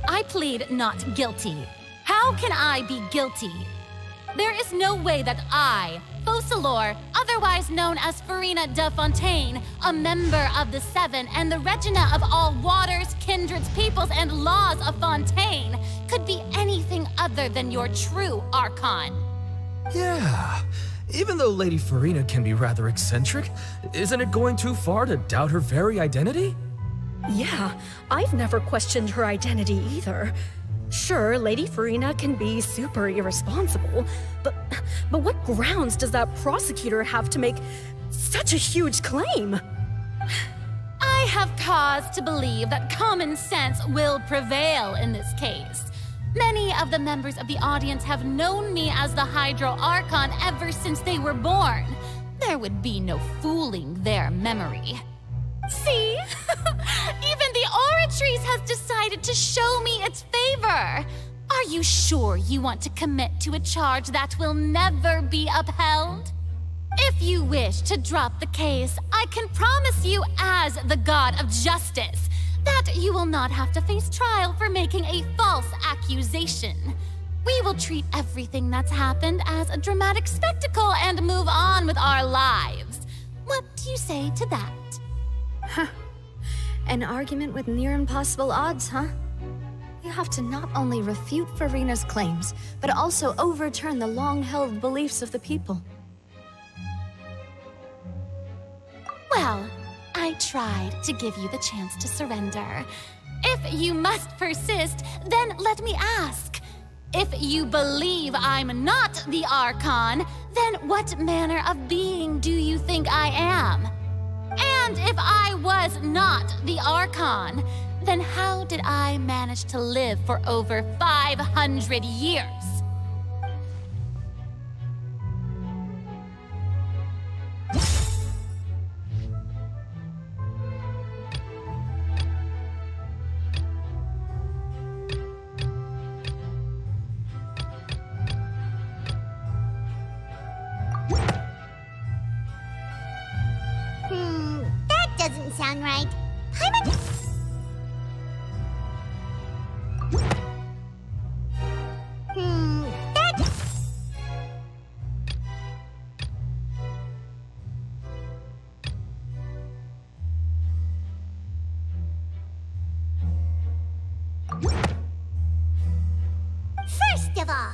I plead not guilty. How can I be guilty? There is no way that I, Focalor, otherwise known as Furina de Fontaine, a member of the Seven and the Regina of all waters, kindreds, peoples, and laws of Fontaine, could be anything other than your true Archon. Yeah, even though Lady Furina can be rather eccentric, isn't it going too far to doubt her very identity? Yeah, I've never questioned her identity either. Sure, Lady Furina can be super irresponsible, but what grounds does that prosecutor have to make such a huge claim? I have cause to believe that common sense will prevail in this case. Many of the members of the audience have known me as the Hydro Archon ever since they were born. There would be no fooling their memory. See? Even the Oratrice has decided to show me its favor. Are you sure you want to commit to a charge that will never be upheld? If you wish to drop the case, I can promise you as the God of Justice that you will not have to face trial for making a false accusation. We will treat everything that's happened as a dramatic spectacle and move on with our lives. What do you say to that? Huh. An argument with near impossible odds, huh? You have to not only refute Furina's claims, but also overturn the long-held beliefs of the people. Well, I tried to give you the chance to surrender. If you must persist, then let me ask. If you believe I'm not the Archon, then what manner of being do you think I am? And if I was not the Archon, then how did I manage to live for over 500 years? That doesn't sound right. That... First of all,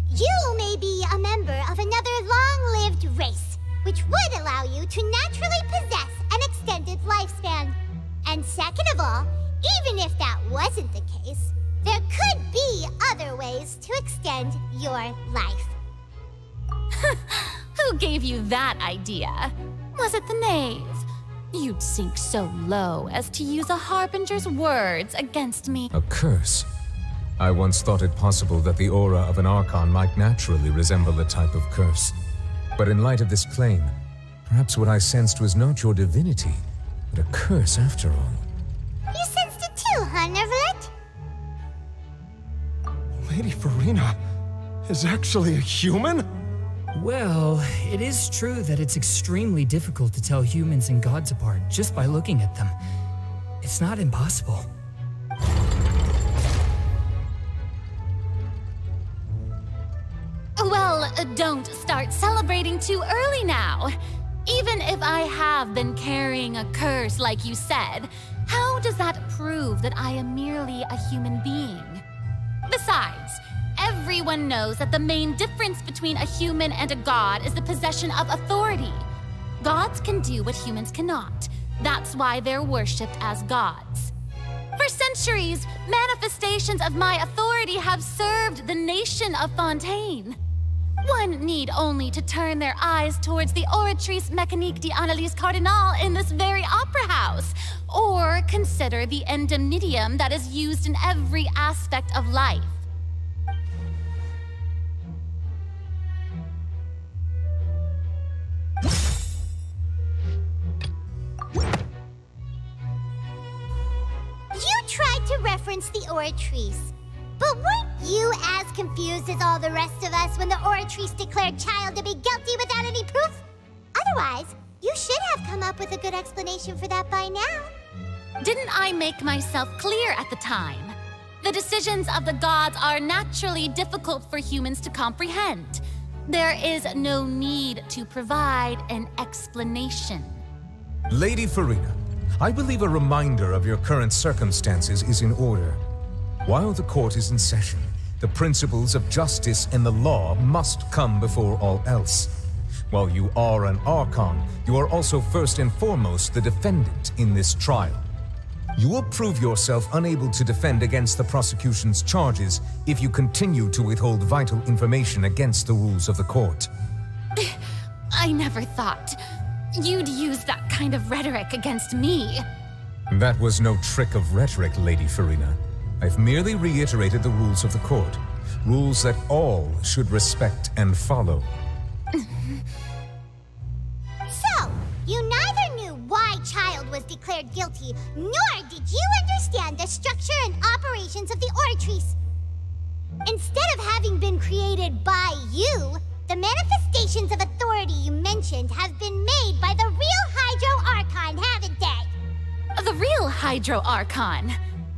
you may be a member of another long-lived race, which would allow you to naturally possess an extended lifespan. And second of all, even if that wasn't the case, there could be other ways to extend your life. Who gave you that idea? Was it the knave? You'd sink so low as to use a harbinger's words against me. A curse? I once thought it possible that the aura of an Archon might naturally resemble a type of curse. But in light of this claim, perhaps what I sensed was not your divinity, but a curse after all. You sensed it too, huh, Neverlet? Lady Furina is actually a human? Well, it is true that it's extremely difficult to tell humans and gods apart just by looking at them. It's not impossible. Well, don't start celebrating too early now. Even if I have been carrying a curse like you said, how does that prove that I am merely a human being? Besides, everyone knows that the main difference between a human and a god is the possession of authority. Gods can do what humans cannot. That's why they're worshipped as gods. For centuries, manifestations of my authority have served the nation of Fontaine. One need only to turn their eyes towards the Oratrice Mécanique d'Analyse Cardinal in this very opera house, or consider the endemnitium that is used in every aspect of life. You tried to reference the Oratrice. But weren't you as confused as all the rest of us when the Oratrice declared Child to be guilty without any proof? Otherwise, you should have come up with a good explanation for that by now. Didn't I make myself clear at the time? The decisions of the gods are naturally difficult for humans to comprehend. There is no need to provide an explanation. Lady Furina, I believe a reminder of your current circumstances is in order. While the court is in session, the principles of justice and the law must come before all else. While you are an Archon, you are also first and foremost the defendant in this trial. You will prove yourself unable to defend against the prosecution's charges if you continue to withhold vital information against the rules of the court. I never thought you'd use that kind of rhetoric against me. That was no trick of rhetoric, Lady Furina. I've merely reiterated the rules of the court. Rules that all should respect and follow. So, you neither knew why Child was declared guilty, nor did you understand the structure and operations of the Oratrice. Instead of having been created by you, the manifestations of authority you mentioned have been made by the real Hydro Archon, haven't they? The real Hydro Archon?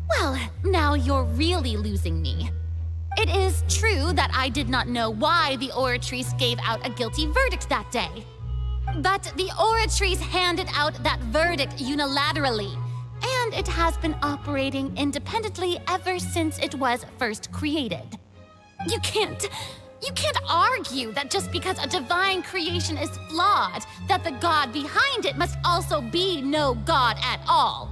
Well, now you're really losing me. It is true that I did not know why the Oratrice gave out a guilty verdict that day. But the Oratrice handed out that verdict unilaterally, and it has been operating independently ever since it was first created. You can't argue that just because a divine creation is flawed, that the god behind it must also be no god at all.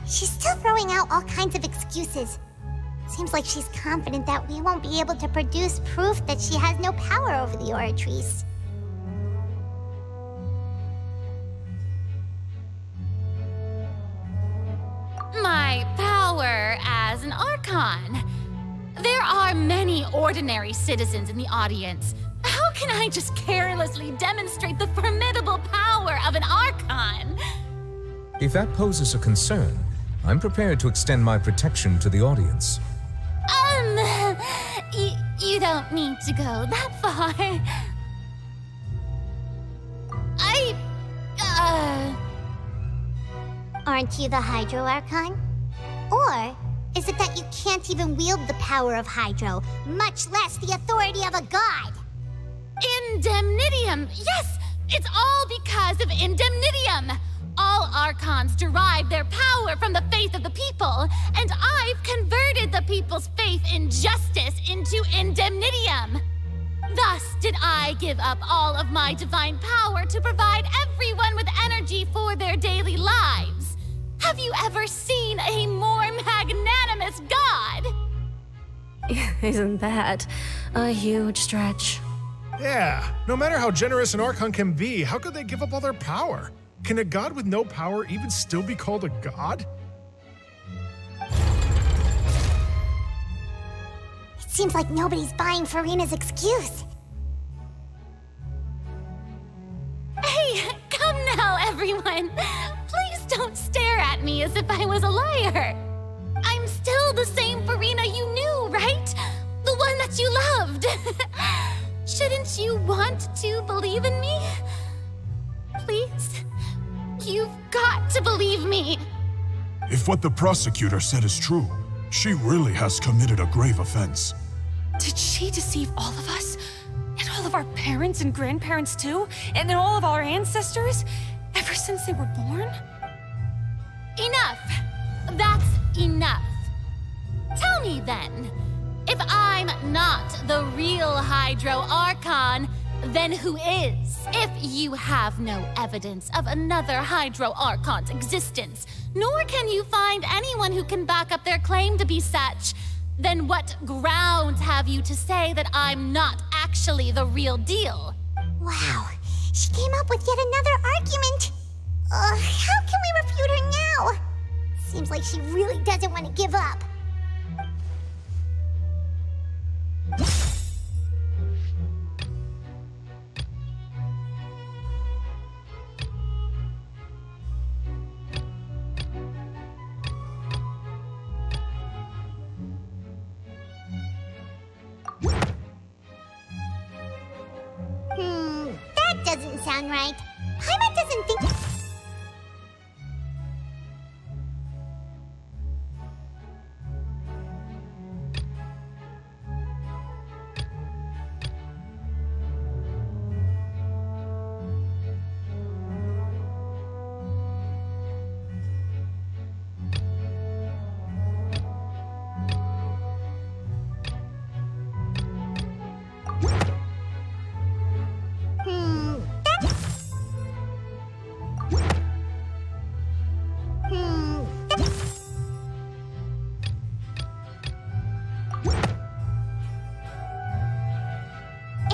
She's still throwing out all kinds of excuses. Seems like she's confident that we won't be able to produce proof that she has no power over the Oratrice. My power as an Archon. There are many ordinary citizens in the audience. How can I just carelessly demonstrate the formidable power of an Archon? If that poses a concern, I'm prepared to extend my protection to the audience. You don't need to go that far. Aren't you the Hydro Archon? Or is it that you can't even wield the power of Hydro, much less the authority of a god? Indemnitium! Yes! It's all because of Indemnitium! All Archons derive their power from the faith of the people, and I've converted the people's faith in justice into Indemnitium. Thus did I give up all of my divine power to provide everyone with energy for their daily lives. Have you ever seen a more magnanimous god? Isn't that a huge stretch? Yeah, no matter how generous an Archon can be, how could they give up all their power? Can a god with no power even still be called a god? It seems like nobody's buying Furina's excuse. Hey, come now, everyone. Please don't stare at me as if I was a liar. I'm still the same Furina you knew, right? The one that you loved. Shouldn't you want to believe in me? Please? You've got to believe me. If what the prosecutor said is true, she really has committed a grave offense. Did she deceive all of us? And all of our parents and grandparents too? And then all of our ancestors? Ever since they were born? Enough! That's enough. Tell me then, if I'm not the real Hydro Archon, then who is? If you have no evidence of another Hydro Archon's existence, nor can you find anyone who can back up their claim to be such, then what grounds have you to say that I'm not actually the real deal? Wow, she came up with yet another argument. How can we refute her now? Seems like she really doesn't want to give up. That doesn't sound right. Paimon doesn't think...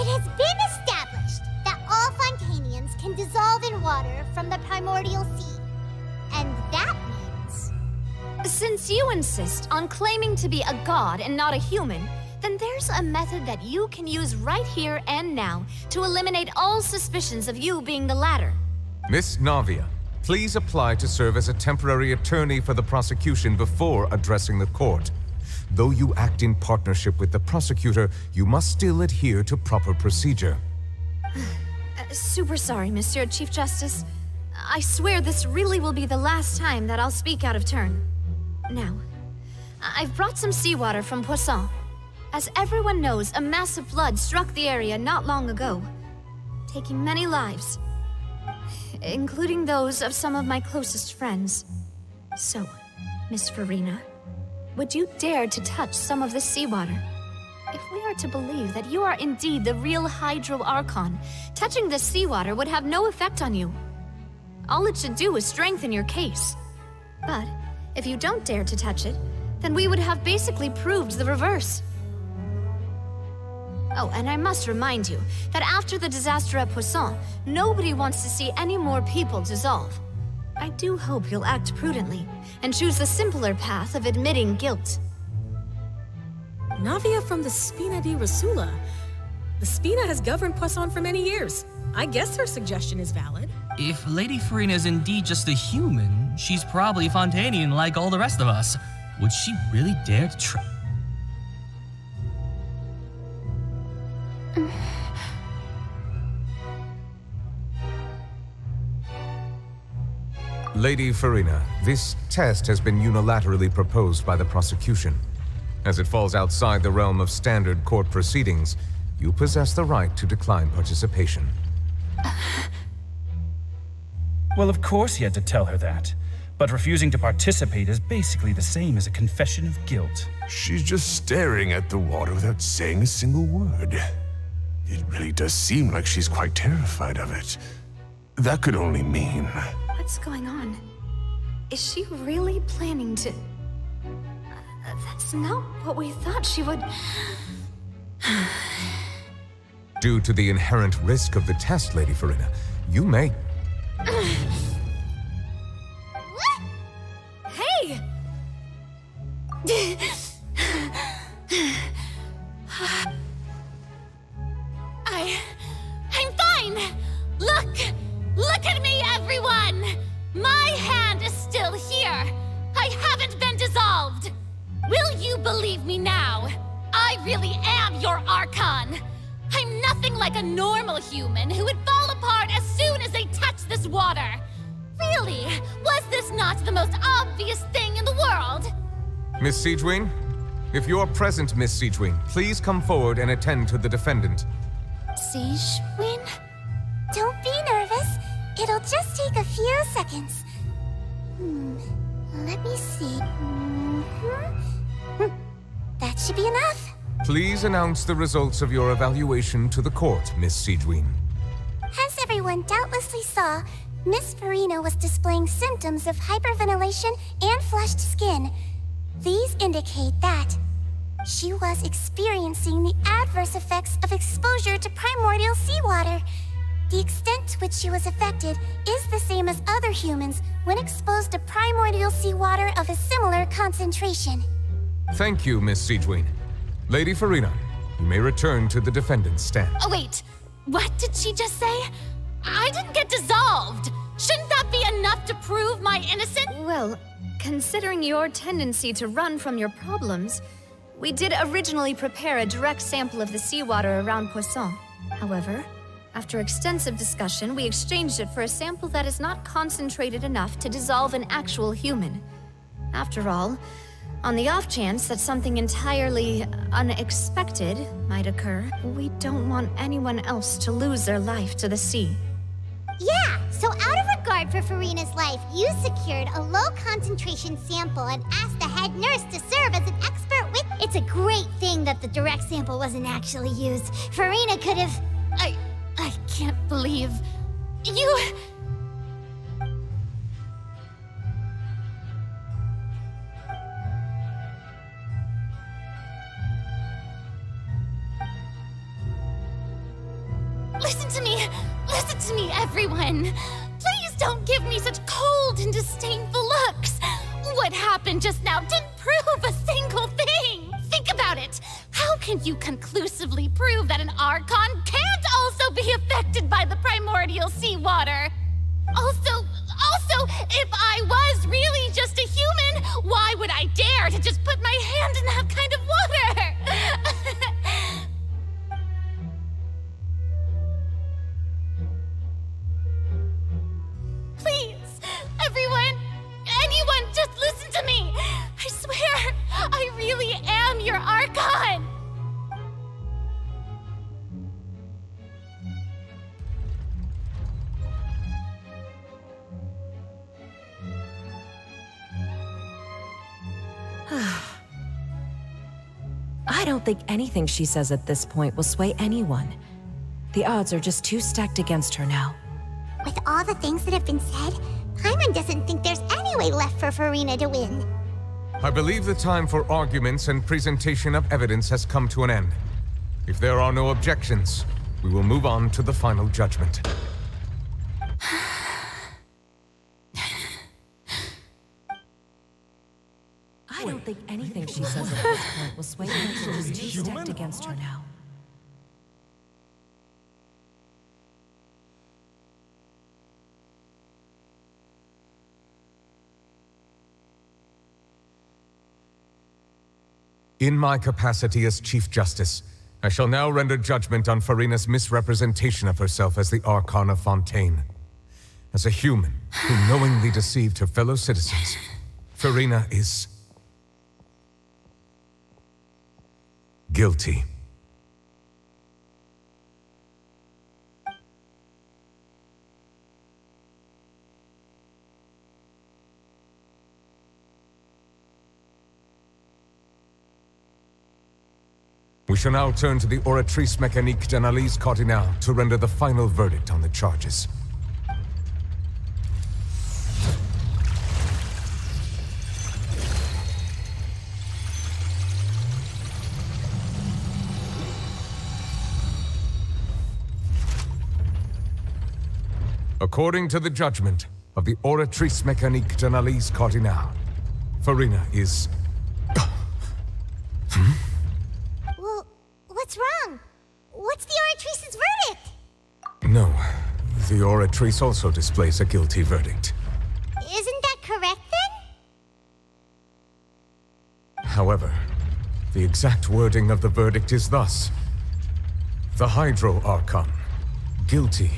It has been established that all Fontanians can dissolve in water from the primordial sea. And that means... Since you insist on claiming to be a god and not a human, then there's a method that you can use right here and now to eliminate all suspicions of you being the latter. Miss Navia, please apply to serve as a temporary attorney for the prosecution before addressing the court. Though you act in partnership with the prosecutor, you must still adhere to proper procedure. Super sorry, Monsieur Chief Justice. I swear this really will be the last time that I'll speak out of turn. Now, I've brought some seawater from Poisson. As everyone knows, a massive flood struck the area not long ago, taking many lives, including those of some of my closest friends. So, Miss Furina, would you dare to touch some of this seawater? If we are to believe that you are indeed the real Hydro Archon, touching this seawater would have no effect on you. All it should do is strengthen your case. But if you don't dare to touch it, then we would have basically proved the reverse. Oh, and I must remind you that after the disaster at Poisson, nobody wants to see any more people dissolve. I do hope you'll act prudently and choose the simpler path of admitting guilt. Navia from the Spina di Rasula. The Spina has governed Poisson for many years. I guess her suggestion is valid. If Lady Furina is indeed just a human, she's probably Fontanian like all the rest of us. Would she really dare to try? Lady Furina, this test has been unilaterally proposed by the prosecution. As it falls outside the realm of standard court proceedings, you possess the right to decline participation. Well, of course he had to tell her that. But refusing to participate is basically the same as a confession of guilt. She's just staring at the water without saying a single word. It really does seem like she's quite terrified of it. That could only mean... What's going on? Is she really planning to... That's not what we thought she would... Due to the inherent risk of the test, Lady Furina, you may... Hey! I'm fine! Look at me, everyone! My hand is still here! I haven't been dissolved! Will you believe me now? I really am your Archon! I'm nothing like a normal human who would fall apart as soon as they touch this water! Really? Was this not the most obvious thing in the world? Miss Siegewin? If you're present, Miss Siegewin, please come forward and attend to the defendant. Siegewin? Don't be nervous. It'll just take a few seconds. Let me see. That should be enough. Please announce the results of your evaluation to the court, Miss Siegewin. As everyone doubtlessly saw, Miss Furina was displaying symptoms of hyperventilation and flushed skin. These indicate that she was experiencing the adverse effects of exposure to primordial seawater. The extent to which she was affected is the same as other humans when exposed to primordial seawater of a similar concentration. Thank you, Miss Siegewin. Lady Furina, you may return to the defendant's stand. Oh, wait. What did she just say? I didn't get dissolved! Shouldn't that be enough to prove my innocence? Well, considering your tendency to run from your problems, we did originally prepare a direct sample of the seawater around Poisson. However, after extensive discussion, we exchanged it for a sample that is not concentrated enough to dissolve an actual human. After all, on the off chance that something entirely unexpected might occur, we don't want anyone else to lose their life to the sea. Yeah, so out of regard for Furina's life, you secured a low-concentration sample and asked the head nurse to serve as an expert witness. It's a great thing that the direct sample wasn't actually used. Furina could have... I can't believe... You... Listen to me, everyone. Please don't give me such cold and disdainful looks. What happened just now didn't prove a single thing. Think about it. How can you conclusively prove that an Archon can't also be affected by the primordial seawater? Also, if I was really just a human, why would I dare to just put my hand in that kind of water? Please, everyone, anyone, just listen to me. I swear, I really am your Archon. I don't think anything she says at this point will sway anyone. The odds are just too stacked against her now. With all the things that have been said, Paimon doesn't think there's any way left for Furina to win. I believe the time for arguments and presentation of evidence has come to an end. If there are no objections, we will move on to the final judgment. I don't think anything she says at this point will sway her. She's too stacked against her now. In my capacity as Chief Justice, I shall now render judgment on Furina's misrepresentation of herself as the Archon of Fontaine. As a human who knowingly deceived her fellow citizens, Furina is guilty. We shall now turn to the Oratrice Mécanique d'Analyse Cardinal to render the final verdict on the charges. According to the judgment of the Oratrice Mécanique d'Analyse Cardinal, Furina is... Well, what's wrong? What's the Oratrice's verdict? No, the Oratrice also displays a guilty verdict. Isn't that correct then? However, the exact wording of the verdict is thus: the Hydro Archon, guilty,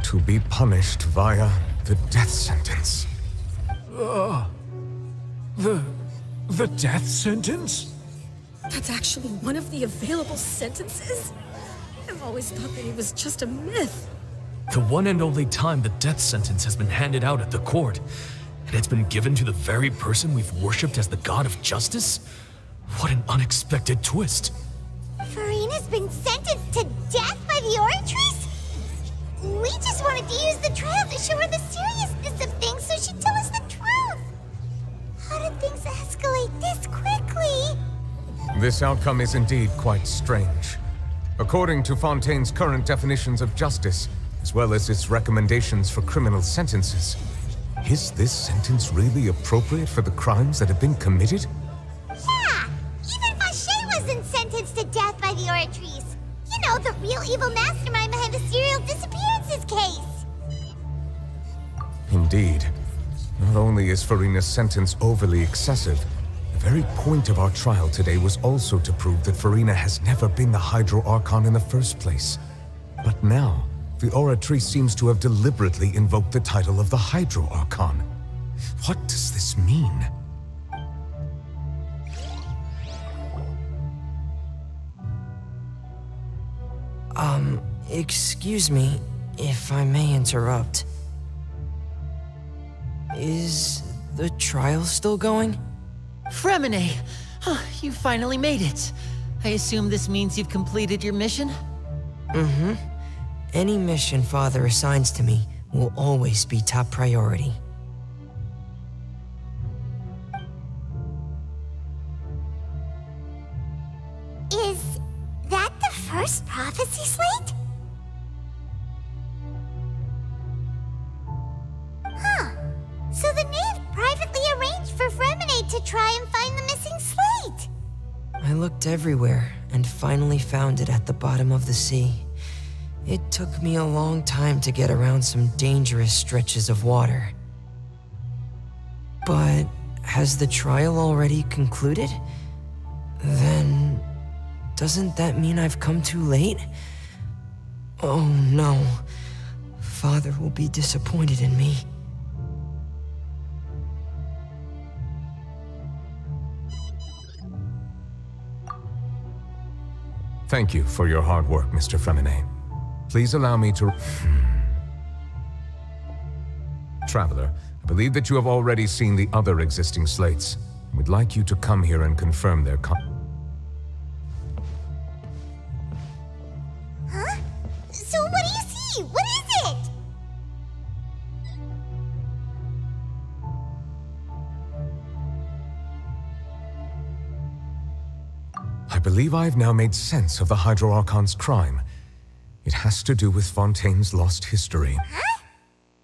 to be punished via the death sentence. The death sentence? That's actually one of the available sentences? I've always thought that it was just a myth. The one and only time the death sentence has been handed out at the court, and it's been given to the very person we've worshipped as the god of justice? What an unexpected twist. Furina's been sentenced to death by the Oratrice? We just wanted to use the trial to show her the seriousness of things so she'd tell us the truth. How did things escalate this quickly? This outcome is indeed quite strange. According to Fontaine's current definitions of justice, as well as its recommendations for criminal sentences, is this sentence really appropriate for the crimes that have been committed? Yeah! Even Vacher wasn't sentenced to death by the Oratrice. You know, the real evil mastermind behind the serial disappearances case. Indeed. Not only is Furina's sentence overly excessive, the very point of our trial today was also to prove that Furina has never been the Hydro Archon in the first place. But now, the Oratrice seems to have deliberately invoked the title of the Hydro Archon. What does this mean? Excuse me, if I may interrupt. Is the trial still going? Fremine! You finally made it. I assume this means you've completed your mission? Mm-hmm. Any mission Father assigns to me will always be top priority. Is that the first prophecy slate? Huh. So the knave privately arranged for Fremine to try and find the missing slate. I looked everywhere and finally found it at the bottom of the sea. It took me a long time to get around some dangerous stretches of water. But has the trial already concluded? Then doesn't that mean I've come too late? Oh no. Father will be disappointed in me. Thank you for your hard work, Mr. Fremine. Please allow me to... Traveler, I believe that you have already seen the other existing slates. We'd like you to come here and confirm their Huh? So what do you see? What is it? believe I've now made sense of the Hydro Archon's crime. It has to do with Fontaine's lost history. Huh?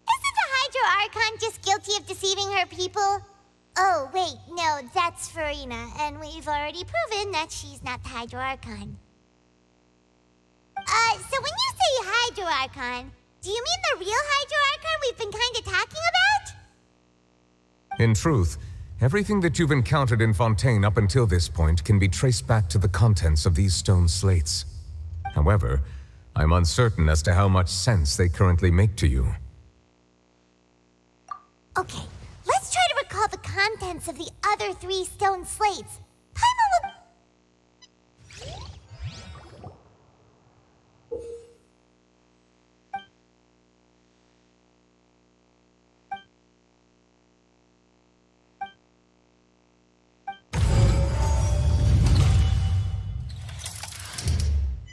Isn't the Hydro Archon just guilty of deceiving her people? Oh, wait, no, that's Furina, and we've already proven that she's not the Hydro Archon. So when you say Hydro Archon, do you mean the real Hydro Archon we've been kinda talking about? In truth, everything that you've encountered in Fontaine up until this point can be traced back to the contents of these stone slates. However, I'm uncertain as to how much sense they currently make to you. Okay, let's try to recall the contents of the other 3 stone slates. Paimon will...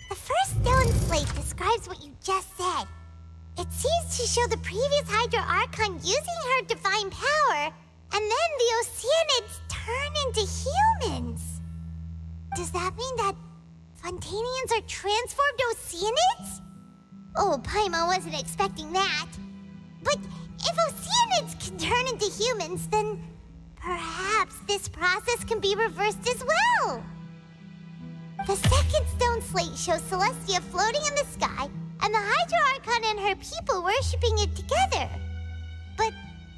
The first stone slate describes what you just said. It seems to show the previous Hydro Archon using her divine power, and then the Oceanids turn into humans. Does that mean that Fontainians are transformed Oceanids? Oh, Paimon wasn't expecting that. But if Oceanids can turn into humans, then perhaps this process can be reversed as well. The second stone slate shows Celestia floating in the sky, and the Hydro Archon and her people worshipping it together. But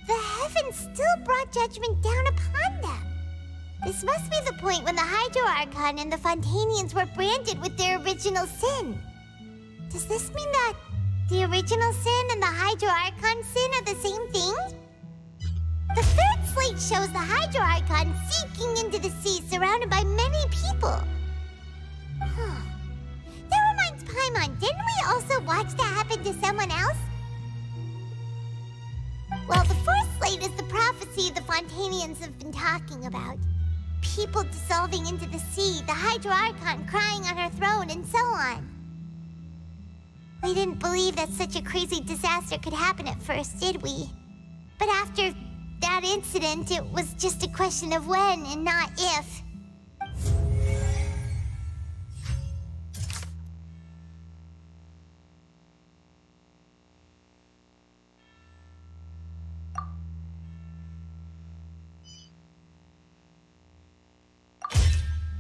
the heavens still brought judgment down upon them. This must be the point when the Hydro Archon and the Fontainians were branded with their original sin. Does this mean that the original sin and the Hydro Archon sin are the same thing? The third slate shows the Hydro Archon sinking into the sea surrounded by many people. That reminds Paimon, didn't we also watch that happen to someone else? Well, the fourth slate is the prophecy the Fontainians have been talking about. People dissolving into the sea, the Hydro Archon crying on her throne, and so on. We didn't believe that such a crazy disaster could happen at first, did we? But after that incident, it was just a question of when and not if.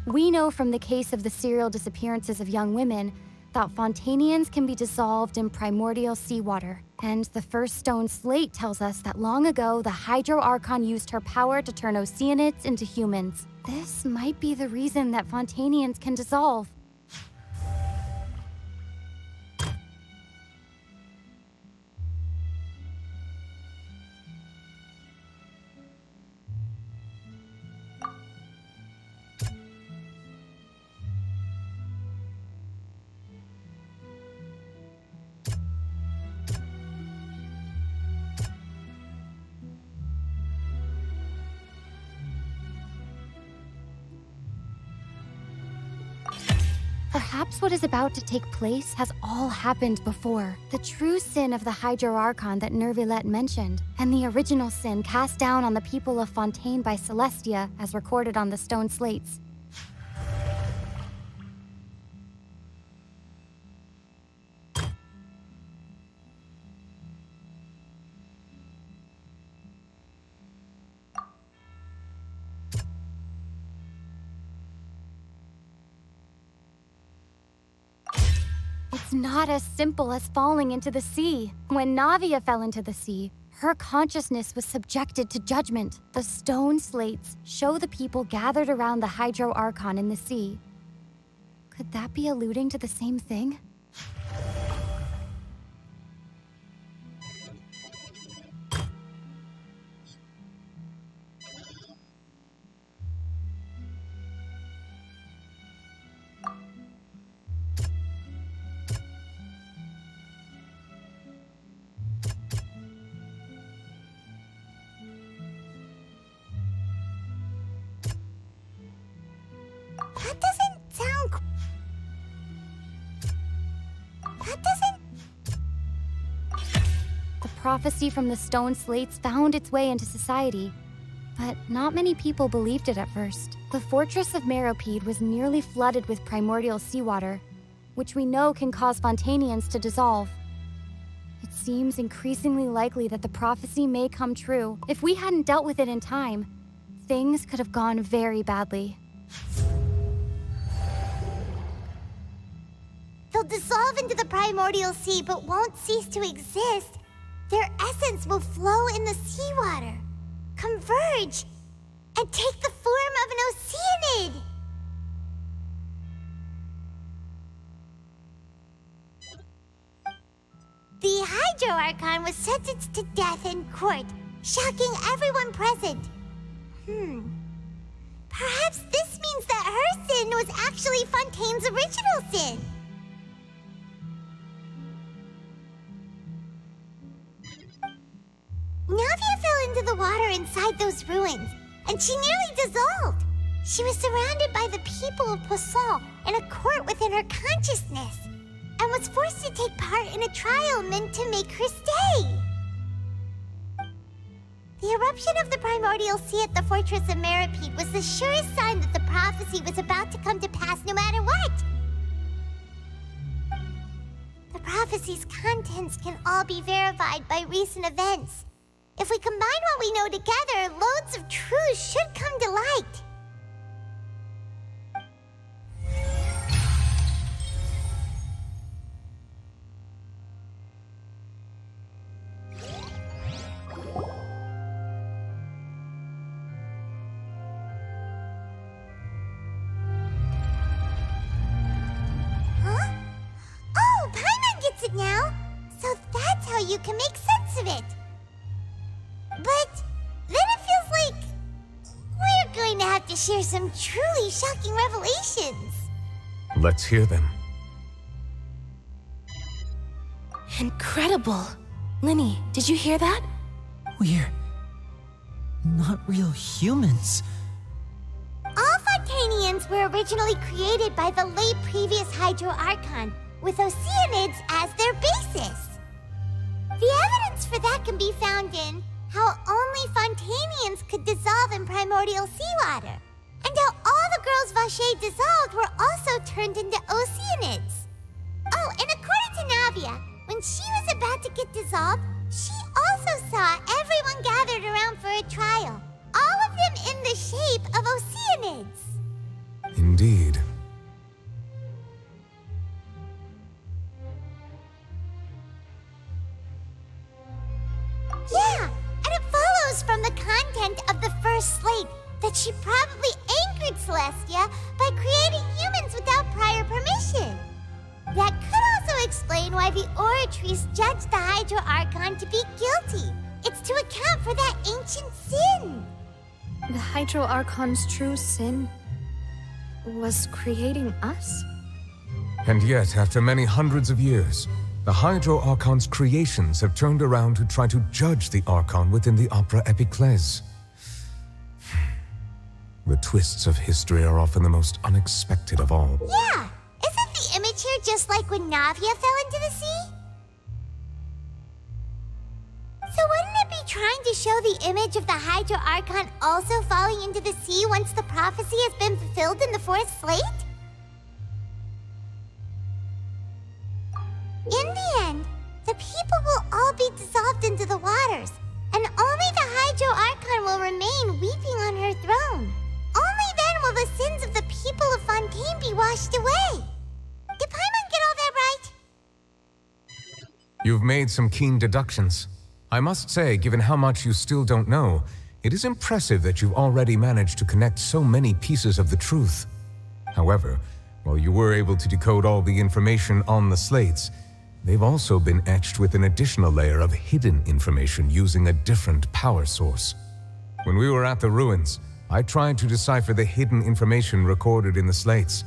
We know from the case of the serial disappearances of young women that Fontainians can be dissolved in primordial seawater. And the first stone slate tells us that long ago, the Hydro Archon used her power to turn Oceanids into humans. This might be the reason that Fontainians can dissolve. Perhaps what is about to take place has all happened before. The true sin of the Hydro Archon that Nervilette mentioned, and the original sin cast down on the people of Fontaine by Celestia, as recorded on the stone slates. It's not as simple as falling into the sea. When Navia fell into the sea, her consciousness was subjected to judgment. The stone slates show the people gathered around the Hydro Archon in the sea. Could that be alluding to the same thing? That doesn't sound... That doesn't... The prophecy from the stone slates found its way into society. But not many people believed it at first. The fortress of Meropide was nearly flooded with primordial seawater, which we know can cause Fontanians to dissolve. It seems increasingly likely that the prophecy may come true. If we hadn't dealt with it in time, things could have gone very badly. They'll dissolve into the primordial sea but won't cease to exist. Their essence will flow in the seawater, converge, and take the form of an oceanid. The Hydro Archon was sentenced to death in court, shocking everyone present. Perhaps this means that her sin was actually Fontaine's original sin. Navia fell into the water inside those ruins, and she nearly dissolved. She was surrounded by the people of Poisson in a court within her consciousness, and was forced to take part in a trial meant to make her stay. The eruption of the primordial sea at the fortress of Meropide was the surest sign that the prophecy was about to come to pass no matter what. The prophecy's contents can all be verified by recent events. If we combine what we know together, loads of truths should come to light. Huh? Oh, Paimon gets it now! So that's how you can make sense of it. But then it feels like we're going to have to share some truly shocking revelations. Let's hear them. Incredible. Linny, did you hear that? We're not real humans. All Fontanians were originally created by the late previous Hydro Archon, with Oceanids as their basis. The evidence for that can be found in how only Fontanians could dissolve in primordial seawater, and how all the girls Vacher dissolved were also turned into Oceanids. Oh, and according to Navia, when she was about to get dissolved, she also saw everyone gathered around for a trial, all of them in the shape of Oceanids. Indeed. Yeah, and it follows from the content of the first slate that she probably angered Celestia by creating humans without prior permission. That could also explain why the Oratrice judged the Hydro Archon to be guilty. It's to account for that ancient sin. The Hydro Archon's true sin was creating us? And yet, after many hundreds of years, the Hydro Archon's creations have turned around to try to judge the Archon within the Opera Epiclese. The twists of history are often the most unexpected of all. Yeah, isn't the image here just like when Navia fell into the sea? So wouldn't it be trying to show the image of the Hydro Archon also falling into the sea once the prophecy has been fulfilled in the fourth slate? In the end, the people will all be dissolved into the waters, and only the Hydro Archon will remain weeping on her throne. Only then will the sins of the people of Fontaine be washed away. Did Paimon get all that right? You've made some keen deductions. I must say, given how much you still don't know, it is impressive that you've already managed to connect so many pieces of the truth. However, while you were able to decode all the information on the slates, they've also been etched with an additional layer of hidden information using a different power source. When we were at the ruins, I tried to decipher the hidden information recorded in the slates.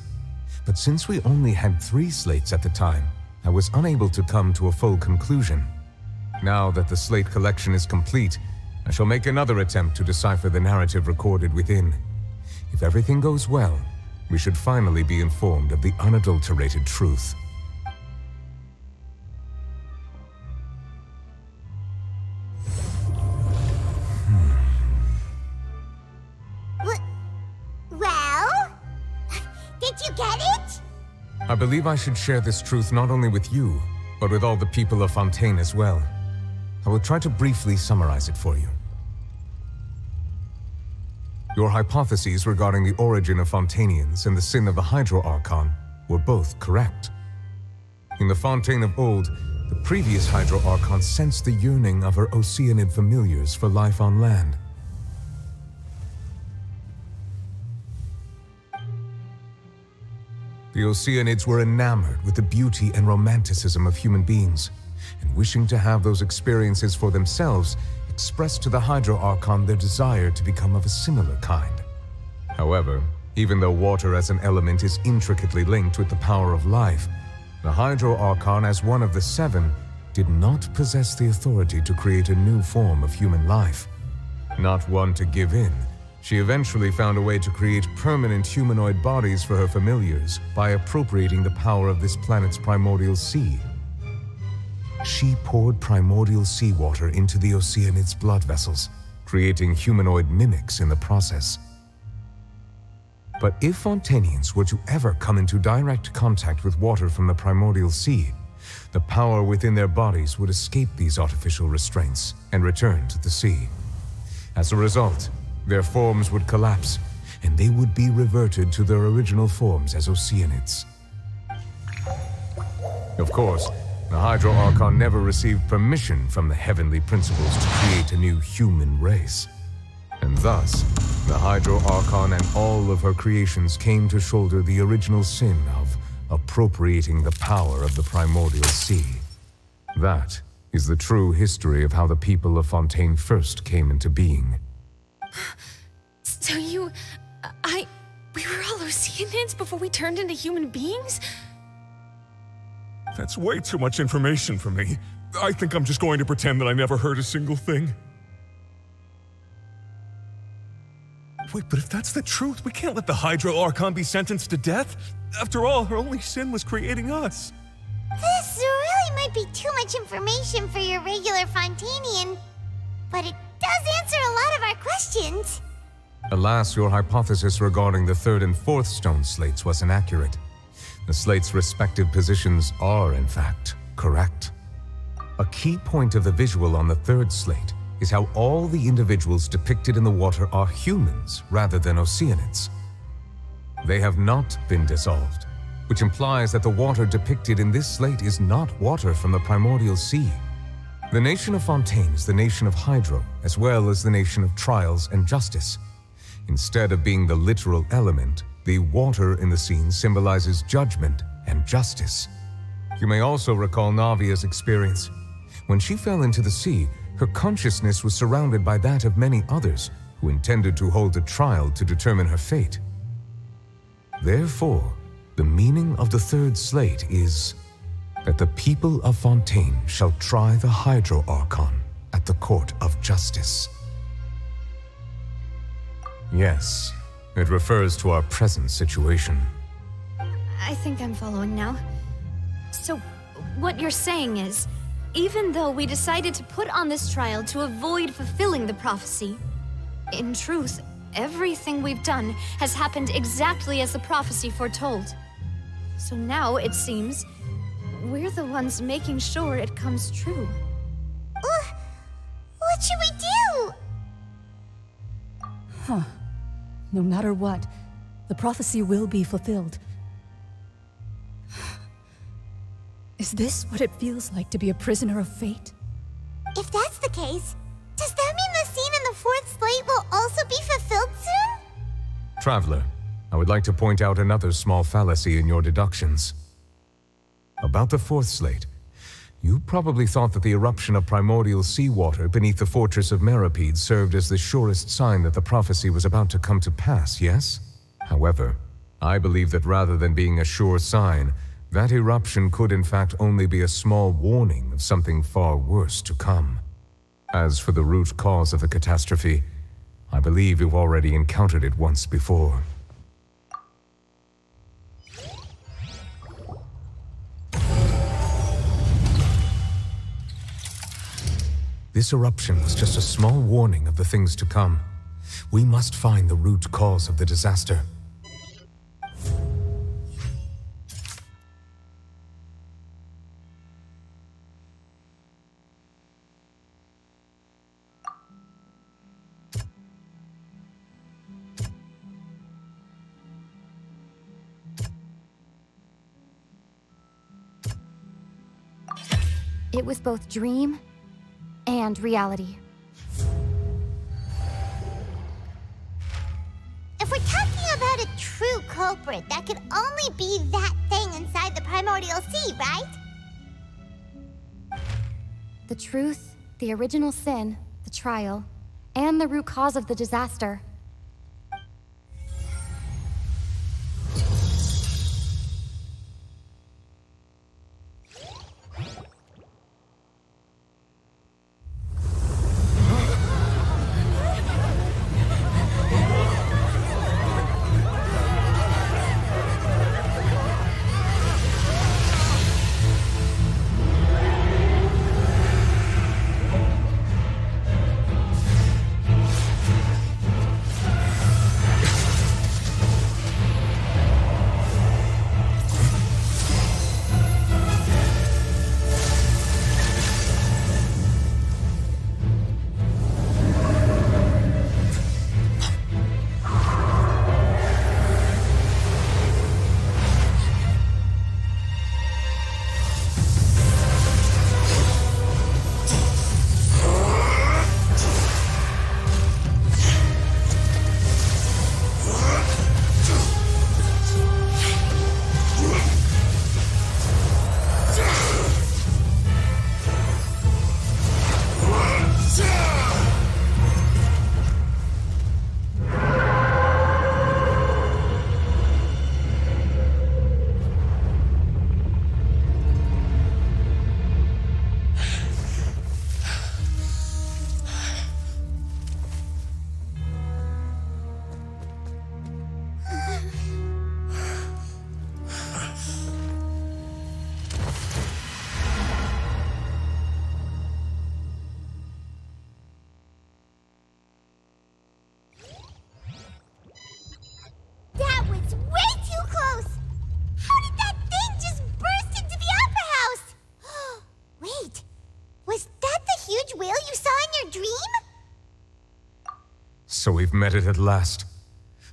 But since we only had 3 slates at the time, I was unable to come to a full conclusion. Now that the slate collection is complete, I shall make another attempt to decipher the narrative recorded within. If everything goes well, we should finally be informed of the unadulterated truth. believe I should share this truth not only with you, but with all the people of Fontaine as well. I will try to briefly summarize it for you. Your hypotheses regarding the origin of Fontainians and the sin of the Hydro Archon were both correct. In the Fontaine of old, the previous Hydro Archon sensed the yearning of her Oceanid familiars for life on land. The Oceanids were enamored with the beauty and romanticism of human beings, and wishing to have those experiences for themselves, expressed to the Hydro Archon their desire to become of a similar kind. However, even though water as an element is intricately linked with the power of life, the Hydro Archon, as one of the seven, did not possess the authority to create a new form of human life. Not one to give in, she eventually found a way to create permanent humanoid bodies for her familiars by appropriating the power of this planet's primordial sea. She poured primordial seawater into the Oceanids' blood vessels, creating humanoid mimics in the process. But if Fontainians were to ever come into direct contact with water from the primordial sea, the power within their bodies would escape these artificial restraints and return to the sea. As a result, their forms would collapse, and they would be reverted to their original forms as Oceanids. Of course, the Hydro Archon never received permission from the heavenly principles to create a new human race. And thus, the Hydro Archon and all of her creations came to shoulder the original sin of appropriating the power of the primordial sea. That is the true history of how the people of Fontaine first came into being. So we were all Oceanids before we turned into human beings? That's way too much information for me. I think I'm just going to pretend that I never heard a single thing. Wait, but if that's the truth, we can't let the Hydro Archon be sentenced to death. After all, her only sin was creating us. This really might be too much information for your regular Fontainian, but it does answer a lot of our questions. Alas, your hypothesis regarding the third and fourth stone slates was inaccurate. The slates' respective positions are, in fact, correct. A key point of the visual on the third slate is how all the individuals depicted in the water are humans rather than Oceanids. They have not been dissolved, which implies that the water depicted in this slate is not water from the primordial sea. The nation of Fontaine is the nation of Hydro, as well as the nation of Trials and Justice. Instead of being the literal element, the water in the scene symbolizes judgment and justice. You may also recall Navia's experience. When she fell into the sea, her consciousness was surrounded by that of many others who intended to hold a trial to determine her fate. Therefore, the meaning of the third slate is that the people of Fontaine shall try the Hydro Archon at the court of justice. Yes, it refers to our present situation. I think I'm following now. So, what you're saying is, even though we decided to put on this trial to avoid fulfilling the prophecy, in truth, everything we've done has happened exactly as the prophecy foretold. So now, it seems, we're the ones making sure it comes true. What should we do? Huh. No matter what, the prophecy will be fulfilled. Is this what it feels like to be a prisoner of fate? If that's the case, does that mean the scene in the fourth slate will also be fulfilled soon? Traveler, I would like to point out another small fallacy in your deductions. About the fourth slate, you probably thought that the eruption of primordial seawater beneath the fortress of Meripede served as the surest sign that the prophecy was about to come to pass, yes? However, I believe that rather than being a sure sign, that eruption could in fact only be a small warning of something far worse to come. As for the root cause of the catastrophe, I believe you've already encountered it once before. This eruption was just a small warning of the things to come. We must find the root cause of the disaster. It was both dream and reality. If we're talking about a true culprit, that could only be that thing inside the primordial sea, right? The truth, the original sin, the trial, and the root cause of the disaster. That was way too close! How did that thing just burst into the Opera House? Wait, was that the huge whale you saw in your dream? So we've met it at last.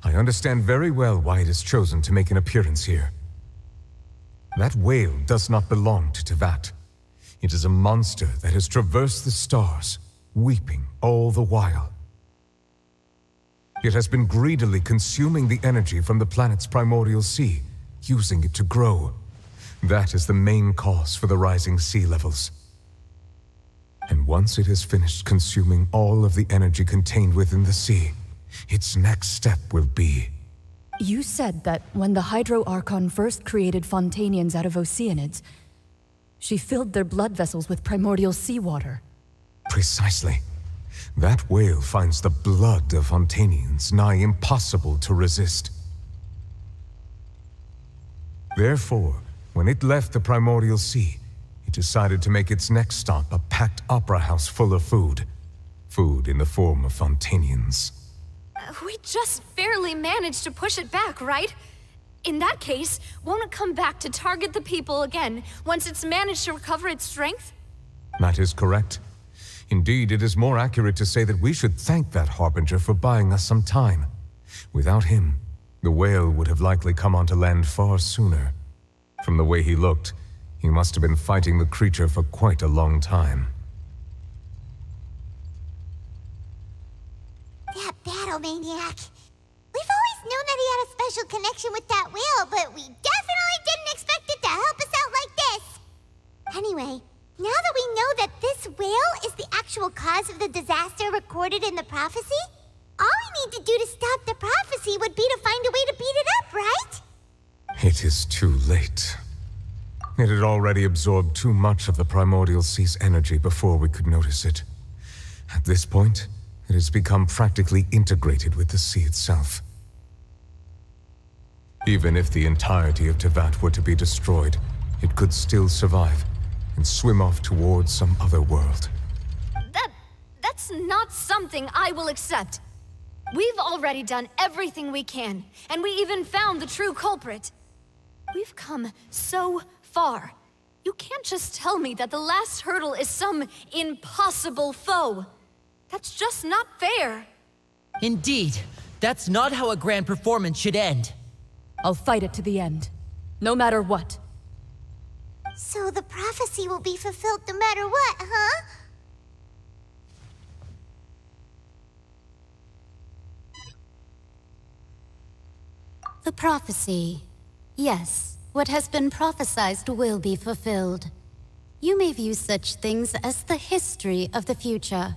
I understand very well why it has chosen to make an appearance here. That whale does not belong to Tevat. It is a monster that has traversed the stars, weeping all the while. It has been greedily consuming the energy from the planet's primordial sea, using it to grow. That is the main cause for the rising sea levels. And once it has finished consuming all of the energy contained within the sea, its next step will be... You said that when the Hydro Archon first created Fontanians out of Oceanids, she filled their blood vessels with primordial seawater. Precisely. That whale finds the blood of Fontanians nigh impossible to resist. Therefore, when it left the primordial sea, it decided to make its next stop a packed opera house full of food. Food in the form of Fontanians. We just barely managed to push it back, right? In that case, won't it come back to target the people again once it's managed to recover its strength? That is correct. Indeed, it is more accurate to say that we should thank that Harbinger for buying us some time. Without him, the whale would have likely come onto land far sooner. From the way he looked, he must have been fighting the creature for quite a long time. That battle maniac. We've always known that he had a special connection with that whale, but we definitely didn't expect it to help us out like this. Anyway, now that we know that this whale is the actual cause of the disaster recorded in the prophecy, all we need to do to stop the prophecy would be to find a way to beat it up, right? It is too late. It had already absorbed too much of the primordial sea's energy before we could notice it. At this point, it has become practically integrated with the sea itself. Even if the entirety of Tevat were to be destroyed, it could still survive and swim off towards some other world. That's not something I will accept. We've already done everything we can, and we even found the true culprit. We've come so far. You can't just tell me that the last hurdle is some impossible foe. That's just not fair. Indeed, that's not how a grand performance should end. I'll fight it to the end, no matter what. So the prophecy will be fulfilled no matter what, huh? The prophecy. Yes, what has been prophesied will be fulfilled. You may view such things as the history of the future.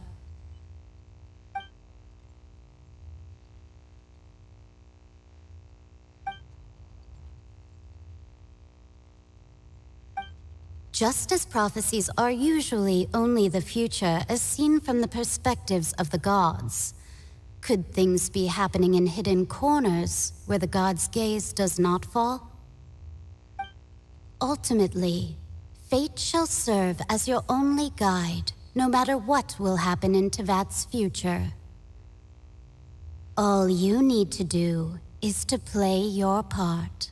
Just as prophecies are usually only the future as seen from the perspectives of the gods, could things be happening in hidden corners where the god's gaze does not fall? Ultimately, fate shall serve as your only guide, no matter what will happen in Tevat's future. All you need to do is to play your part.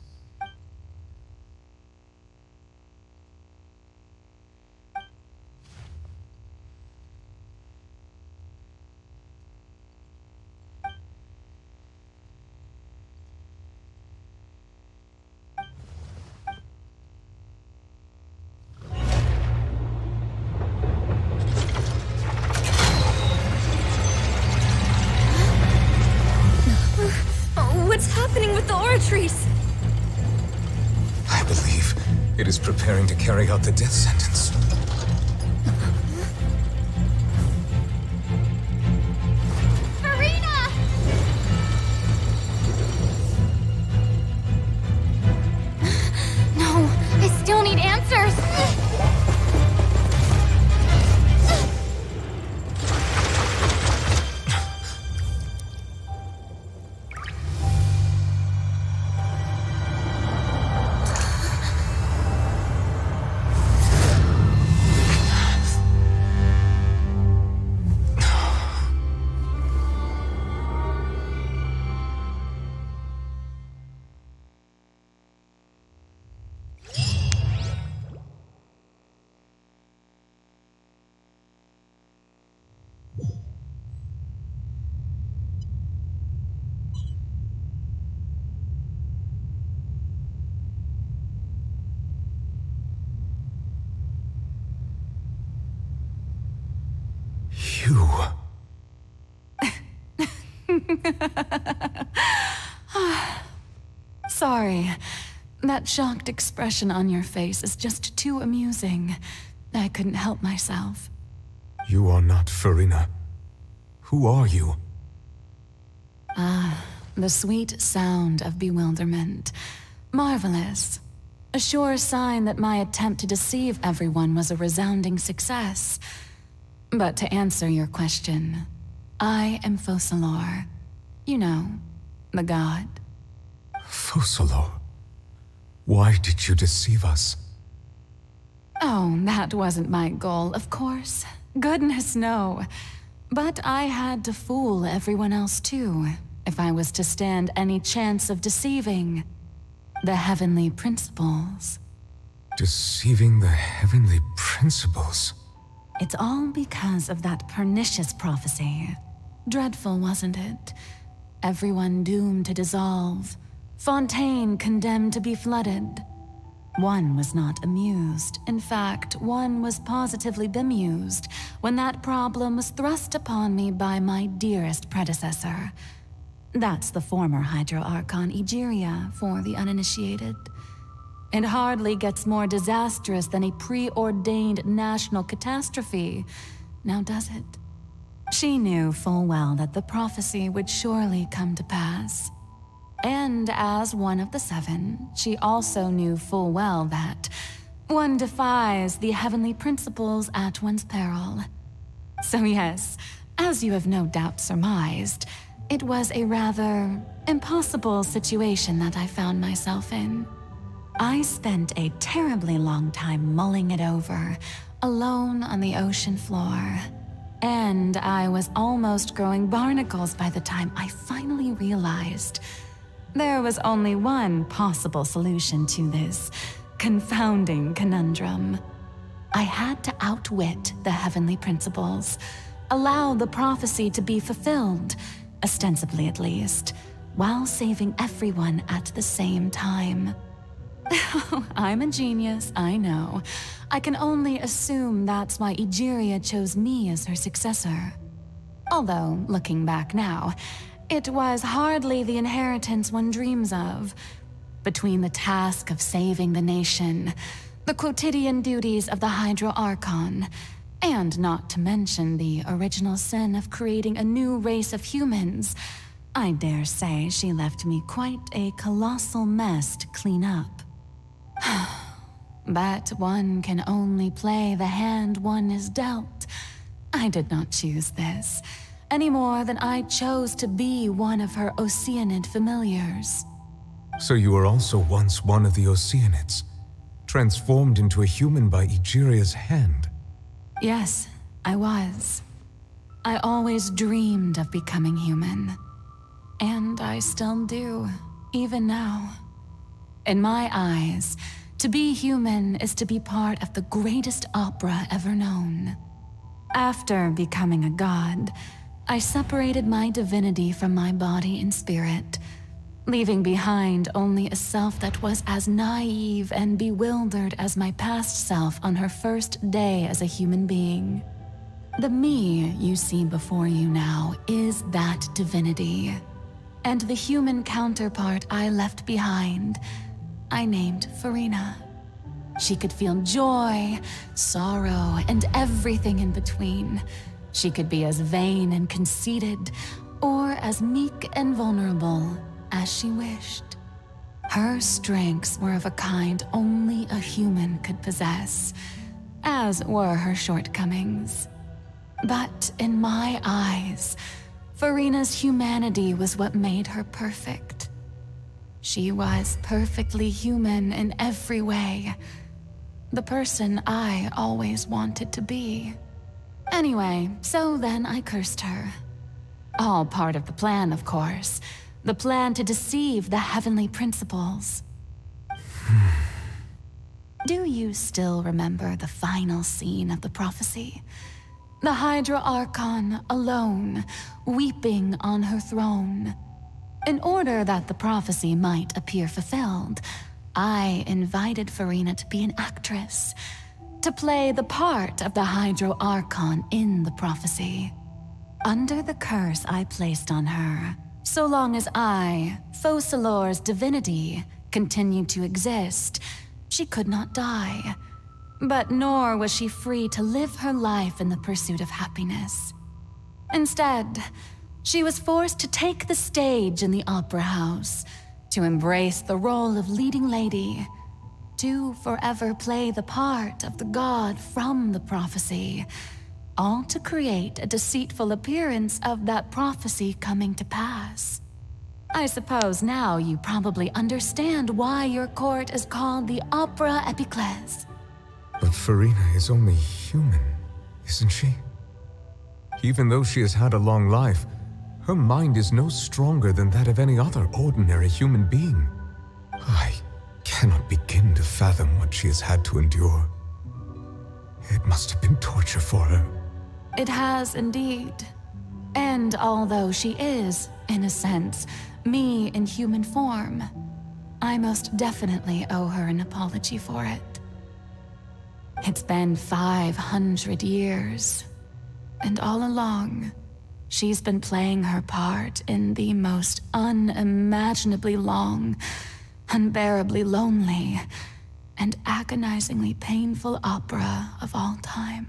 What's happening with the oratories? I believe it is preparing to carry out the death sentence. Furina! No, I still need answers. You. Sorry. That shocked expression on your face is just too amusing. I couldn't help myself. You are not Furina. Who are you? The sweet sound of bewilderment. Marvelous. A sure sign that my attempt to deceive everyone was a resounding success. But to answer your question, I am Focalor. You know, the god. Focalor? Why did you deceive us? Oh, that wasn't my goal, of course. Goodness, no. But I had to fool everyone else too, if I was to stand any chance of deceiving the heavenly principles. Deceiving the heavenly principles? It's all because of that pernicious prophecy. Dreadful, wasn't it? Everyone doomed to dissolve. Fontaine condemned to be flooded. One was not amused. In fact, one was positively bemused when that problem was thrust upon me by my dearest predecessor. That's the former Hydro Archon Egeria for the uninitiated. It hardly gets more disastrous than a preordained national catastrophe, now does it? She knew full well that the prophecy would surely come to pass. And as one of the seven, she also knew full well that one defies the heavenly principles at one's peril. So yes, as you have no doubt surmised, it was a rather impossible situation that I found myself in. I spent a terribly long time mulling it over, alone on the ocean floor. And I was almost growing barnacles by the time I finally realized there was only one possible solution to this confounding conundrum. I had to outwit the heavenly principles, allow the prophecy to be fulfilled, ostensibly at least, while saving everyone at the same time. I'm a genius, I know. I can only assume that's why Egeria chose me as her successor. Although, looking back now, it was hardly the inheritance one dreams of. Between the task of saving the nation, the quotidian duties of the Hydro Archon, and not to mention the original sin of creating a new race of humans, I dare say she left me quite a colossal mess to clean up. But one can only play the hand one is dealt. I did not choose this, any more than I chose to be one of her Oceanid familiars. So you were also once one of the Oceanids, transformed into a human by Egeria's hand? Yes, I was. I always dreamed of becoming human. And I still do, even now. In my eyes, to be human is to be part of the greatest opera ever known. After becoming a god, I separated my divinity from my body and spirit, leaving behind only a self that was as naive and bewildered as my past self on her first day as a human being. The me you see before you now is that divinity. And the human counterpart I left behind, I named Furina. She could feel joy, sorrow, and everything in between. She could be as vain and conceited, or as meek and vulnerable as she wished. Her strengths were of a kind only a human could possess, as were her shortcomings. But in my eyes, Furina's humanity was what made her perfect. She was perfectly human in every way. The person I always wanted to be. Anyway, so then I cursed her. All part of the plan, of course. The plan to deceive the heavenly principles. Do you still remember the final scene of the prophecy? The Hydra Archon alone, weeping on her throne. In order that the prophecy might appear fulfilled, I invited Furina to be an actress, to play the part of the Hydro Archon in the prophecy. Under the curse I placed on her, so long as I, Focalor's divinity, continued to exist, she could not die. But nor was she free to live her life in the pursuit of happiness. Instead, she was forced to take the stage in the opera house, to embrace the role of leading lady, to forever play the part of the god from the prophecy, all to create a deceitful appearance of that prophecy coming to pass. I suppose now you probably understand why your court is called the Opera Epiclese. But Furina is only human, isn't she? Even though she has had a long life, her mind is no stronger than that of any other ordinary human being. I cannot begin to fathom what she has had to endure. It must have been torture for her. It has indeed. And although she is, in a sense, me in human form, I most definitely owe her an apology for it. It's been 500 years, and all along, she's been playing her part in the most unimaginably long, unbearably lonely, and agonizingly painful opera of all time.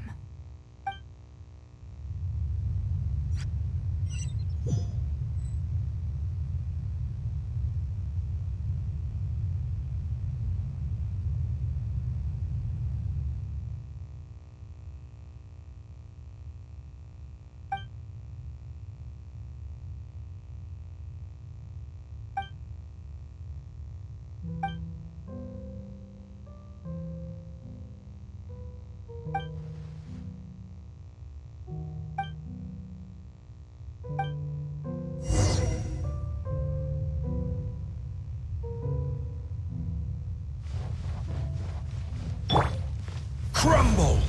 Crumble!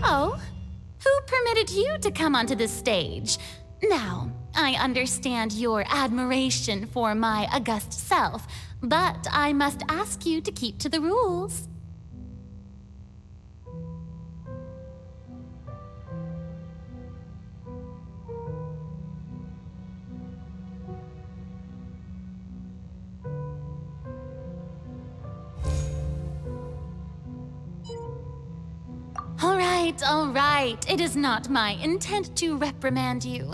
Oh? Who permitted to come onto the stage. Now, I understand your admiration for my august self, but I must ask you to keep to the rules. All right. It is not my intent to reprimand you.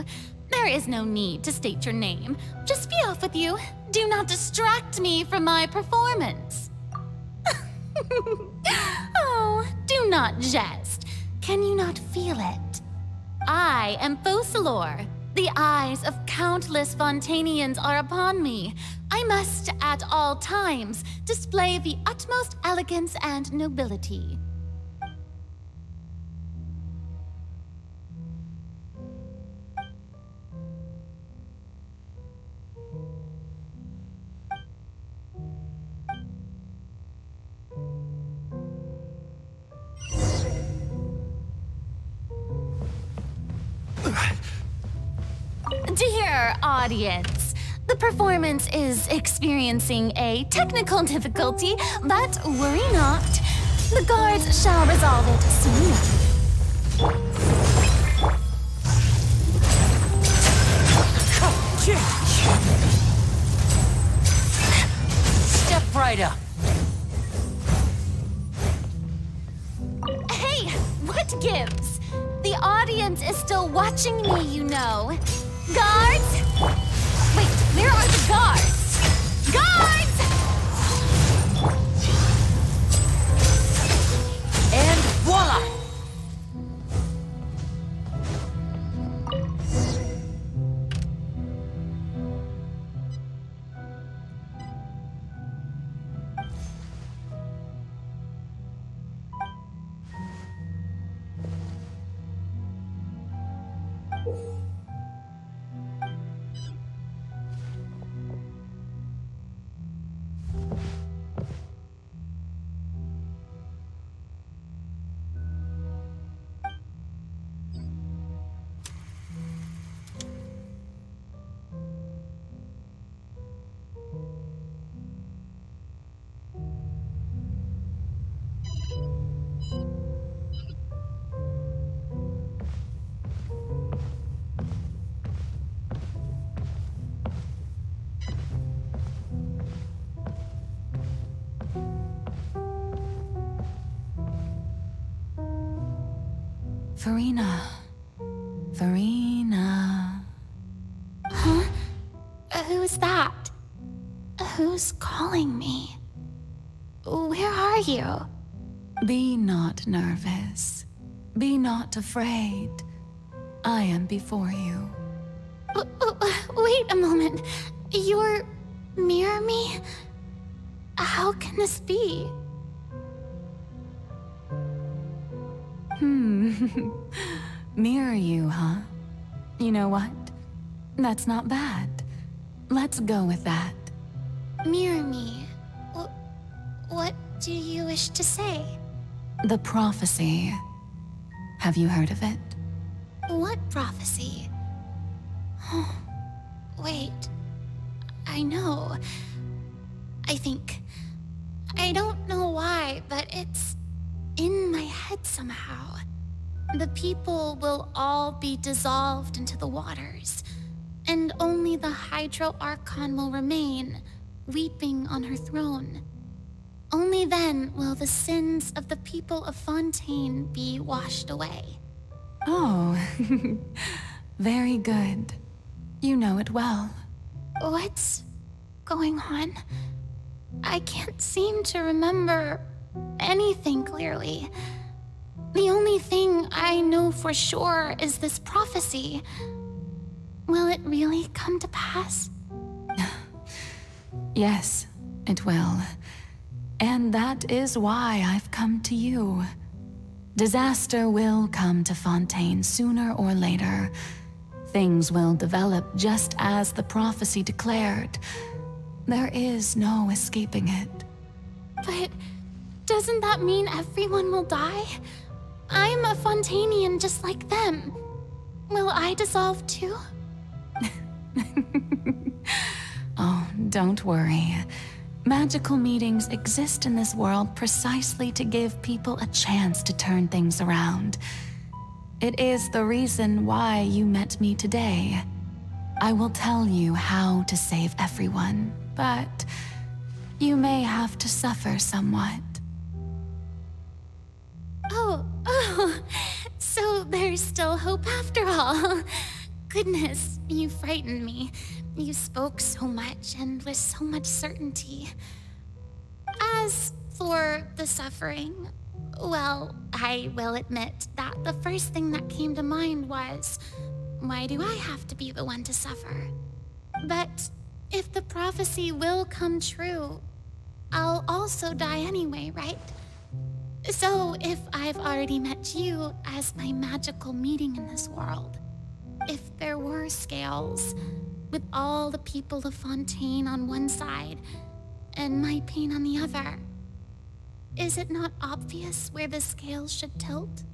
There is no need to state your name. Just be off with you. Do not distract me from my performance. Oh, do not jest. Can you not feel it? I am Focalor. The eyes of countless Fontanians are upon me. I must, at all times, display the utmost elegance and nobility. Dear audience, the performance is experiencing a technical difficulty, but worry not. The guards shall resolve it soon enough. Step right up. Hey, what gives? The audience is still watching me, you know. Guards! Wait, where are the guards? Guards! And voila! Furina. Furina. Huh? Who's that? Who's calling me? Where are you? Be not nervous. Be not afraid. I am before you. Wait a moment. You're near me? How can this be? Mirror you, huh? You know what? That's not bad. Let's go with that. Mirror me? What do you wish to say? The prophecy. Have you heard of it? What prophecy? Oh, wait. I know. I think. I don't know why, but it's in my head somehow. The people will all be dissolved into the waters, and only the Hydro Archon will remain, weeping on her throne. Only then will the sins of the people of Fontaine be washed away. Oh, very good. You know it well. What's going on? I can't seem to remember anything clearly. The only thing I know for sure is this prophecy. Will it really come to pass? Yes, it will. And that is why I've come to you. Disaster will come to Fontaine sooner or later. Things will develop just as the prophecy declared. There is no escaping it. But doesn't that mean everyone will die? I'm a Fontainian just like them. Will I dissolve too? Oh, don't worry. Magical meetings exist in this world precisely to give people a chance to turn things around. It is the reason why you met me today. I will tell you how to save everyone, but you may have to suffer somewhat. Oh, so there's still hope after all. Goodness, you frightened me. You spoke so much and with so much certainty. As for the suffering, well, I will admit that the first thing that came to mind was, why do I have to be the one to suffer? But if the prophecy will come true, I'll also die anyway, right? So if I've already met you as my magical meeting in this world, if there were scales, with all the people of Fontaine on one side and my pain on the other, is it not obvious where the scales should tilt?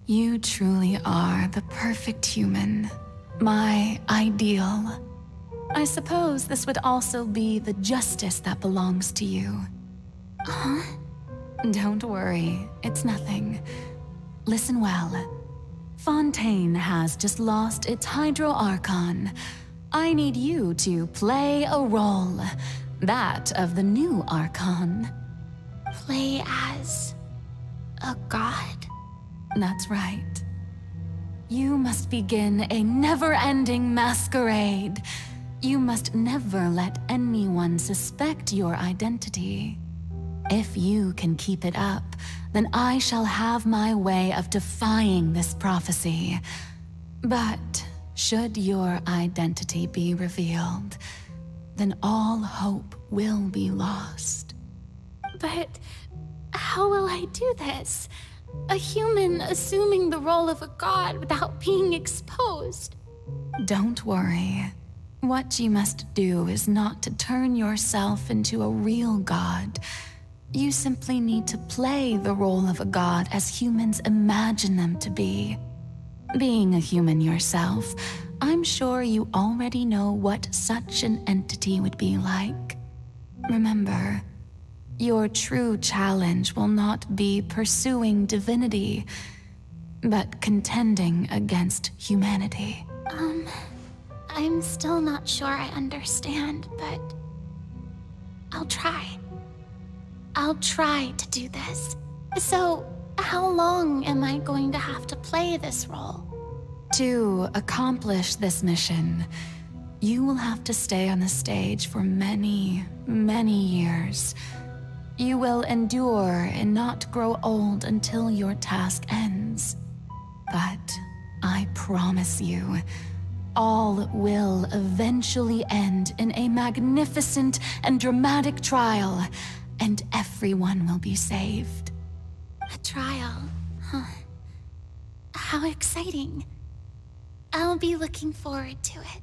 You truly are the perfect human, my ideal. I suppose this would also be the justice that belongs to you. Huh? Don't worry, it's nothing. Listen well. Fontaine has just lost its Hydro Archon. I need you to play a role, that of the new Archon. Play as a god? That's right. You must begin a never-ending masquerade. You must never let anyone suspect your identity. If you can keep it up, then I shall have my way of defying this prophecy. But should your identity be revealed, then all hope will be lost. But how will I do this? A human assuming the role of a god without being exposed? Don't worry. What you must do is not to turn yourself into a real god. You simply need to play the role of a god as humans imagine them to be. Being a human yourself, I'm sure you already know what such an entity would be like. Remember, your true challenge will not be pursuing divinity, but contending against humanity. I'm still not sure I understand, but I'll try. I'll try to do this. So, how long am I going to have to play this role? To accomplish this mission, you will have to stay on the stage for many, many years. You will endure and not grow old until your task ends. But I promise you, all will eventually end in a magnificent and dramatic trial, and everyone will be saved. A trial, huh? How exciting. I'll be looking forward to it.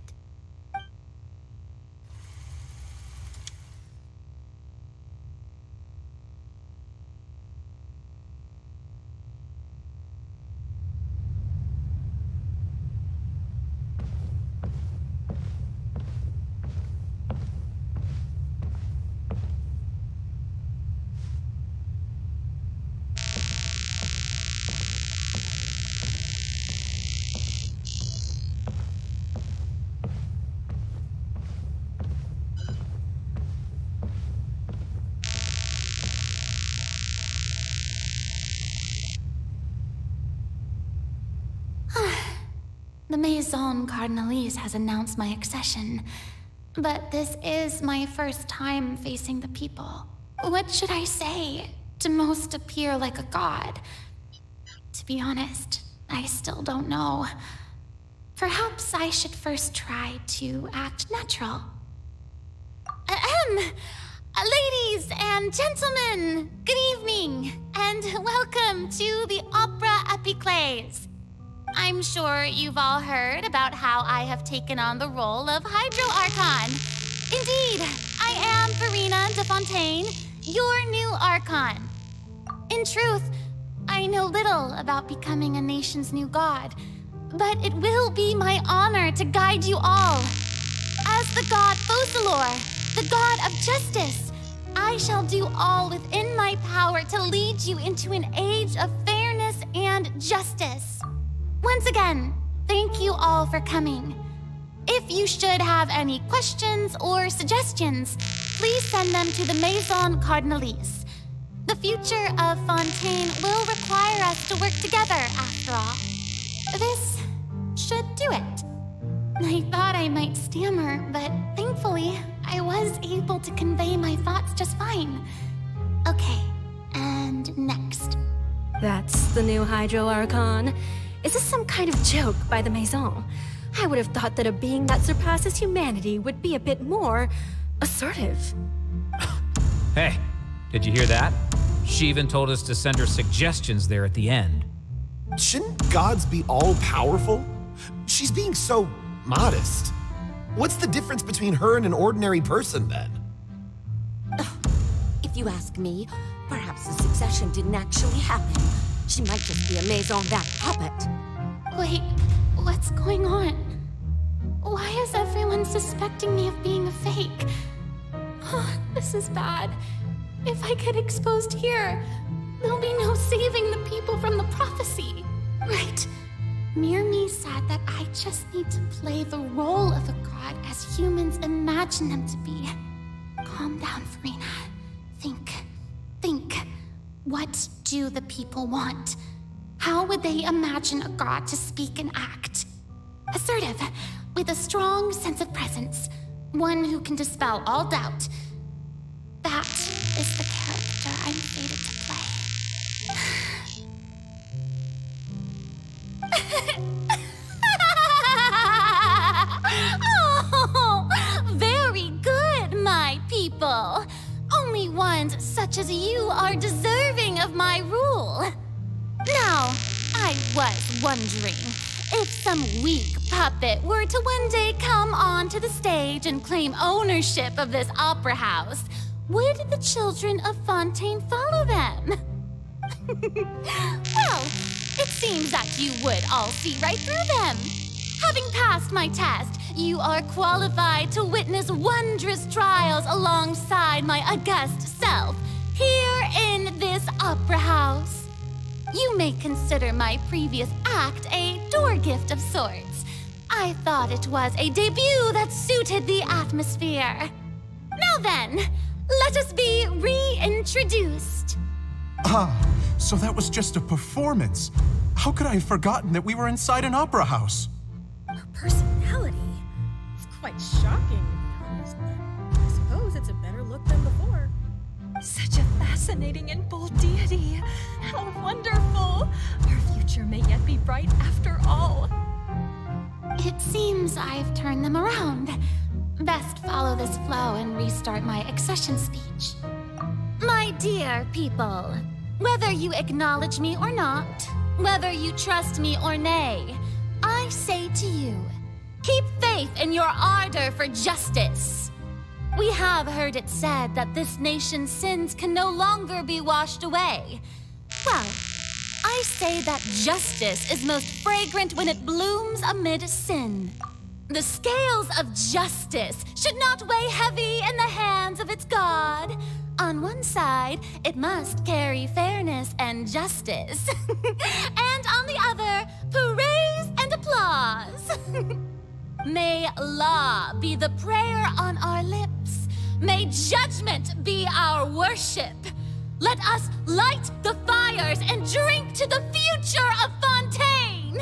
The Maison Cardinalise has announced my accession, but this is my first time facing the people. What should I say to most appear like a god? To be honest, I still don't know. Perhaps I should first try to act natural. Ladies and gentlemen, good evening, and welcome to the Opera Epiclese. I'm sure you've all heard about how I have taken on the role of Hydro Archon. Indeed, I am Furina de Fontaine, your new Archon. In truth, I know little about becoming a nation's new god, but it will be my honor to guide you all. As the god Focalor, the god of justice, I shall do all within my power to lead you into an age of fairness and justice. Once again, thank you all for coming. If you should have any questions or suggestions, please send them to the Maison Cardinalise. The future of Fontaine will require us to work together, after all. This should do it. I thought I might stammer, but thankfully, I was able to convey my thoughts just fine. Okay, and next. That's the new Hydro Archon. Is this some kind of joke by the Maison? I would have thought that a being that surpasses humanity would be a bit more assertive. Hey, did you hear that? She even told us to send her suggestions there at the end. Shouldn't gods be all-powerful? She's being so modest. What's the difference between her and an ordinary person, then? If you ask me, perhaps the succession didn't actually happen. She might just be a maison-backed puppet. Wait, what's going on? Why is everyone suspecting me of being a fake? Oh, this is bad. If I get exposed here, there'll be no saving the people from the prophecy. Right. Mirmi said that I just need to play the role of a god as humans imagine them to be. Calm down, Furina. Think. What do the people want? How would they imagine a god to speak and act? Assertive, with a strong sense of presence. One who can dispel all doubt. That is the character I'm fated to Oh, very good, my people. Only ones such as you are deserving of my rule. Now, I was wondering, if some weak puppet were to one day come onto the stage and claim ownership of this opera house, would the children of Fontaine follow them? Well, it seems that you would all see right through them. Having passed my test, you are qualified to witness wondrous trials alongside my august self, here in this opera house. You may consider my previous act a door gift of sorts. I thought it was a debut that suited the atmosphere. Now then, let us be reintroduced. So that was just a performance. How could I have forgotten that we were inside an opera house? Her personality? It's quite shocking, to be honest, but I suppose it's a better look than before. Such a fascinating and bold deity. How wonderful! Our future may yet be bright after all. It seems I've turned them around. Best follow this flow and restart my accession speech. My dear people, whether you acknowledge me or not, whether you trust me or nay, I say to you, keep faith in your ardor for justice. We have heard it said that this nation's sins can no longer be washed away. Well, I say that justice is most fragrant when it blooms amid sin. The scales of justice should not weigh heavy in the hands of its God. On one side, it must carry fairness and justice. And on the other, praise and applause. May law be the prayer on our lips. May judgment be our worship. Let us light the fires and drink to the future of Fontaine.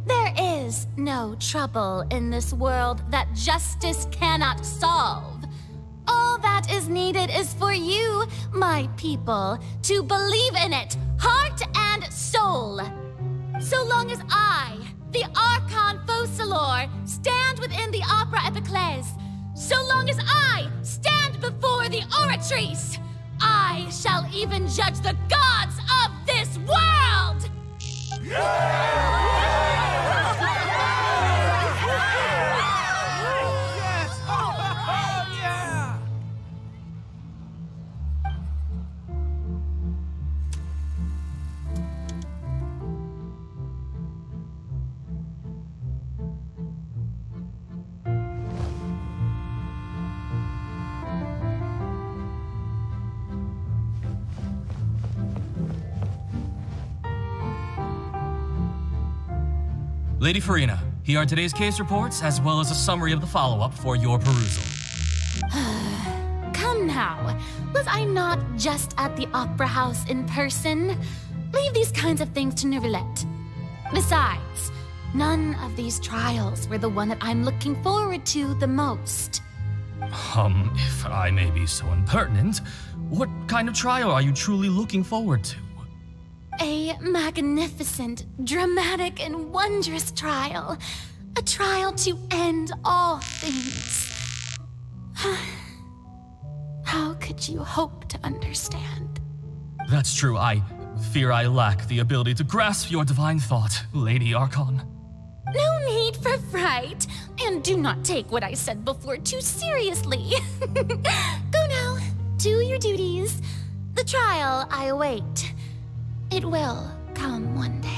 There is no trouble in this world that justice cannot solve. All that is needed is for you, my people, to believe in it, heart and soul. So long as I, the Archon Focalor, stand within the Opera Epiclese, so long as I stand before the Oratrice, I shall even judge the gods of this world! Lady Furina, here are today's case reports, as well as a summary of the follow-up for your perusal. Come now. Was I not just at the Opera House in person? Leave these kinds of things to Neuvillette. Besides, none of these trials were the one that I'm looking forward to the most. If I may be so impertinent, what kind of trial are you truly looking forward to? A magnificent, dramatic, and wondrous trial. A trial to end all things. How could you hope to understand? That's true. I fear I lack the ability to grasp your divine thought, Lady Archon. No need for fright, and do not take what I said before too seriously. Go now, do your duties. The trial I await. It will come one day.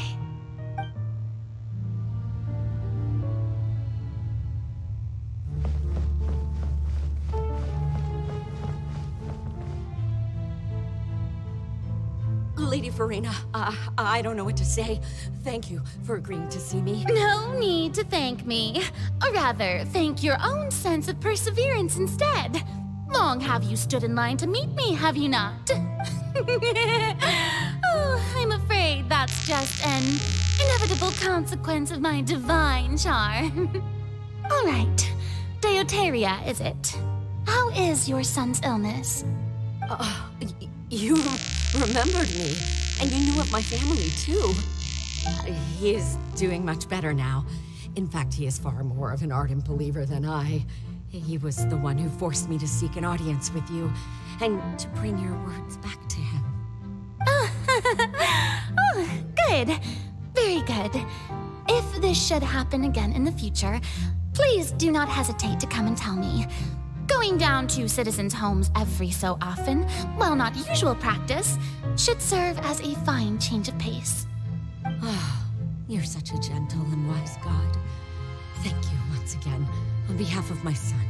Lady Furina, I don't know what to say. Thank you for agreeing to see me. No need to thank me. Or rather, thank your own sense of perseverance instead. Long have you stood in line to meet me, have you not? Oh, I'm afraid that's just an inevitable consequence of my divine charm. All right, Deoteria, is it? How is your son's illness? You remembered me, and you knew of my family, too. He is doing much better now. In fact, he is far more of an ardent believer than I. He was the one who forced me to seek an audience with you, and to bring your words back to him. Oh, good. Very good. If this should happen again in the future, please do not hesitate to come and tell me. Going down to citizens' homes every so often, while not usual practice, should serve as a fine change of pace. You're such a gentle and wise God. Thank you once again, on behalf of my son.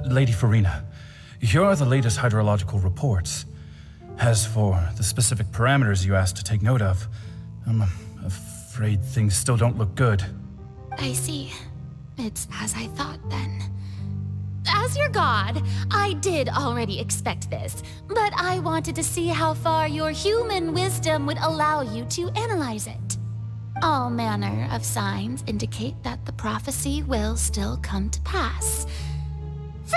Lady Furina, here are the latest hydrological reports. As for the specific parameters you asked to take note of, I'm afraid things still don't look good. I see. It's as I thought then. As your god, I did already expect this, but I wanted to see how far your human wisdom would allow you to analyze it. All manner of signs indicate that the prophecy will still come to pass.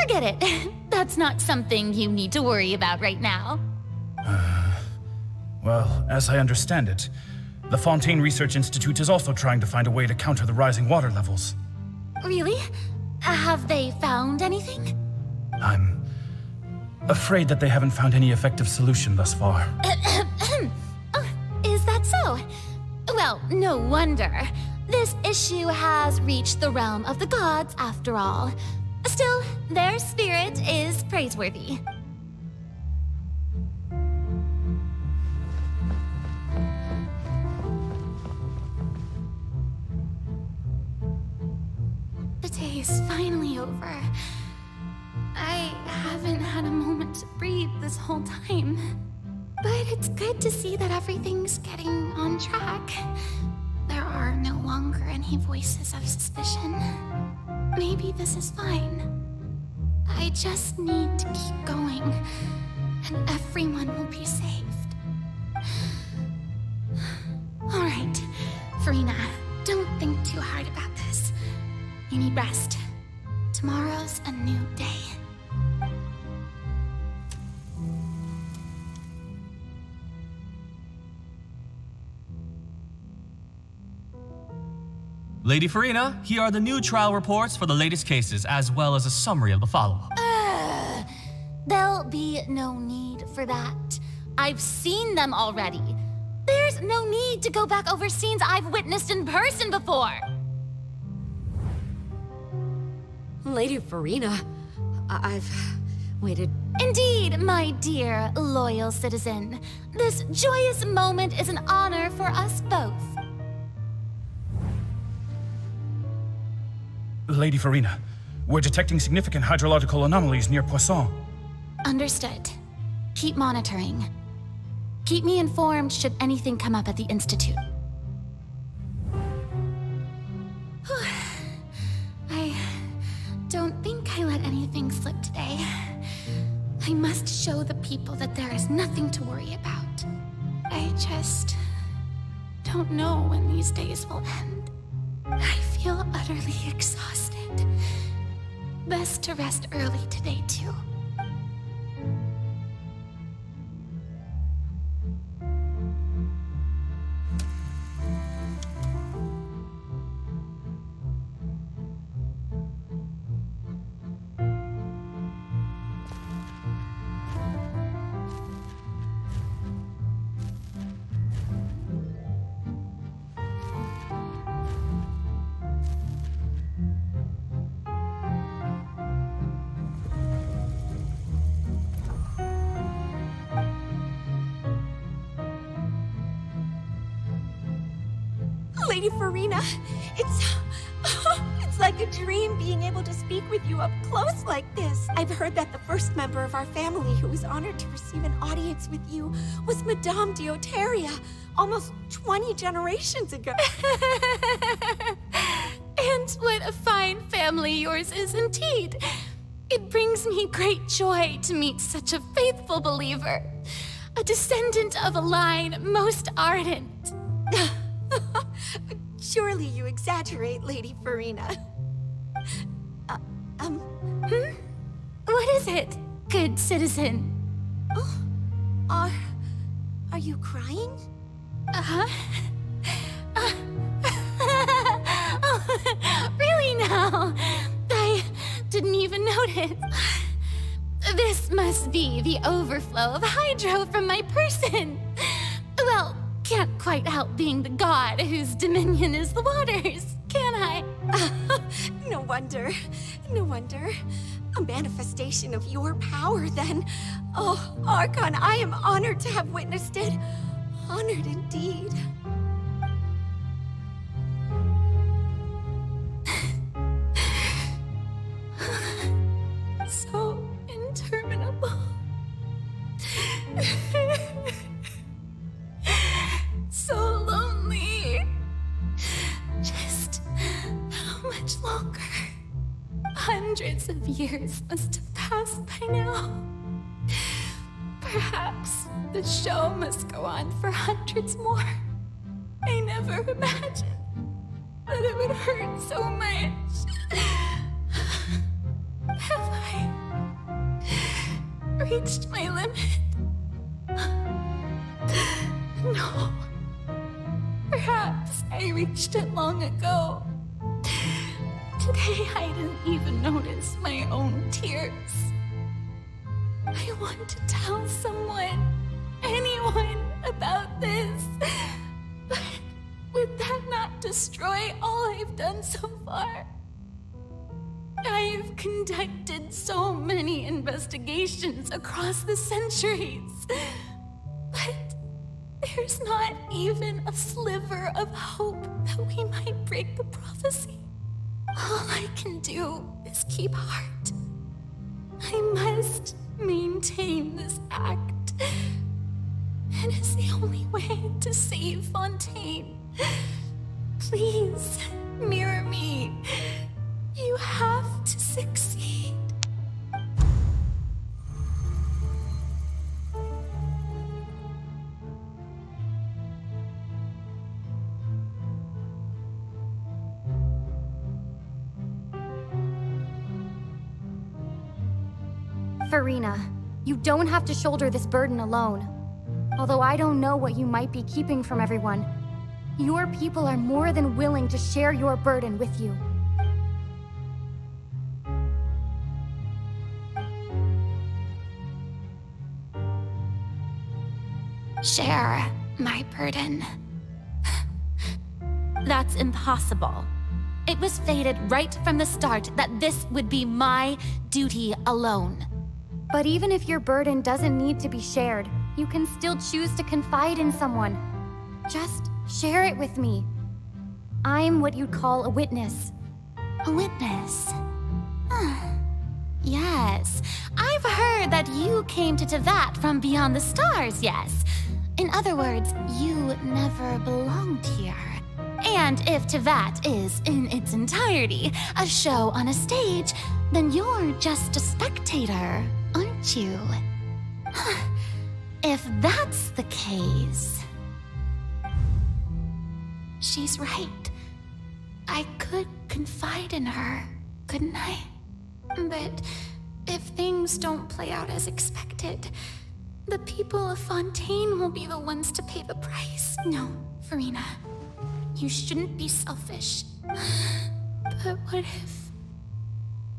Forget it. That's not something you need to worry about right now. Well, as I understand it, the Fontaine Research Institute is also trying to find a way to counter the rising water levels. Really? Have they found anything? I'm afraid that they haven't found any effective solution thus far. Oh, is that so? Well, no wonder. This issue has reached the realm of the gods, after all. Still, their spirit is praiseworthy. The day is finally over. I haven't had a moment to breathe this whole time. But it's good to see that everything's getting on track. There are no longer any voices of suspicion. Maybe this is fine. I just need to keep going, and everyone will be saved. All right, Furina, don't think too hard about this. You need rest. Tomorrow's a new day. Lady Furina, here are the new trial reports for the latest cases, as well as a summary of the follow-up. There'll be no need for that. I've seen them already. There's no need to go back over scenes I've witnessed in person before. Lady Furina, waited. Indeed, my dear, loyal citizen. This joyous moment is an honor for us both. Lady Furina, we're detecting significant hydrological anomalies near Poisson. Understood. Keep monitoring. Keep me informed should anything come up at the Institute. I don't think I let anything slip today. I must show the people that there is nothing to worry about. I just don't know when these days will end. I feel utterly exhausted. Best to rest early today, too. Lady Furina, it's like a dream being able to speak with you up close like this. I've heard that the first member of our family who was honored to receive an audience with you was Madame Dioteria, almost 20 generations ago. And what a fine family yours is indeed. It brings me great joy to meet such a faithful believer, a descendant of a line most ardent. Surely you exaggerate, Lady Furina. What is it, good citizen? Oh, are you crying? Uh-huh. Really now? I didn't even notice. This must be the overflow of hydro from my person. Well, can't quite help being the god whose dominion is the waters, can I? No wonder. No wonder. A manifestation of your power, then. Oh, Archon, I am honored to have witnessed it. Honored indeed. So interminable. So lonely. Just how much longer? Hundreds of years must have passed by now. Perhaps the show must go on for hundreds more. I never imagined that it would hurt so much. Have I reached my limit? No. Perhaps I reached it long ago. Today I didn't even notice my own tears. I want to tell someone, anyone, about this. But would that not destroy all I've done so far? I've conducted so many investigations across the centuries. But there's not even a sliver of hope that we might break the prophecy. All I can do is keep heart. I must maintain this act. It is the only way to save Fontaine. Please, mirror me. You have to succeed. Furina, you don't have to shoulder this burden alone. Although I don't know what you might be keeping from everyone, your people are more than willing to share your burden with you. Share my burden. That's impossible. It was fated right from the start that this would be my duty alone. But even if your burden doesn't need to be shared, you can still choose to confide in someone. Just share it with me. I'm what you'd call a witness. A witness? Yes, I've heard that you came to Tevat from beyond the stars, yes. In other words, you never belonged here. And if Tevat is, in its entirety, a show on a stage, then you're just a spectator, aren't you? If that's the case... She's right. I could confide in her, couldn't I? But if things don't play out as expected, the people of Fontaine will be the ones to pay the price. No, Furina, you shouldn't be selfish. But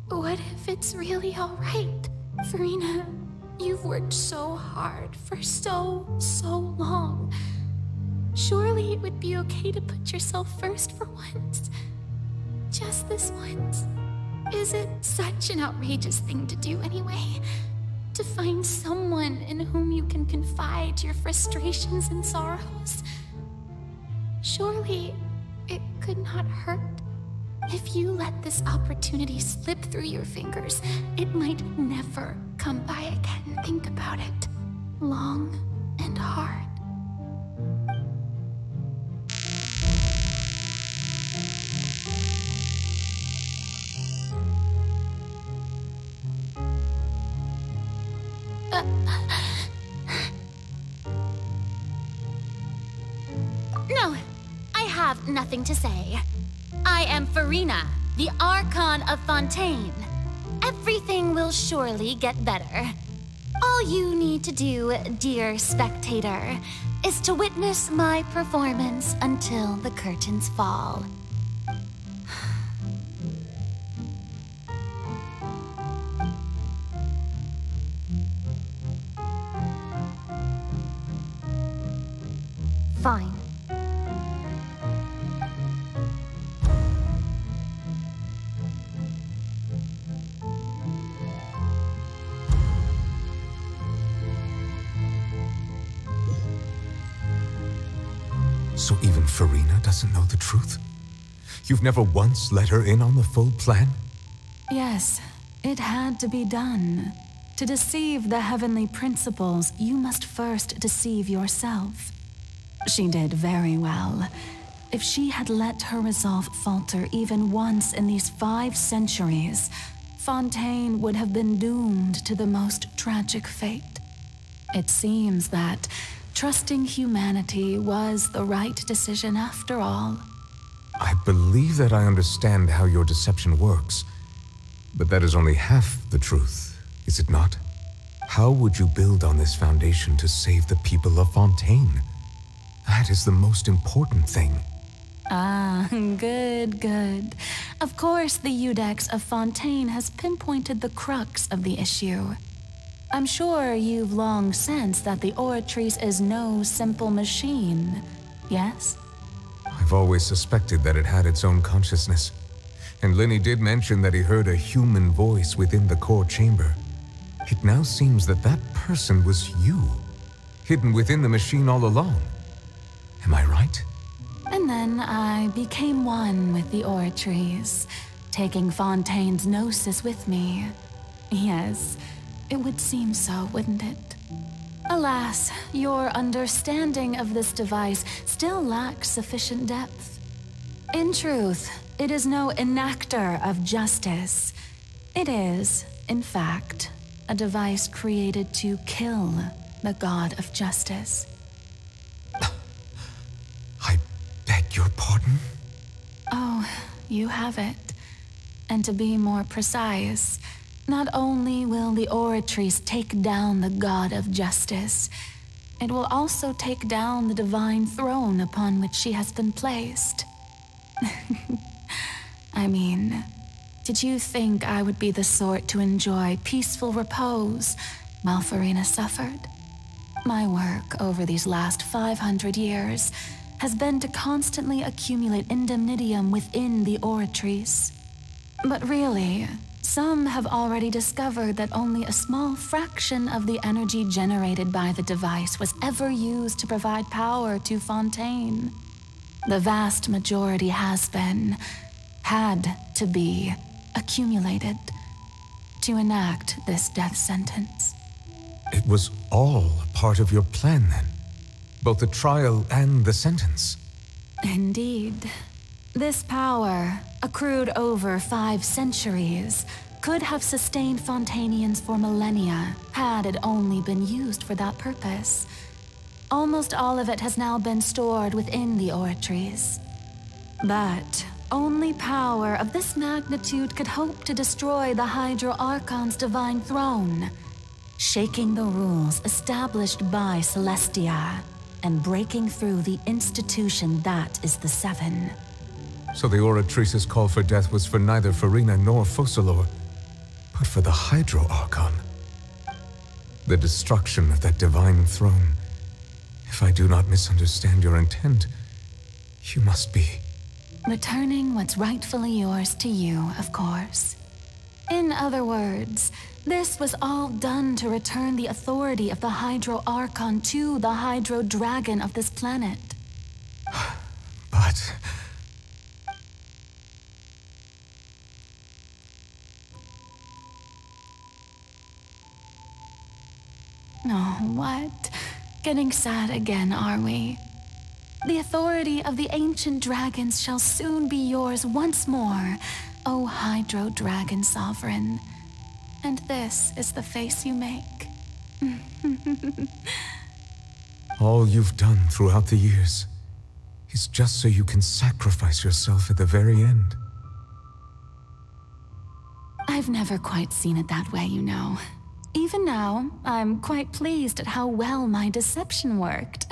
what if it's really all right? Furina, you've worked so hard for so long. Surely it would be okay to put yourself first for once. Just this once. Is it such an outrageous thing to do anyway? To find someone in whom you can confide your frustrations and sorrows? Surely it could not hurt. If you let this opportunity slip through your fingers, it might never come by again. Think about it. Long and hard. No, I have nothing to say. I am Furina, the Archon of Fontaine. Everything will surely get better. All you need to do, dear spectator, is to witness my performance until the curtains fall. Fine. So even Furina doesn't know the truth? You've never once let her in on the full plan? Yes, it had to be done. To deceive the heavenly principles, you must first deceive yourself. She did very well. If she had let her resolve falter even once in these 5 centuries, Fontaine would have been doomed to the most tragic fate. It seems that trusting humanity was the right decision after all. I believe that I understand how your deception works, but that is only half the truth, is it not? How would you build on this foundation to save the people of Fontaine? That is the most important thing. Ah, good. Of course, the Iudex of Fontaine has pinpointed the crux of the issue. I'm sure you've long sensed that the Oratrice is no simple machine, yes? I've always suspected that it had its own consciousness. And Lenny did mention that he heard a human voice within the core chamber. It now seems that that person was you, hidden within the machine all along. Am I right? And then I became one with the Oratrice, taking Fontaine's gnosis with me. Yes, it would seem so, wouldn't it? Alas, your understanding of this device still lacks sufficient depth. In truth, it is no enactor of justice. It is, in fact, a device created to kill the god of justice. I beg your pardon? Oh, you have it. And to be more precise, not only will the Oratrice take down the god of justice, it will also take down the divine throne upon which she has been placed. I mean, did you think I would be the sort to enjoy peaceful repose while Furina suffered? My work over these last 500 years has been to constantly accumulate indemnitium within the Oratrice. But really, Some have already discovered that only a small fraction of the energy generated by the device was ever used to provide power to Fontaine. The vast majority had to be, accumulated to enact this death sentence. It was all a part of your plan then? Both the trial and the sentence? Indeed. This power, accrued over 5 centuries, could have sustained Fontainians for millennia had it only been used for that purpose. Almost all of it has now been stored within the oratories. But only power of this magnitude could hope to destroy the Hydro Archon's divine throne, shaking the rules established by Celestia and breaking through the institution that is the Seven. So the Oratrice's call for death was for neither Furina nor Focalor, but for the Hydro Archon. The destruction of that divine throne. If I do not misunderstand your intent, you must be... Returning what's rightfully yours to you, of course. In other words, this was all done to return the authority of the Hydro Archon to the Hydro Dragon of this planet. But... Oh, what? Getting sad again, are we? The authority of the ancient dragons shall soon be yours once more, O Hydro Dragon Sovereign. And this is the face you make. All you've done throughout the years is just so you can sacrifice yourself at the very end. I've never quite seen it that way, you know. Even now, I'm quite pleased at how well my deception worked.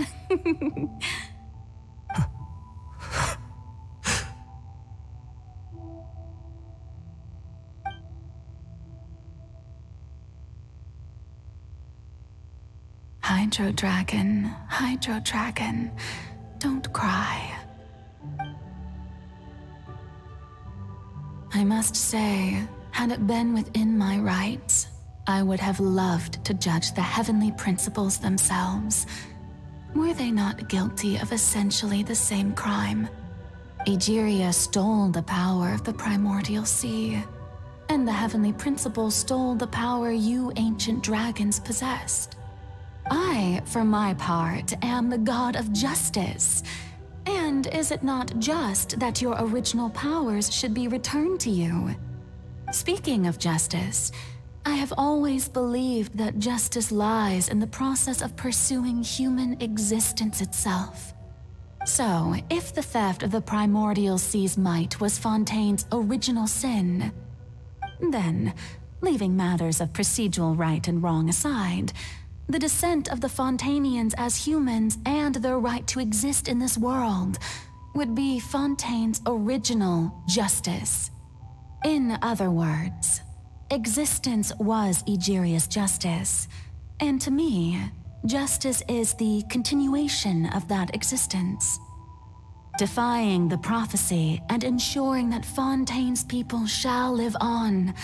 Hydro Dragon, don't cry. I must say, had it been within my rights, I would have loved to judge the heavenly principles themselves. Were they not guilty of essentially the same crime? Egeria stole the power of the primordial sea, and the heavenly principles stole the power you ancient dragons possessed. I, for my part, am the god of justice. And is it not just that your original powers should be returned to you? Speaking of justice, I have always believed that justice lies in the process of pursuing human existence itself. So, if the theft of the primordial sea's might was Fontaine's original sin, then, leaving matters of procedural right and wrong aside, the descent of the Fontainians as humans and their right to exist in this world would be Fontaine's original justice. In other words, existence was Egeria's justice, and to me, justice is the continuation of that existence. Defying the prophecy and ensuring that Fontaine's people shall live on,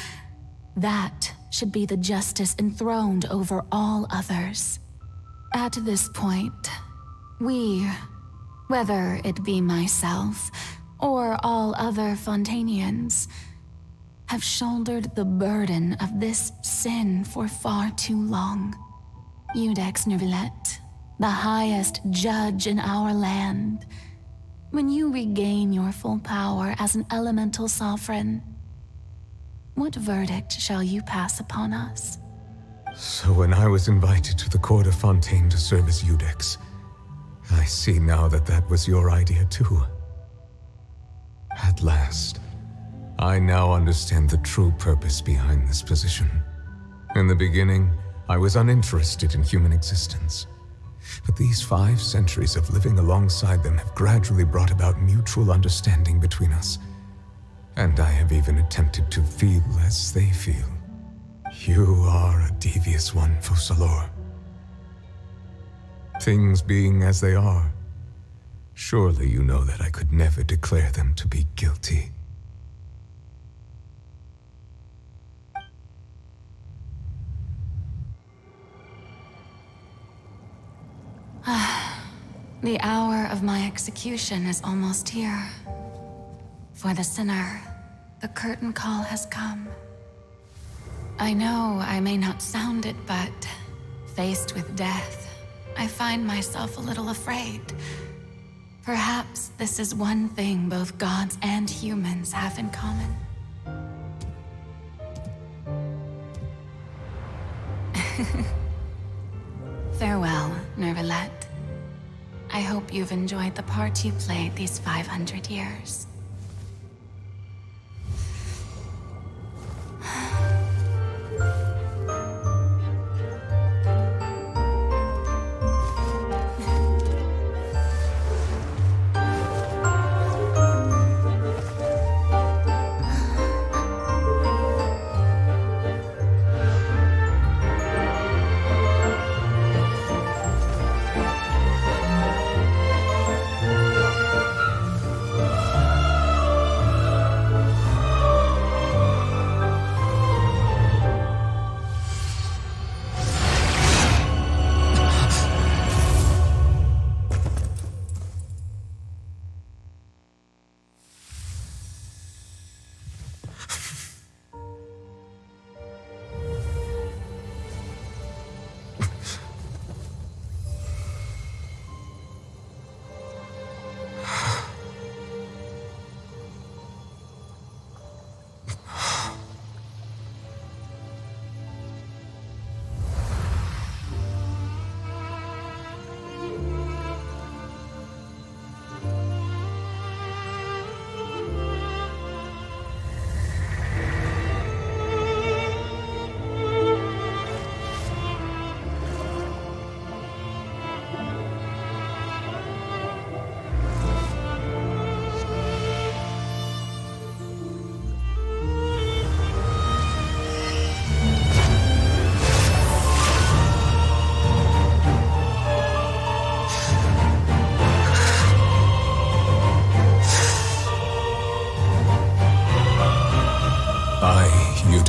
that should be the justice enthroned over all others. At this point, we, whether it be myself or all other Fontainians, have shouldered the burden of this sin for far too long. Iudex Neuvillette, the highest judge in our land, when you regain your full power as an elemental sovereign, what verdict shall you pass upon us? So when I was invited to the court of Fontaine to serve as Iudex, I see now that that was your idea too. At last, I now understand the true purpose behind this position. In the beginning, I was uninterested in human existence. But these 5 centuries of living alongside them have gradually brought about mutual understanding between us. And I have even attempted to feel as they feel. You are a devious one, Focalor. Things being as they are, surely you know that I could never declare them to be guilty. The hour of my execution is almost here. For the sinner, the curtain call has come. I know I may not sound it, but faced with death, I find myself a little afraid. Perhaps this is one thing both gods and humans have in common. Farewell, Nervalette. I hope you've enjoyed the part you played these 500 years.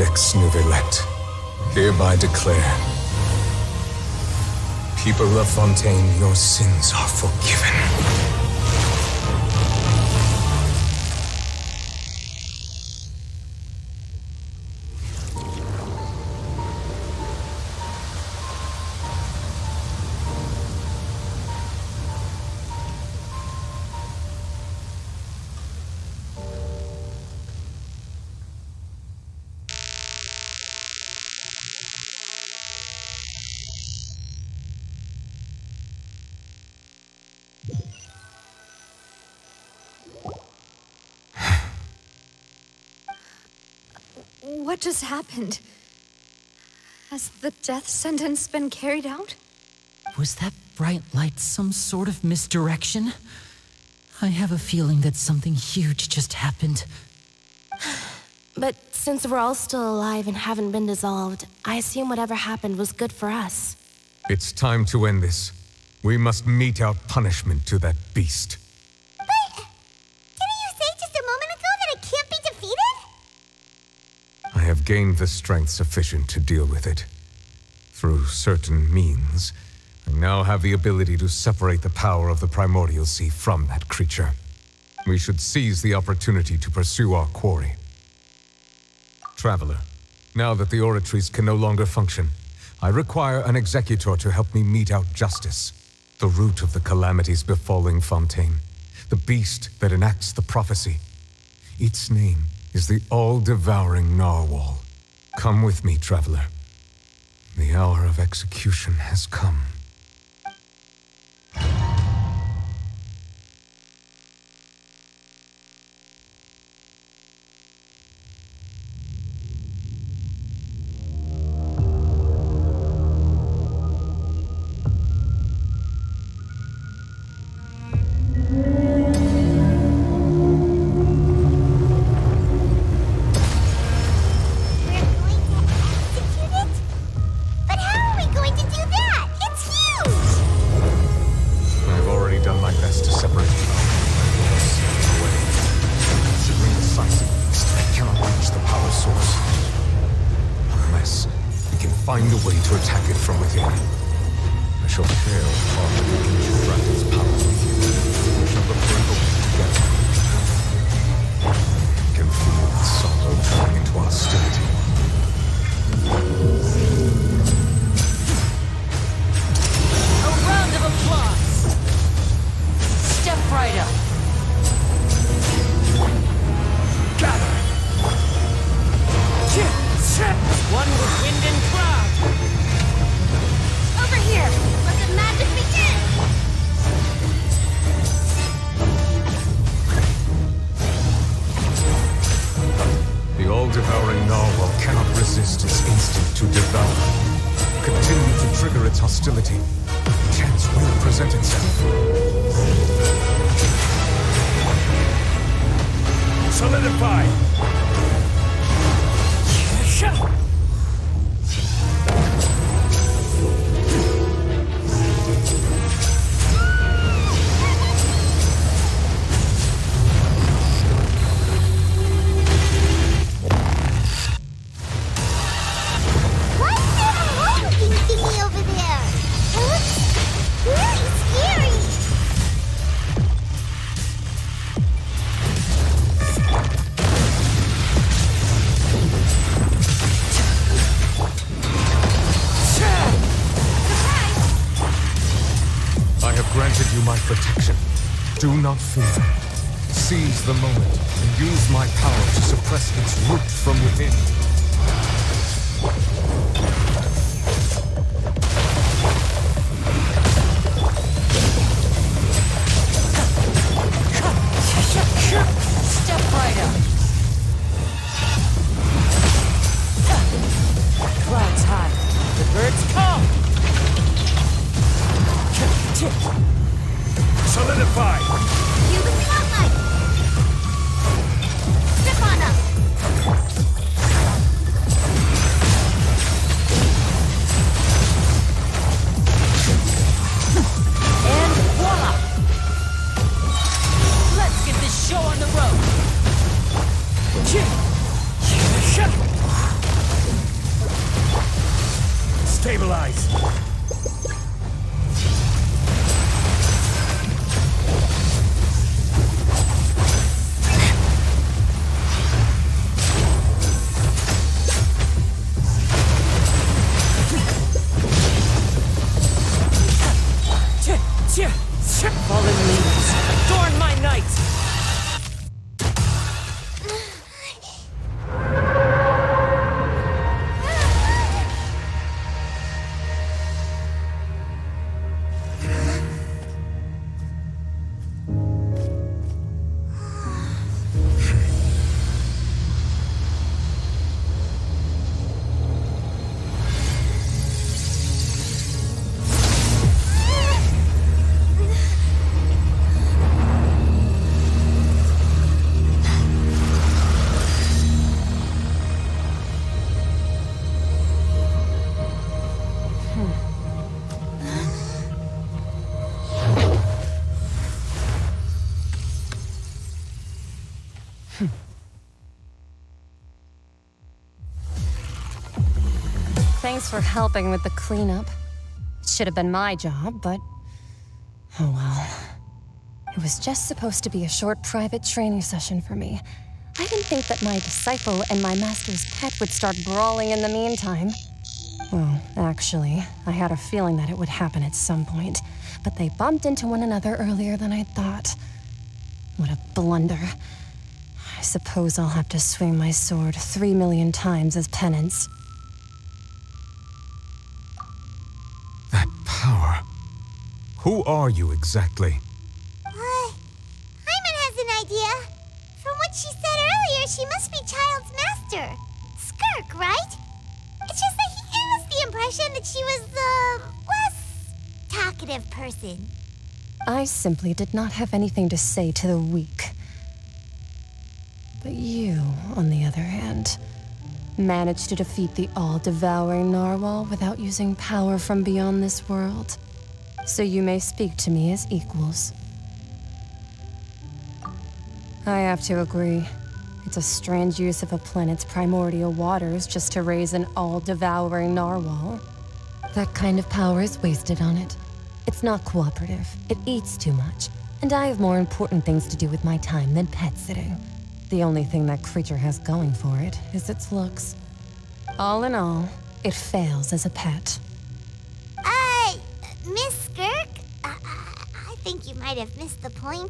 Ex Nervalette, hereby declare, people of Fontaine, your sins are forgiven. What just happened? Has the death sentence been carried out? Was that bright light some sort of misdirection? I have a feeling that something huge just happened. But since we're all still alive and haven't been dissolved, I assume whatever happened was good for us. It's time to end this. We must mete out punishment to that beast. But didn't you say just a moment ago that it can't be defeated? I have gained the strength sufficient to deal with it. Through certain means, I now have the ability to separate the power of the Primordial Sea from that creature. We should seize the opportunity to pursue our quarry. Traveler, now that the oratories can no longer function, I require an executor to help me mete out justice, the root of the calamities befalling Fontaine, the beast that enacts the prophecy. Its name is the all-devouring Narwhal. Come with me, traveler. The hour of execution has come. Find a way to attack it from within. I shall fail far to the ancient dragon's power. Rider! Gather! One with wind and cloud! Over here! Let the magic begin! The all-devouring narwhal cannot resist its instinct to devour. Continue to trigger its hostility. Chance will present itself. Solidify! Thingy over there. It looks really scary. I have granted you my protection. Do not fear. Seize the moment and use my power to suppress its root from within. Step Rider! Clouds high. The birds come! Solidify! Use the spotlight. Step on up. And voila! Let's get this show on the road! Stabilize! Fallen leaves, adorn my night! Thanks for helping with the cleanup. Should have been my job, but... oh well. It was just supposed to be a short private training session for me. I didn't think that my disciple and my master's pet would start brawling in the meantime. Well, actually, I had a feeling that it would happen at some point, but they bumped into one another earlier than I thought. What a blunder. I suppose I'll have to swing my sword 3 million times as penance. Power. Who are you exactly? Hyman has an idea. From what she said earlier, she must be Child's master. Skirk, right? It's just that he gave us the impression that she was the less talkative person. I simply did not have anything to say to the weak. But you, on the other hand, managed to defeat the all-devouring narwhal without using power from beyond this world. So you may speak to me as equals. I have to agree. It's a strange use of a planet's primordial waters just to raise an all-devouring narwhal. That kind of power is wasted on it. It's not cooperative. It eats too much. And I have more important things to do with my time than pet sitting. The only thing that creature has going for it is its looks. All in all, it fails as a pet. Miss Skirk? I think you might have missed the point.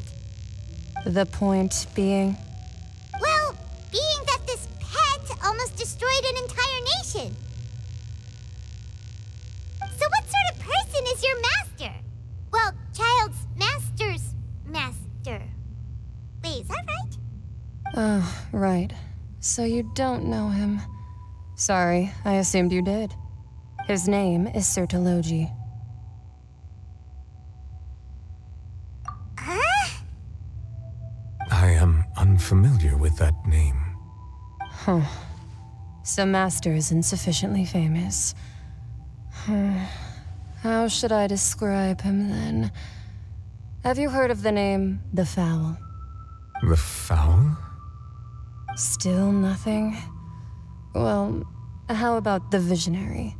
The point being? Well, being that this pet almost destroyed an entire nation. So what sort of person is your master? Well, child's master's master. Wait, is that right? Oh, right. So you don't know him. Sorry, I assumed you did. His name is Sertologi. Huh? I am unfamiliar with that name. Huh. So Master isn't sufficiently famous. How should I describe him then? Have you heard of the name The Fowl? The Fowl? Still nothing? Well, how about the Visionary?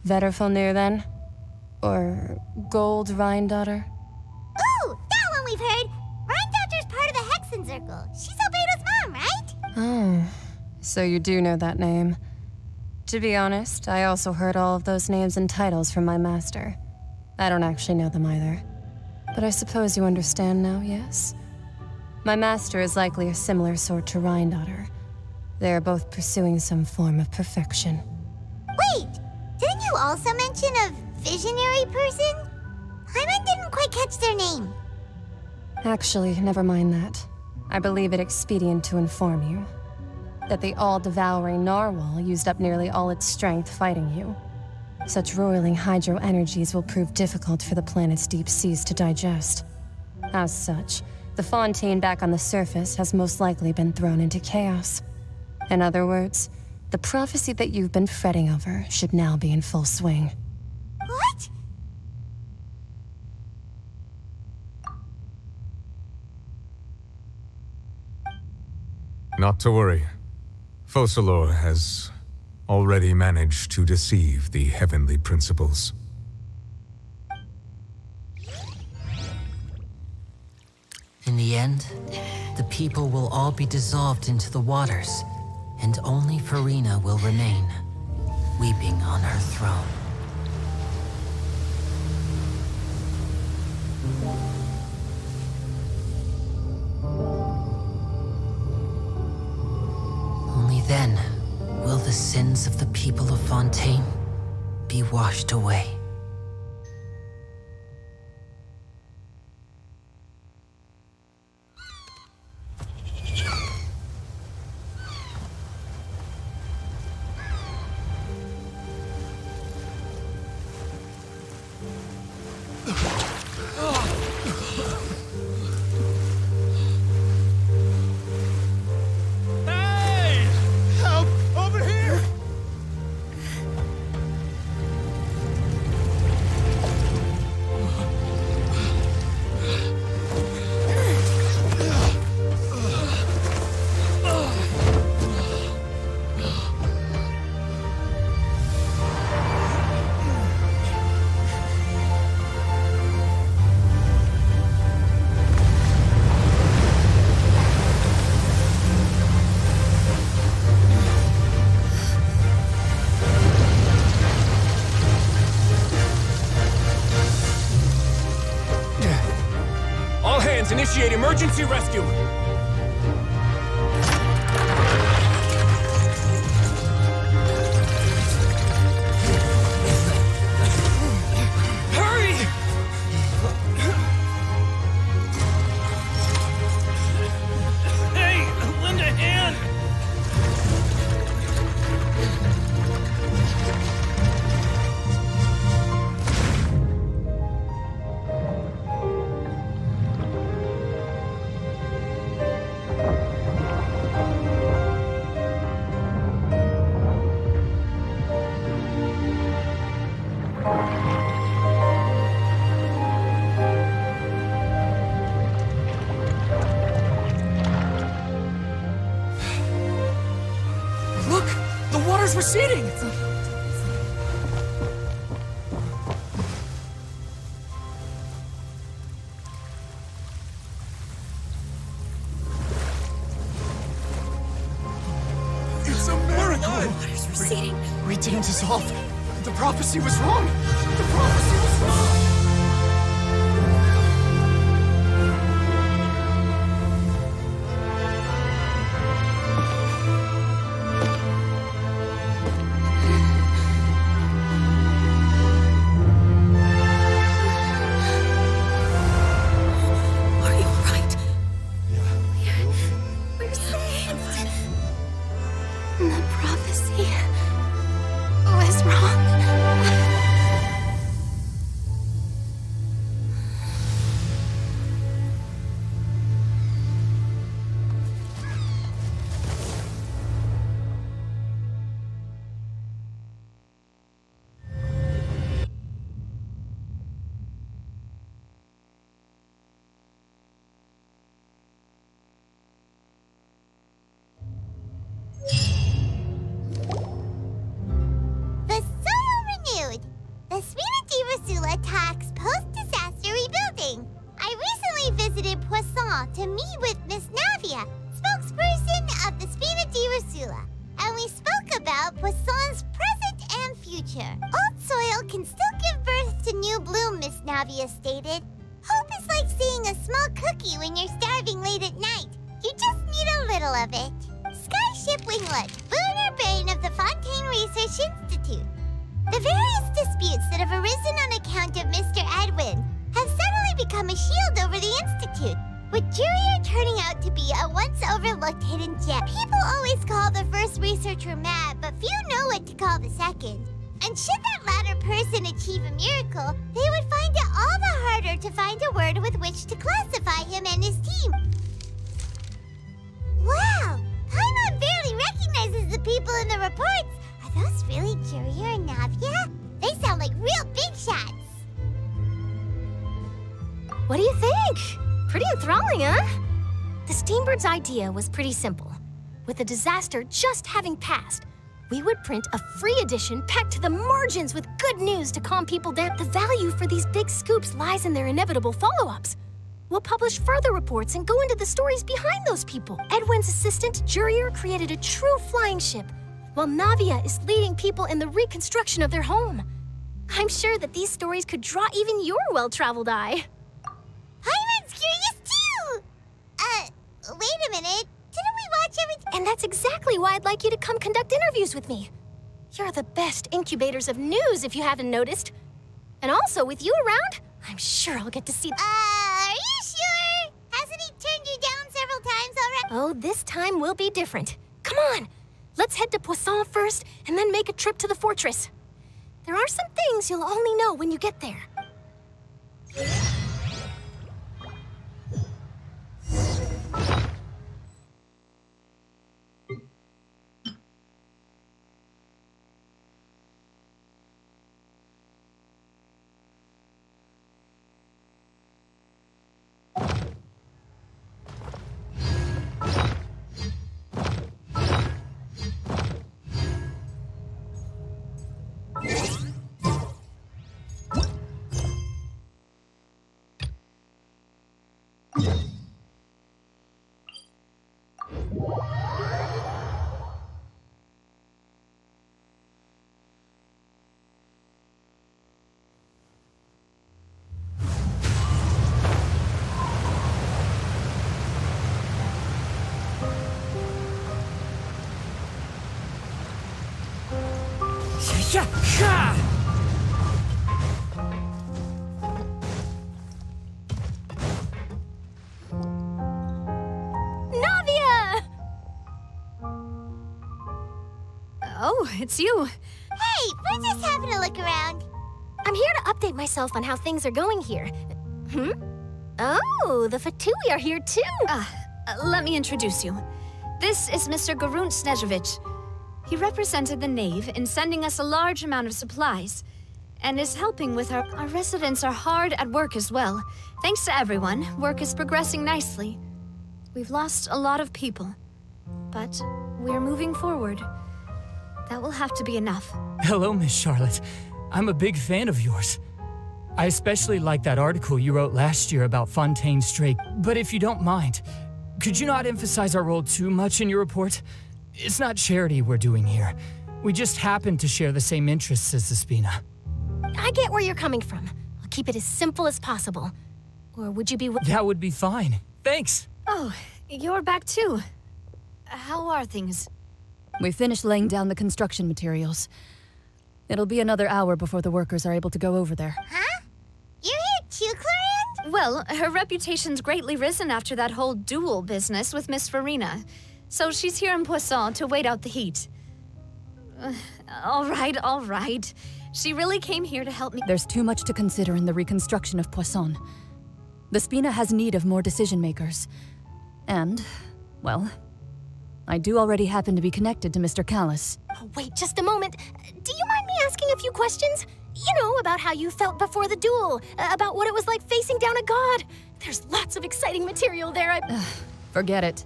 Vetterfulnir then? Or Gold Rhindaughter? Ooh, that one we've heard! Rhindaughter's part of the Hexen Circle. She's Albedo's mom, right? Oh, so you do know that name. To be honest, I also heard all of those names and titles from my master. I don't actually know them either. But I suppose you understand now, yes? My master is likely a similar sort to Rhindaughter. They are both pursuing some form of perfection. Wait, didn't you also mention a visionary person? Hyman didn't quite catch their name. Actually, never mind that. I believe it expedient to inform you that the all-devouring narwhal used up nearly all its strength fighting you. Such roiling hydro energies will prove difficult for the planet's deep seas to digest. As such, the Fontaine back on the surface has most likely been thrown into chaos. In other words, the prophecy that you've been fretting over should now be in full swing. What? Not to worry. Focalor has already managed to deceive the heavenly principles. In the end, the people will all be dissolved into the waters, and only Furina will remain, weeping on her throne. Only then will the sins of the people of Fontaine be washed away. Hey! Help! Over here! All hands, initiate emergency rescue! Hurry! Hey, lend a hand! Look! The water's receding! It's a miracle! Water's receding. We didn't dissolve. The prophecy was wrong. The prophecy was wrong. Poisson to meet with Miss Navia, spokesperson of the Spina di Rosula, and we spoke about Poisson's present and future. Old soil can still give birth to new bloom, Miss Navia stated. Hope is like seeing a small cookie when you're starving late at night. You just need a little of it. Skyship Winglet, boon or bane of the Fontaine Research Institute. The various disputes that have arisen on account of Mr. Edwin have suddenly become a shield over the Institute, with Jurier turning out to be a once overlooked hidden gem. People always call the first researcher mad, but few know what to call the second. And should that latter person achieve a miracle, they would find it all the harder to find a word with which to classify him and his team. Wow! Paimon barely recognizes the people in the reports. Are those really Jurier and Navia? They sound like real big shots. What do you think? Pretty enthralling, huh? The Steambird's idea was pretty simple. With the disaster just having passed, we would print a free edition packed to the margins with good news to calm people down. The value for these big scoops lies in their inevitable follow-ups. We'll publish further reports and go into the stories behind those people. Edwin's assistant, Jurier, created a true flying ship, while Navia is leading people in the reconstruction of their home. I'm sure that these stories could draw even your well-traveled eye. Paimon's curious too! Wait a minute. Didn't we watch everything? And that's exactly why I'd like you to come conduct interviews with me. You're the best incubators of news, if you haven't noticed. And also, with you around, I'm sure I'll get to see... Are you sure? Hasn't he turned you down several times already? Oh, this time will be different. Come on, let's head to Poisson first, and then make a trip to the fortress. There are some things you'll only know when you get there. Navia! Oh, it's you. Hey, we're just having a look around. I'm here to update myself on how things are going here. Oh, the Fatui are here too. Let me introduce you. This is Mr. Garunt Snežević. He represented the Knave in sending us a large amount of supplies, and is helping with our residents are hard at work as well. Thanks to everyone, work is progressing nicely. We've lost a lot of people, but we're moving forward. That will have to be enough. Hello, Miss Charlotte. I'm a big fan of yours. I especially like that article you wrote last year about Fontaine Strait, but if you don't mind, could you not emphasize our role too much in your report? It's not charity we're doing here. We just happen to share the same interests as the Spina. I get where you're coming from. I'll keep it as simple as possible. Or would you be... That would be fine. Thanks. Oh, you're back too. How are things? We finished laying down the construction materials. It'll be another hour before the workers are able to go over there. Huh? You're here too, Clarence? Well, her reputation's greatly risen after that whole duel business with Miss Furina. So she's here in Poisson to wait out the heat. All right. She really came here to help me. There's too much to consider in the reconstruction of Poisson. The Spina has need of more decision-makers. And, well, I do already happen to be connected to Mr. Callis. Oh, wait just a moment. Do you mind me asking a few questions? You know, about how you felt before the duel, about what it was like facing down a god. There's lots of exciting material there. Forget it.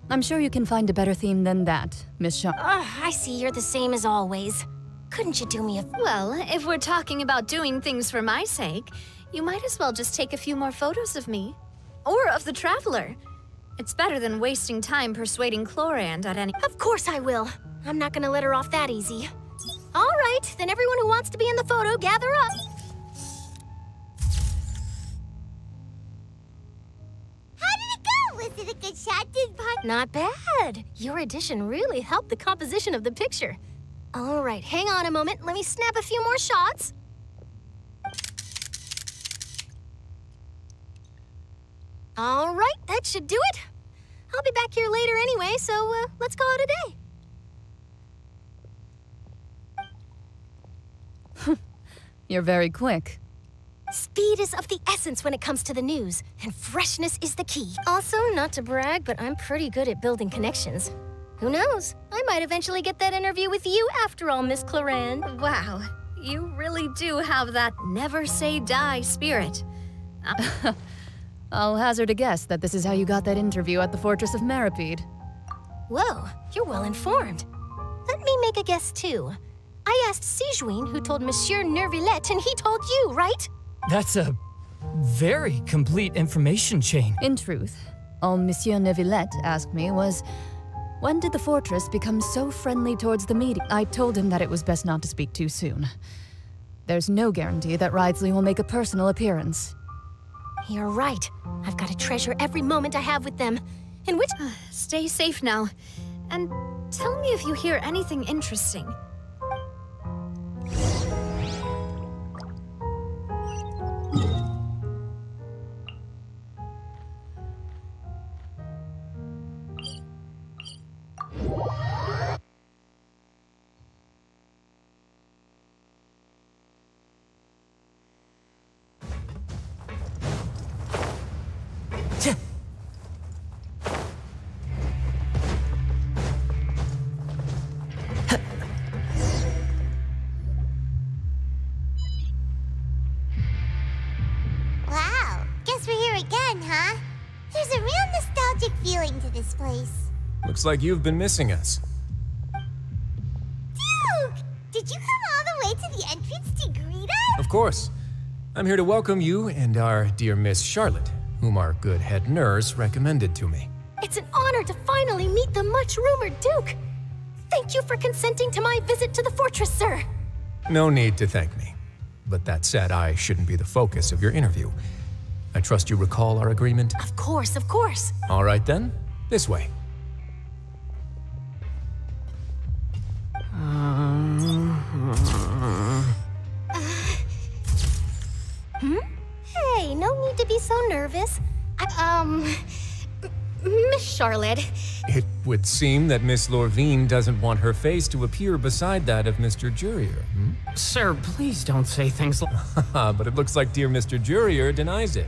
I'm sure you can find a better theme than that, Miss Shaw. I see you're the same as always. Couldn't you do me a... Well, if we're talking about doing things for my sake, you might as well just take a few more photos of me. or of the Traveler. It's better than wasting time persuading Chlorand at any— Of course I will. I'm not gonna let her off that easy. All right, then everyone who wants to be in the photo, gather up. How did it go? Was it a good shot? Not bad. Your addition really helped the composition of the picture. All right, hang on a moment. Let me snap a few more shots. All right, that should do it. I'll be back here later anyway, so let's call it a day. You're very quick. Speed is of the essence when it comes to the news, and freshness is the key. Also, not to brag, but I'm pretty good at building connections. Who knows? I might eventually get that interview with you after all, Miss Chlorand. Wow, you really do have that never say die spirit. I'll hazard a guess that this is how you got that interview at the Fortress of Meripede. Whoa, you're well informed. Let me make a guess too. I asked Sijuin who told Monsieur Nervillette, and he told you, right? That's a very complete information chain. In truth, all Monsieur Neuvillette asked me was, when did the fortress become so friendly towards the media? I told him that it was best not to speak too soon. There's no guarantee that Ridesley will make a personal appearance. You're right. I've got to treasure every moment I have with them. In which— Stay safe now. And tell me if you hear anything interesting. Wow, guess we're here again, huh? There's a real nostalgic feeling to this place. Looks like you've been missing us. Duke! Did you come all the way to the entrance to greet us? Of course. I'm here to welcome you and our dear Miss Charlotte, whom our good head nurse recommended to me. it's an honor to finally meet the much-rumored Duke. Thank you for consenting to my visit to the fortress, sir. No need to thank me. But that said, I shouldn't be the focus of your interview. I trust you recall our agreement? Of course, of course. All right then, this way. Hey, no need to be so nervous. Miss Charlotte. It would seem that Miss Lorvine doesn't want her face to appear beside that of Mr. Jurier. Sir, please don't say things like... But it looks like dear Mr. Jurier denies it.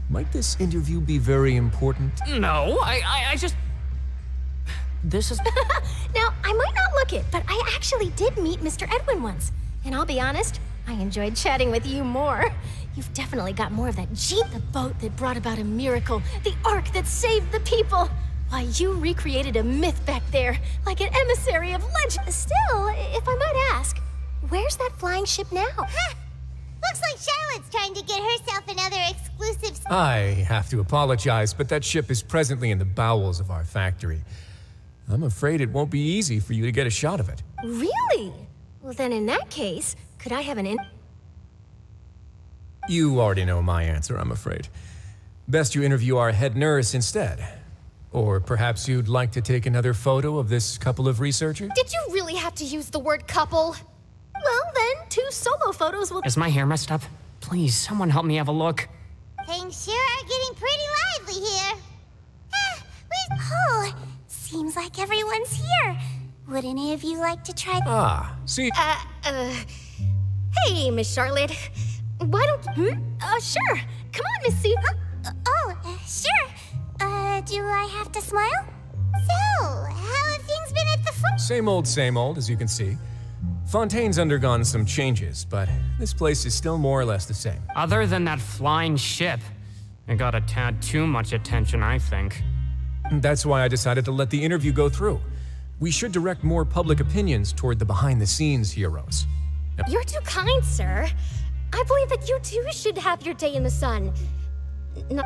Might this interview be very important? No, I just... This is... Now, I might not look it, but I actually did meet Mr. Edwin once. And I'll be honest, I enjoyed chatting with you more. You've definitely got more of that gene, the boat that brought about a miracle, the ark that saved the people. Why, you recreated a myth back there, like an emissary of legend. Still, if I might ask, where's that flying ship now? Huh. Looks like Charlotte's trying to get herself another exclusive... I have to apologize, but that ship is presently in the bowels of our factory. I'm afraid it won't be easy for you to get a shot of it. Really? Well, then in that case, could I have an You already know my answer, I'm afraid. Best you interview our head nurse instead. Or perhaps you'd like to take another photo of this couple of researchers? Did you really have to use the word couple? Well, then, 2 solo photos will... Is my hair messed up? Please, someone help me have a look. Things sure are getting pretty lively here. Oh, seems like everyone's here. Would any of you like to try... See... Hey, Miss Charlotte. Why don't... Sure. Come on, Miss Sue. Sure. Do I have to smile? So, how have things been at the front? Same old, as you can see. Fontaine's undergone some changes, but this place is still more or less the same. Other than that flying ship, it got a tad too much attention, I think. That's why I decided to let the interview go through. We should direct more public opinions toward the behind-the-scenes heroes. You're too kind, sir. I believe that you too should have your day in the sun. No.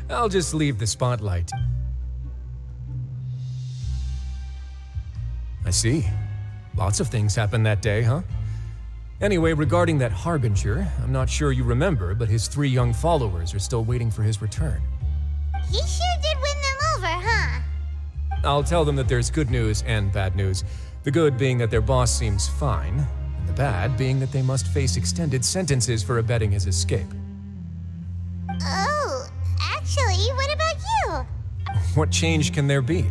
I'll just leave the spotlight. I see. Lots of things happened that day, huh? Anyway, regarding that Harbinger, I'm not sure you remember, but his 3 young followers are still waiting for his return. He sure did win them over, huh? I'll tell them that there's good news and bad news. The good being that their boss seems fine, and the bad being that they must face extended sentences for abetting his escape. Oh, actually, what about you? What change can there be?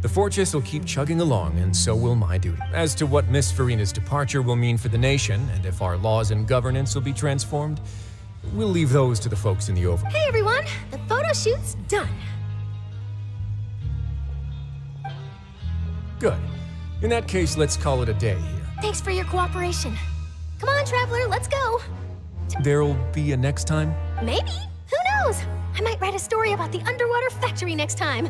The fortress will keep chugging along, and so will my duty. As to what Miss Furina's departure will mean for the nation, and if our laws and governance will be transformed, we'll leave those to the folks in the Oval. Hey everyone, the photo shoot's done. Good. In that case, let's call it a day here. Thanks for your cooperation. Come on, Traveler, let's go. There'll be a next time? Maybe. Who knows? I might write a story about the underwater factory next time.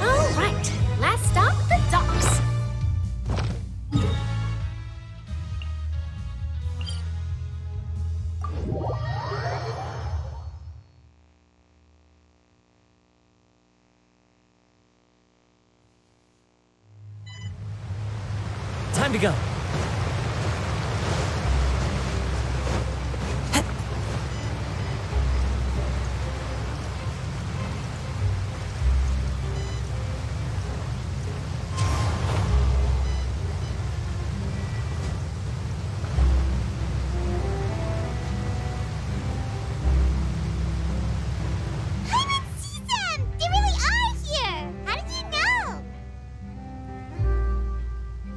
All right, last stop, the docks. Time to go.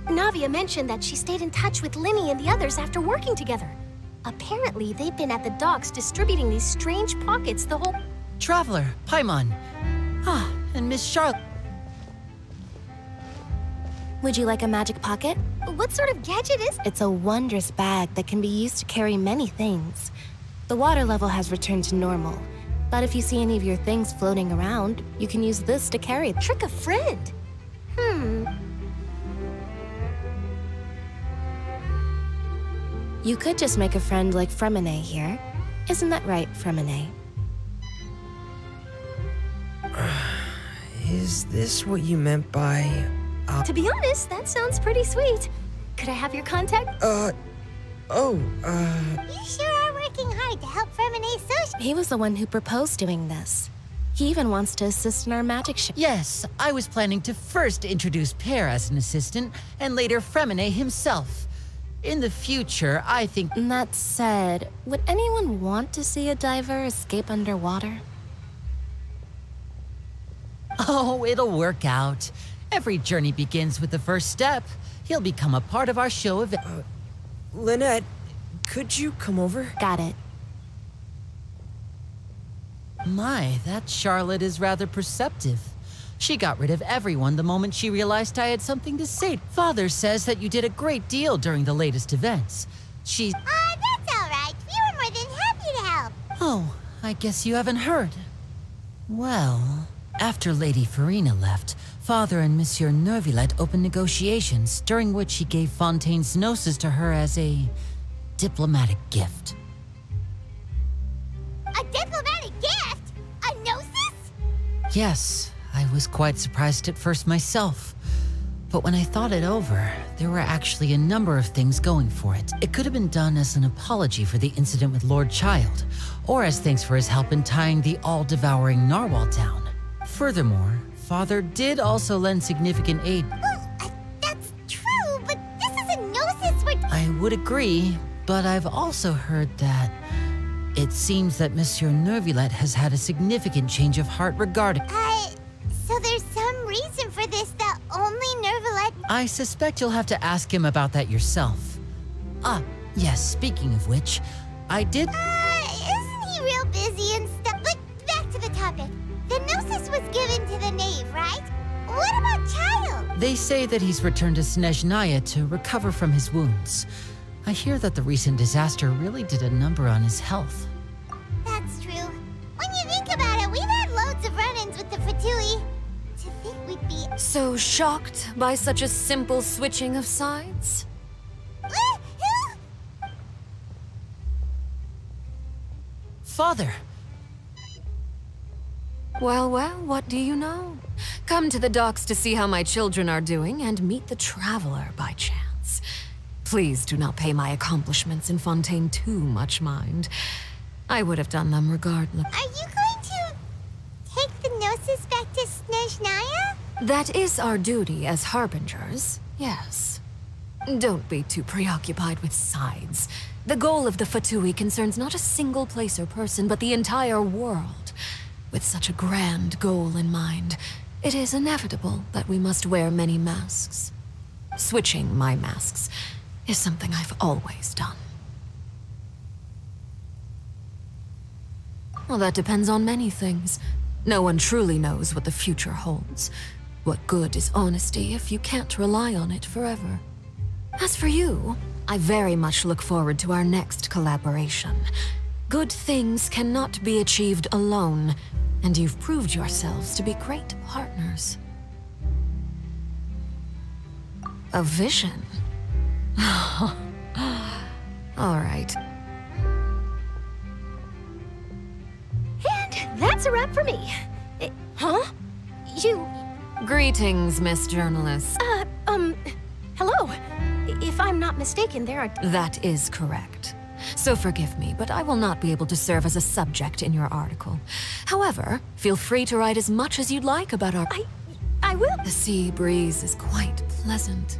Navia mentioned that she stayed in touch with Linny and the others after working together. Apparently, they've been at the docks distributing these strange pockets the whole— Traveler, Paimon. Ah, and Miss Charlotte. Would you like a magic pocket? What sort of gadget is— It's a wondrous bag that can be used to carry many things. The water level has returned to normal, but if you see any of your things floating around, you can use this to carry them. Trick a friend. You could just make a friend like Fremine here. Isn't that right, Fremine? Is this what you meant by... To be honest, that sounds pretty sweet. Could I have your contact? You sure are working hard to help Fremine social. He was the one who proposed doing this. He even wants to assist in our magic show. Yes, I was planning to first introduce Pear as an assistant, and later Fremine himself. In the future, I think— That said, would anyone want to see a diver escape underwater? Oh, it'll work out. Every journey begins with the first step. He'll become a part of our show event. Lynette, could you come over? Got it. My, that Charlotte is rather perceptive. She got rid of everyone the moment she realized I had something to say. Father says that you did a great deal during the latest events. That's all right. We were more than happy to help. Oh, I guess you haven't heard. Well, after Lady Furina left, Father and Monsieur Neuvillette opened negotiations, during which he gave Fontaine's Gnosis to her as a diplomatic gift. A diplomatic gift? A gnosis? Yes, I was quite surprised at first myself. But when I thought it over, there were actually a number of things going for it. It could have been done as an apology for the incident with Lord Child, or as thanks for his help in tying the all-devouring narwhal down. Furthermore, Father did also lend significant aid. That's true, but this is a gnosis we're— I would agree, but I've also heard that it seems that Monsieur Neuvillette has had a significant change of heart regarding— So there's some reason for this that only Neuvillette— I suspect you'll have to ask him about that yourself. Ah, yes, speaking of which, I did— Isn't he real busy and stuff? But back to the topic. The gnosis was given to the knave, right? What about Child? They say that he's returned to Snezhnaya to recover from his wounds. I hear that the recent disaster really did a number on his health. That's true. When you think about it, we've had loads of run-ins with the Fatui. To think we'd be— So shocked by such a simple switching of sides? Father! Well, well, what do you know? Come to the docks to see how my children are doing and meet the Traveler by chance. Please do not pay my accomplishments in Fontaine too much mind. I would have done them regardless. Are you going to take the Gnosis back to Snezhnaya? That is our duty as Harbingers, yes. Don't be too preoccupied with sides. The goal of the Fatui concerns not a single place or person, but the entire world. With such a grand goal in mind, it is inevitable that we must wear many masks. Switching my masks is something I've always done. Well, that depends on many things. No one truly knows what the future holds. What good is honesty if you can't rely on it forever? As for you, I very much look forward to our next collaboration. Good things cannot be achieved alone, and you've proved yourselves to be great partners. A vision? All right. And that's a wrap for me. Huh? You... Greetings, Miss Journalist. Hello. If I'm not mistaken, there are... That is correct. So forgive me, but I will not be able to serve as a subject in your article. However, feel free to write as much as you'd like about our... I will. The sea breeze is quite pleasant.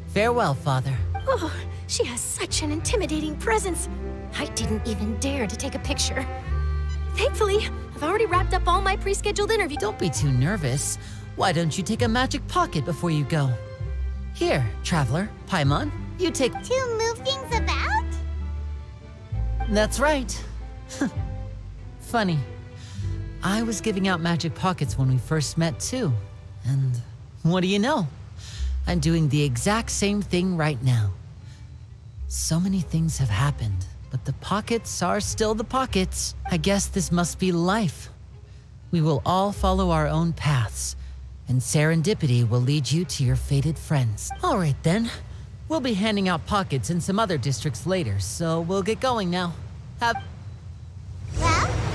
Farewell, Father. Oh, she has such an intimidating presence. I didn't even dare to take a picture. Thankfully, I've already wrapped up all my pre-scheduled interviews. Don't be too nervous. Why don't you take a magic pocket before you go? Here, Traveler, Paimon, you take... To move things about? That's right. Funny. I was giving out magic pockets when we first met, too. And what do you know? I'm doing the exact same thing right now. So many things have happened, but the pockets are still the pockets. I guess this must be life. We will all follow our own paths, and serendipity will lead you to your fated friends. All right, then. We'll be handing out pockets in some other districts later, so we'll get going now. Well,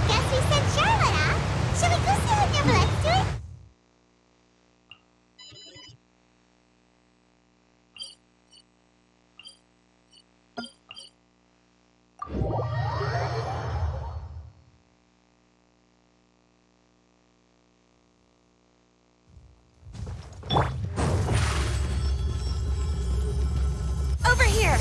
guess we sent Charlotte, huh? Shall we go see how Neverlette's doing? Over here!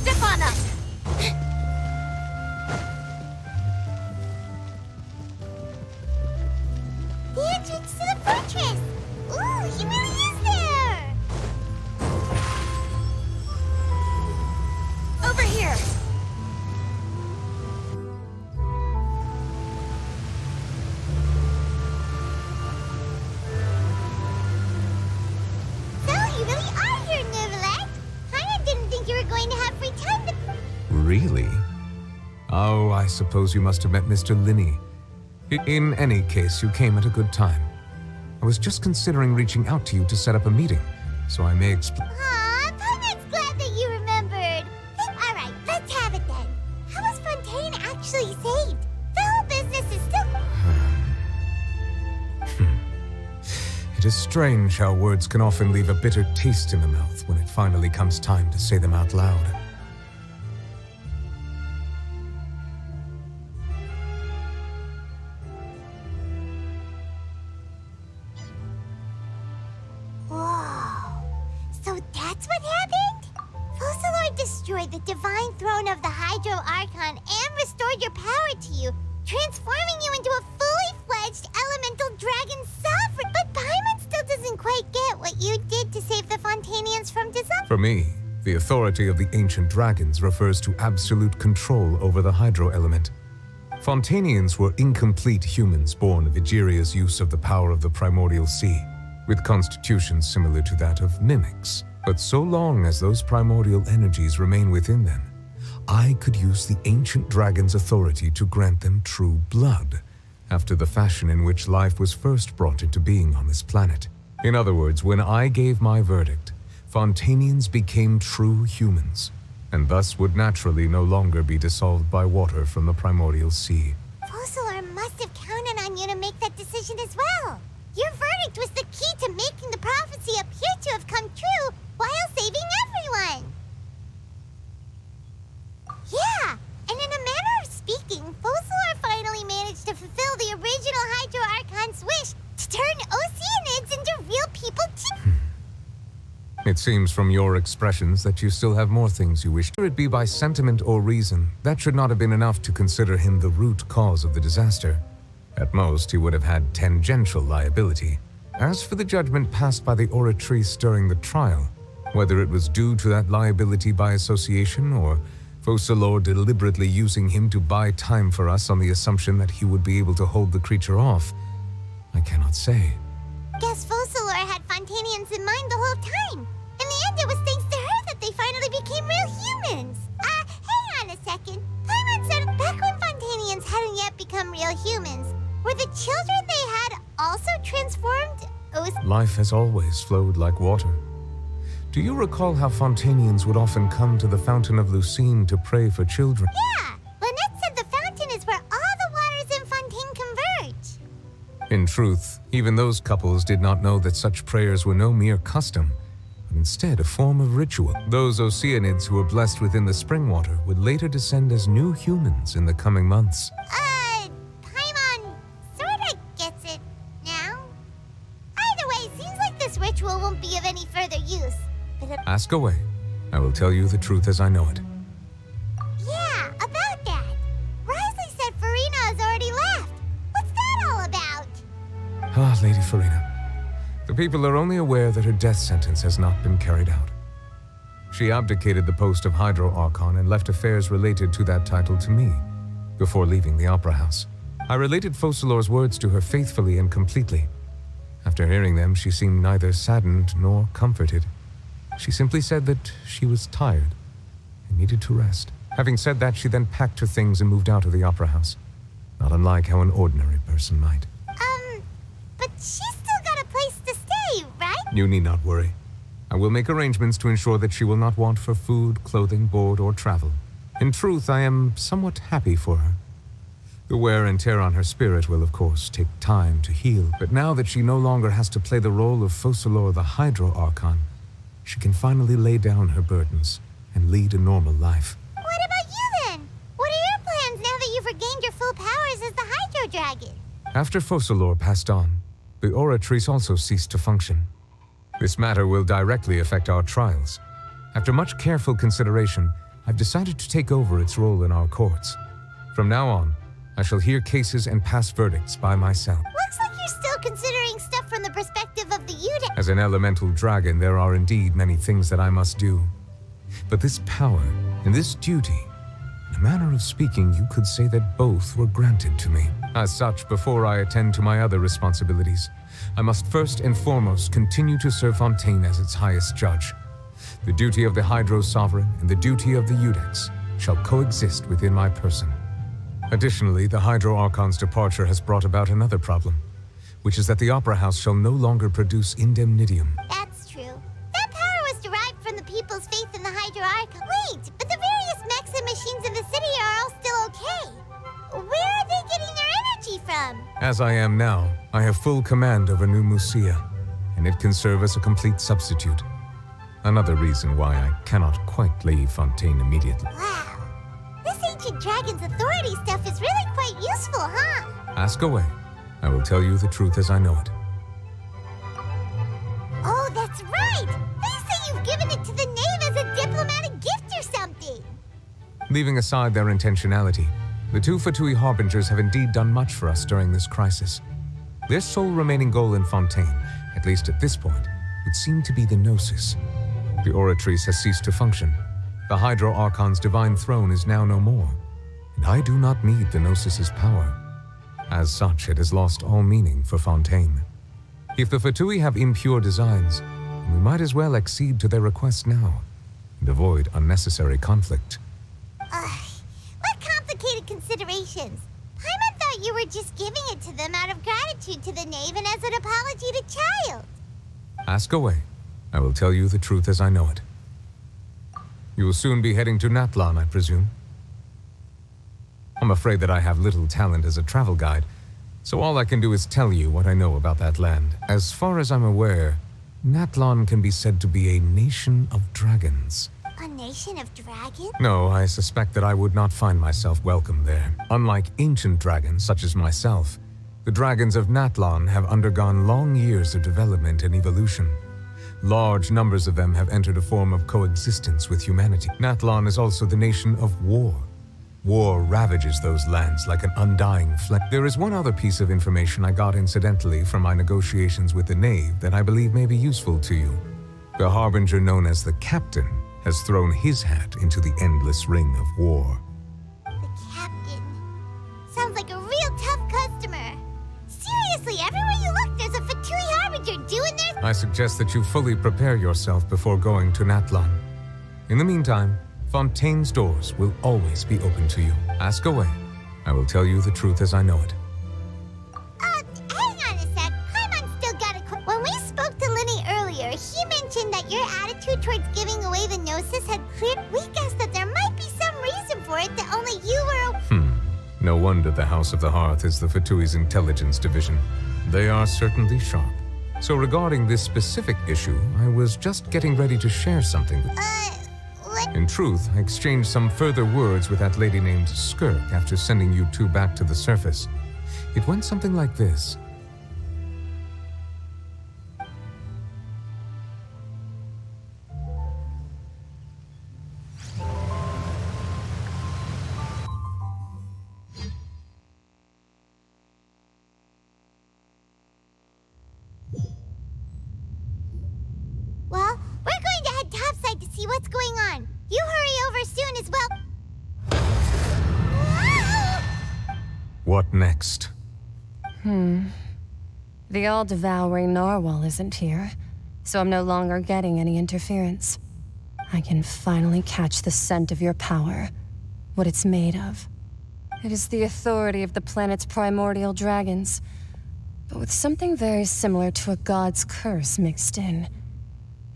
Step on up! The entrance to the fortress! Ooh, he really is there! Over here! So, you really are here, Neverlette! I didn't think you were going to have free time to... Really? Oh, I suppose you must have met Mr. Linney. In any case, you came at a good time. I was just considering reaching out to you to set up a meeting, so I may explain. Aw, Paimon's glad that you remembered. Alright, let's have it then. How was Fontaine actually saved? The whole business is still... It is strange how words can often leave a bitter taste in the mouth when it finally comes time to say them out loud. Whoa. So that's what happened? Focalor destroyed the divine throne of the Hydro Archon and restored your power to you, transforming you into a fully fledged elemental dragon sovereign. But Paimon still doesn't quite get what you did to save the Fontainians from disaster. For me, the authority of the ancient dragons refers to absolute control over the hydro element. Fontainians were incomplete humans born of Egeria's use of the power of the primordial sea, with constitutions similar to that of mimics. But so long as those primordial energies remain within them, I could use the ancient dragon's authority to grant them true blood, after the fashion in which life was first brought into being on this planet. In other words, when I gave my verdict, Fontainians became true humans, and thus would naturally no longer be dissolved by water from the primordial sea. Focalor must have counted on you to make that decision as well. Your verdict was the key to making the prophecy appear to have come true while saving everyone. Yeah, and in a manner of speaking, Focalor finally managed to fulfill the original Hydro Archon's wish to turn Oceanids into real people too. It seems from your expressions that you still have more things you wish. Whether it be by sentiment or reason, that should not have been enough to consider him the root cause of the disaster. At most, he would have had tangential liability. As for the judgment passed by the Oratrice during the trial, whether it was due to that liability by association or Focalor deliberately using him to buy time for us on the assumption that he would be able to hold the creature off, I cannot say. Guess Focalor had Fontainians in mind the whole time. In the end, it was thanks to her that they finally became real humans. Hang on a second. Paimon said back when Fontainians hadn't yet become real humans, were the children they had also transformed? Life has always flowed like water. Do you recall how Fontainians would often come to the Fountain of Lucine to pray for children? Yeah, Lynette said the fountain is where all the waters in Fontaine converge. In truth, even those couples did not know that such prayers were no mere custom, but instead a form of ritual. Those Oceanids who were blessed within the spring water would later descend as new humans in the coming months. Paimon sorta gets it now. Either way, seems like this ritual won't be of any further use. But Ask away. I will tell you the truth as I know it. yeah, about that. Risley said Furina has already left. What's that all about? Ah, Lady Furina. The people are only aware that her death sentence has not been carried out. She abdicated the post of Hydro Archon and left affairs related to that title to me, before leaving the Opera House. I related Focalor's words to her faithfully and completely. After hearing them, she seemed neither saddened nor comforted. She simply said that she was tired and needed to rest. Having said that, she then packed her things and moved out of the Opera House, not unlike how an ordinary person might. But she's still got a place to stay, right? You need not worry. I will make arrangements to ensure that she will not want for food, clothing, board, or travel. In truth, I am somewhat happy for her. The wear and tear on her spirit will, of course, take time to heal, but now that she no longer has to play the role of Focalor the Hydro Archon, she can finally lay down her burdens and lead a normal life. What about you then? What are your plans now that you've regained your full powers as the Hydro Dragon? After Focalor passed on, the Oratrice also ceased to function. This matter will directly affect our trials. After much careful consideration, I've decided to take over its role in our courts. From now on, I shall hear cases and pass verdicts by myself. Looks like you're still considering stuff from the perspective of the Uda. As an elemental dragon, there are indeed many things that I must do. But this power and this duty, in a manner of speaking, you could say that both were granted to me. As such, before I attend to my other responsibilities, I must first and foremost continue to serve Fontaine as its highest judge. The duty of the Hydro Sovereign and the duty of the Udex shall coexist within my person. Additionally, the Hydro Archon's departure has brought about another problem, which is that the Opera House shall no longer produce indemnitium. That's true. That power was derived from the people's faith in the Hydro Archon. Wait, but the various mechs and machines in the city are all still okay. Where are they getting their energy from? As I am now, I have full command over New Musia, and it can serve as a complete substitute. Another reason why I cannot quite leave Fontaine immediately. Wow. This ancient dragon's authority stuff is really quite useful, huh? Ask away. I will tell you the truth as I know it. Oh, that's right! They say you've given it to the knave as a diplomatic gift or something! Leaving aside their intentionality, the two Fatui Harbingers have indeed done much for us during this crisis. Their sole remaining goal in Fontaine, at least at this point, would seem to be the Gnosis. The Oratrice has ceased to function. The Hydro Archon's divine throne is now no more, and I do not need the Gnosis's power. As such, it has lost all meaning for Fontaine. If the Fatui have impure designs, we might as well accede to their request now, and avoid unnecessary conflict. potions. Paimon thought you were just giving it to them out of gratitude to the knave and as an apology to Child. Ask away. I will tell you the truth as I know it. You will soon be heading to Natlan, I presume. I'm afraid that I have little talent as a travel guide, so all I can do is tell you what I know about that land. As far as I'm aware, Natlan can be said to be a nation of dragons. A nation of dragons? No, I suspect that I would not find myself welcome there. Unlike ancient dragons such as myself, the dragons of Natlan have undergone long years of development and evolution. Large numbers of them have entered a form of coexistence with humanity. Natlan is also the nation of war. War ravages those lands like an undying flame. There is one other piece of information I got incidentally from my negotiations with the knave that I believe may be useful to you. The harbinger known as the Captain has thrown his hat into the endless ring of war. The Captain. Sounds like a real tough customer. Seriously, everywhere you look, there's a Fatui harbinger doing their... I suggest that you fully prepare yourself before going to Natlan. In the meantime, Fontaine's doors will always be open to you. Ask away. I will tell you the truth as I know it. Hang on a sec. Paimon still got a... When we spoke to Linny earlier, he mentioned that your attitude towards giving away the Gnosis had cleared. We guessed that there might be some reason for it that only you were... No wonder the House of the Hearth is the Fatui's intelligence division. They are certainly sharp. So regarding this specific issue, I was just getting ready to share something with you. In truth, I exchanged some further words with that lady named Skirk after sending you two back to the surface. It went something like this. Well, we're going to head topside to see what's going on. You hurry over soon as well. What next? The all-devouring narwhal isn't here, so I'm no longer getting any interference. I can finally catch the scent of your power, what it's made of. It is the authority of the planet's primordial dragons, but with something very similar to a god's curse mixed in.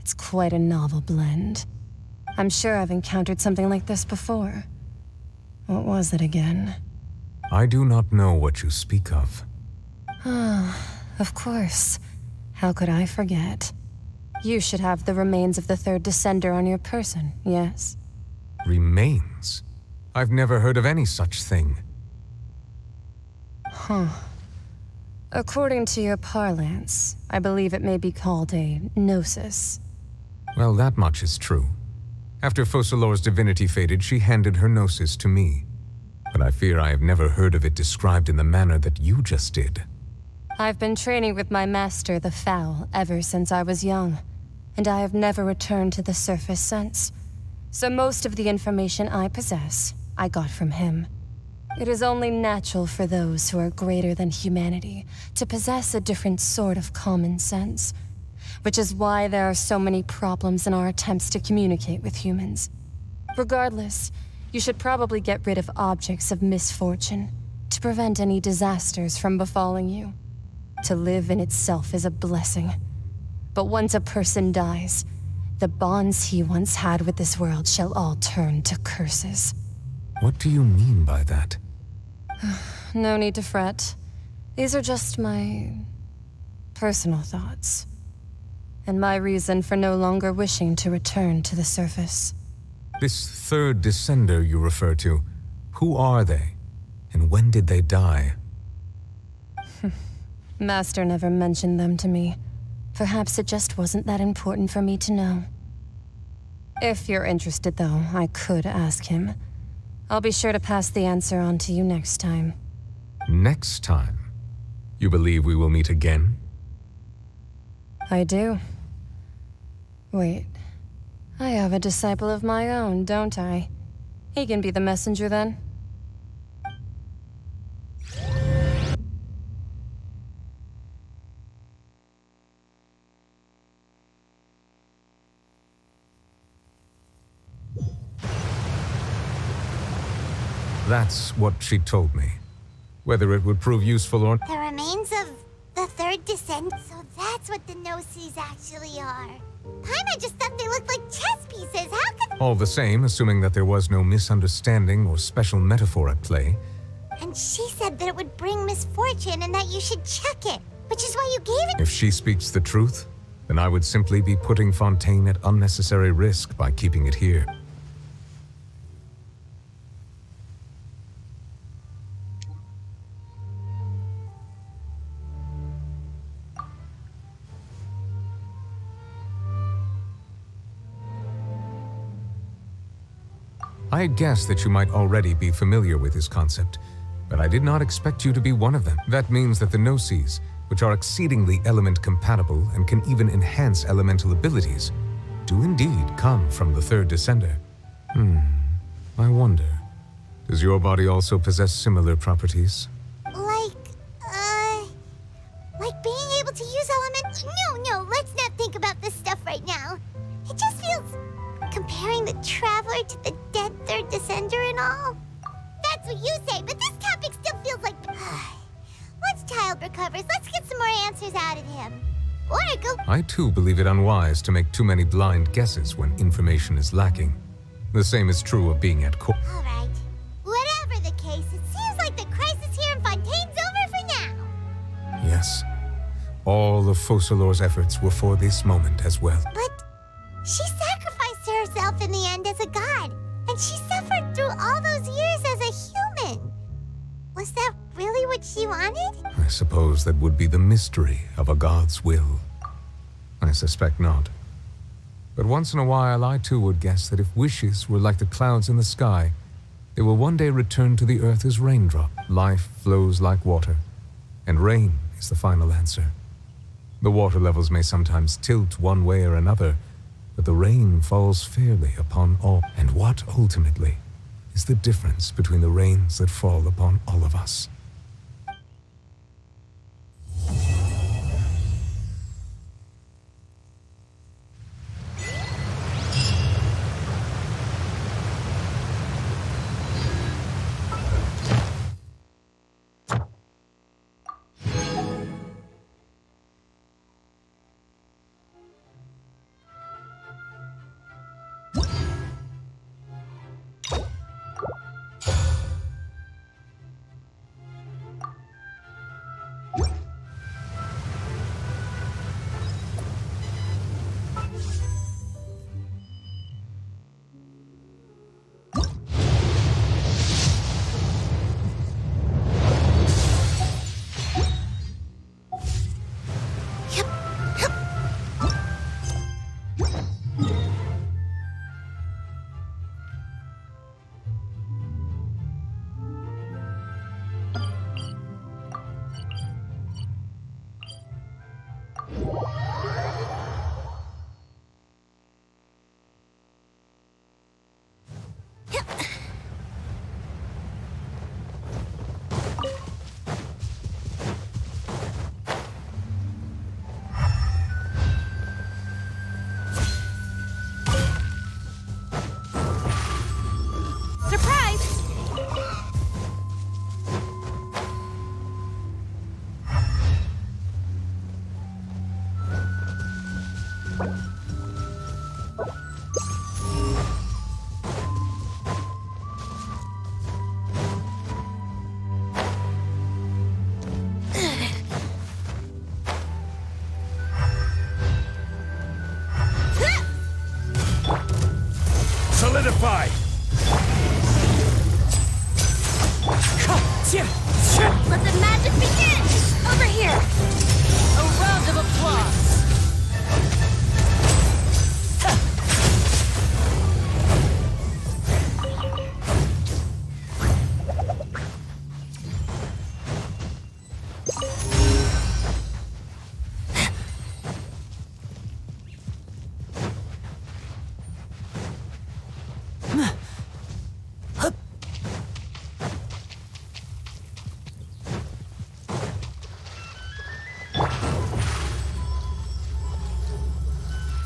It's quite a novel blend. I'm sure I've encountered something like this before. What was it again? I do not know what you speak of. Of course. How could I forget? You should have the remains of the third descender on your person, yes? Remains? I've never heard of any such thing. According to your parlance, I believe it may be called a gnosis. Well, that much is true. After Focalor's divinity faded, she handed her gnosis to me. But I fear I have never heard of it described in the manner that you just did. I've been training with my master, the Foul, ever since I was young, and I have never returned to the surface since. So most of the information I possess, I got from him. It is only natural for those who are greater than humanity to possess a different sort of common sense, which is why there are so many problems in our attempts to communicate with humans. Regardless, you should probably get rid of objects of misfortune to prevent any disasters from befalling you. To live in itself is a blessing. But once a person dies, the bonds he once had with this world shall all turn to curses. What do you mean by that? No need to fret. These are just my personal thoughts, and my reason for no longer wishing to return to the surface. This third descender you refer to, who are they? And when did they die? Master never mentioned them to me. Perhaps it just wasn't that important for me to know. If you're interested, though, I could ask him. I'll be sure to pass the answer on to you next time. Next time? You believe we will meet again? I do. Wait. I have a disciple of my own, don't I? He can be the messenger then. That's what she told me. Whether it would prove useful or... The remains of the third descent. So that's what the no-seas actually are. Paimon just thought they looked like chess pieces. How could... All the same, assuming that there was no misunderstanding or special metaphor at play. And she said that it would bring misfortune and that you should check it, which is why you gave it... If she speaks the truth, then I would simply be putting Fontaine at unnecessary risk by keeping it here. I had guessed that you might already be familiar with this concept, but I did not expect you to be one of them. That means that the no-seas, which are exceedingly element-compatible and can even enhance elemental abilities, do indeed come from the third descender. I wonder, does your body also possess similar properties? Like being able to use elements? No, let's not think about this stuff right now. It just feels... Comparing the Traveler to the dead third descender and all? That's what you say, but this topic still feels like... Once Child recovers, let's get some more answers out of him. Or go... I too believe it unwise to make too many blind guesses when information is lacking. The same is true of being at court. All right. Whatever the case, it seems like the crisis here in Fontaine's over for now. Yes. All of Focalor's efforts were for this moment as well. But she sacrificed herself in the end as a god, and she suffered through all those years as a human. Was that really what she wanted? I suppose that would be the mystery of a god's will. I suspect not. But once in a while, I too would guess that if wishes were like the clouds in the sky, they will one day return to the earth as raindrop. Life flows like water, and rain is the final answer. The water levels may sometimes tilt one way or another, but the rain falls fairly upon all. And what, ultimately, is the difference between the rains that fall upon all of us? Solidify! Let the magic begin! Over here! A round of applause!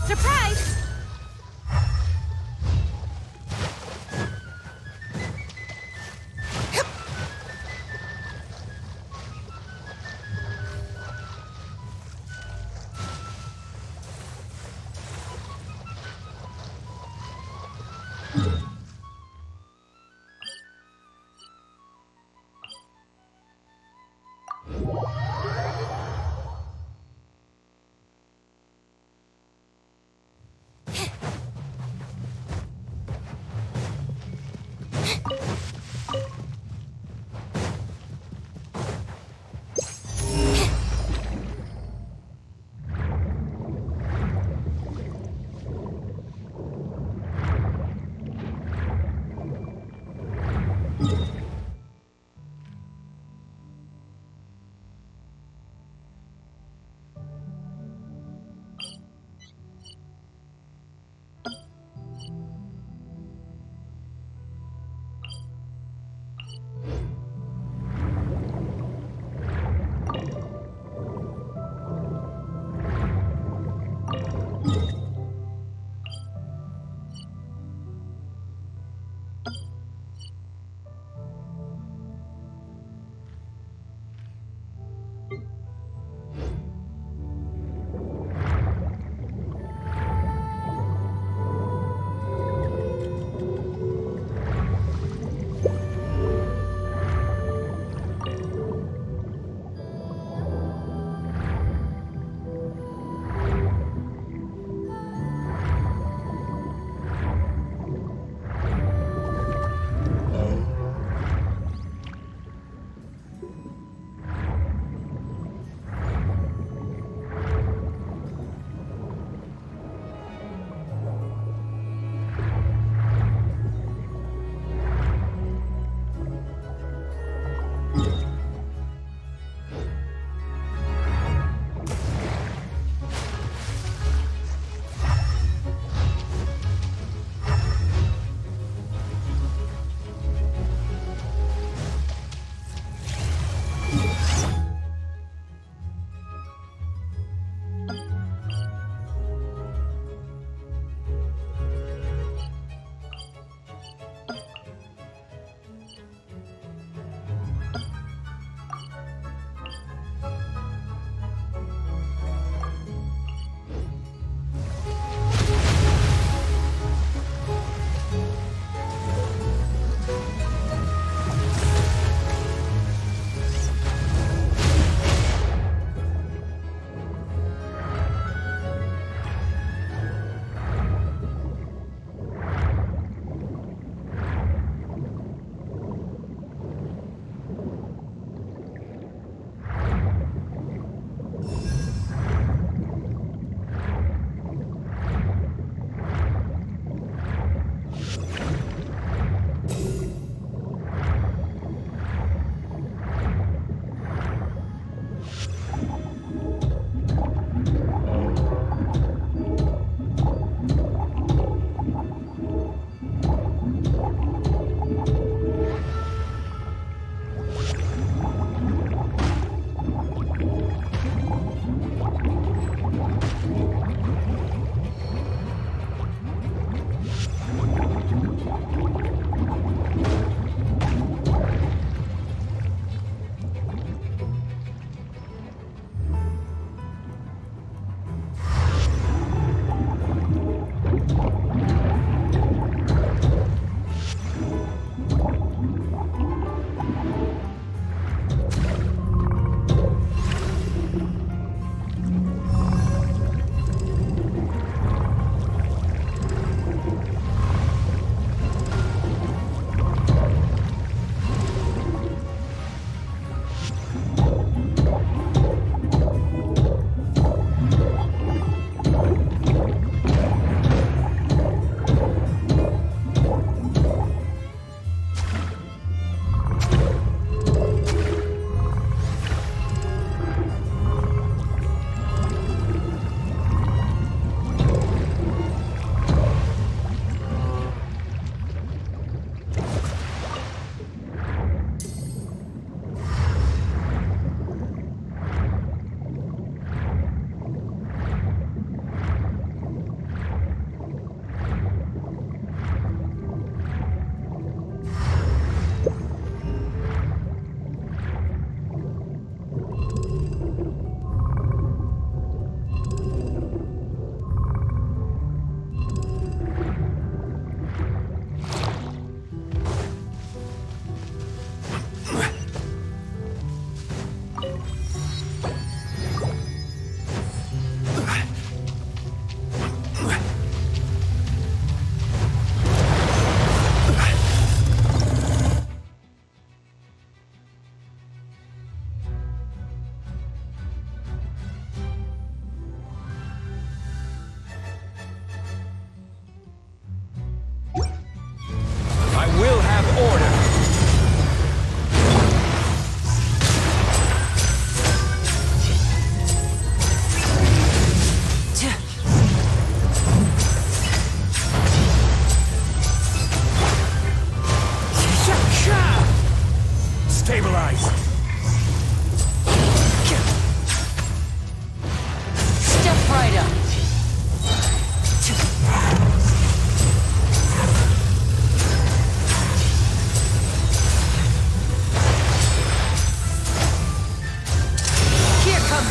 Surprise!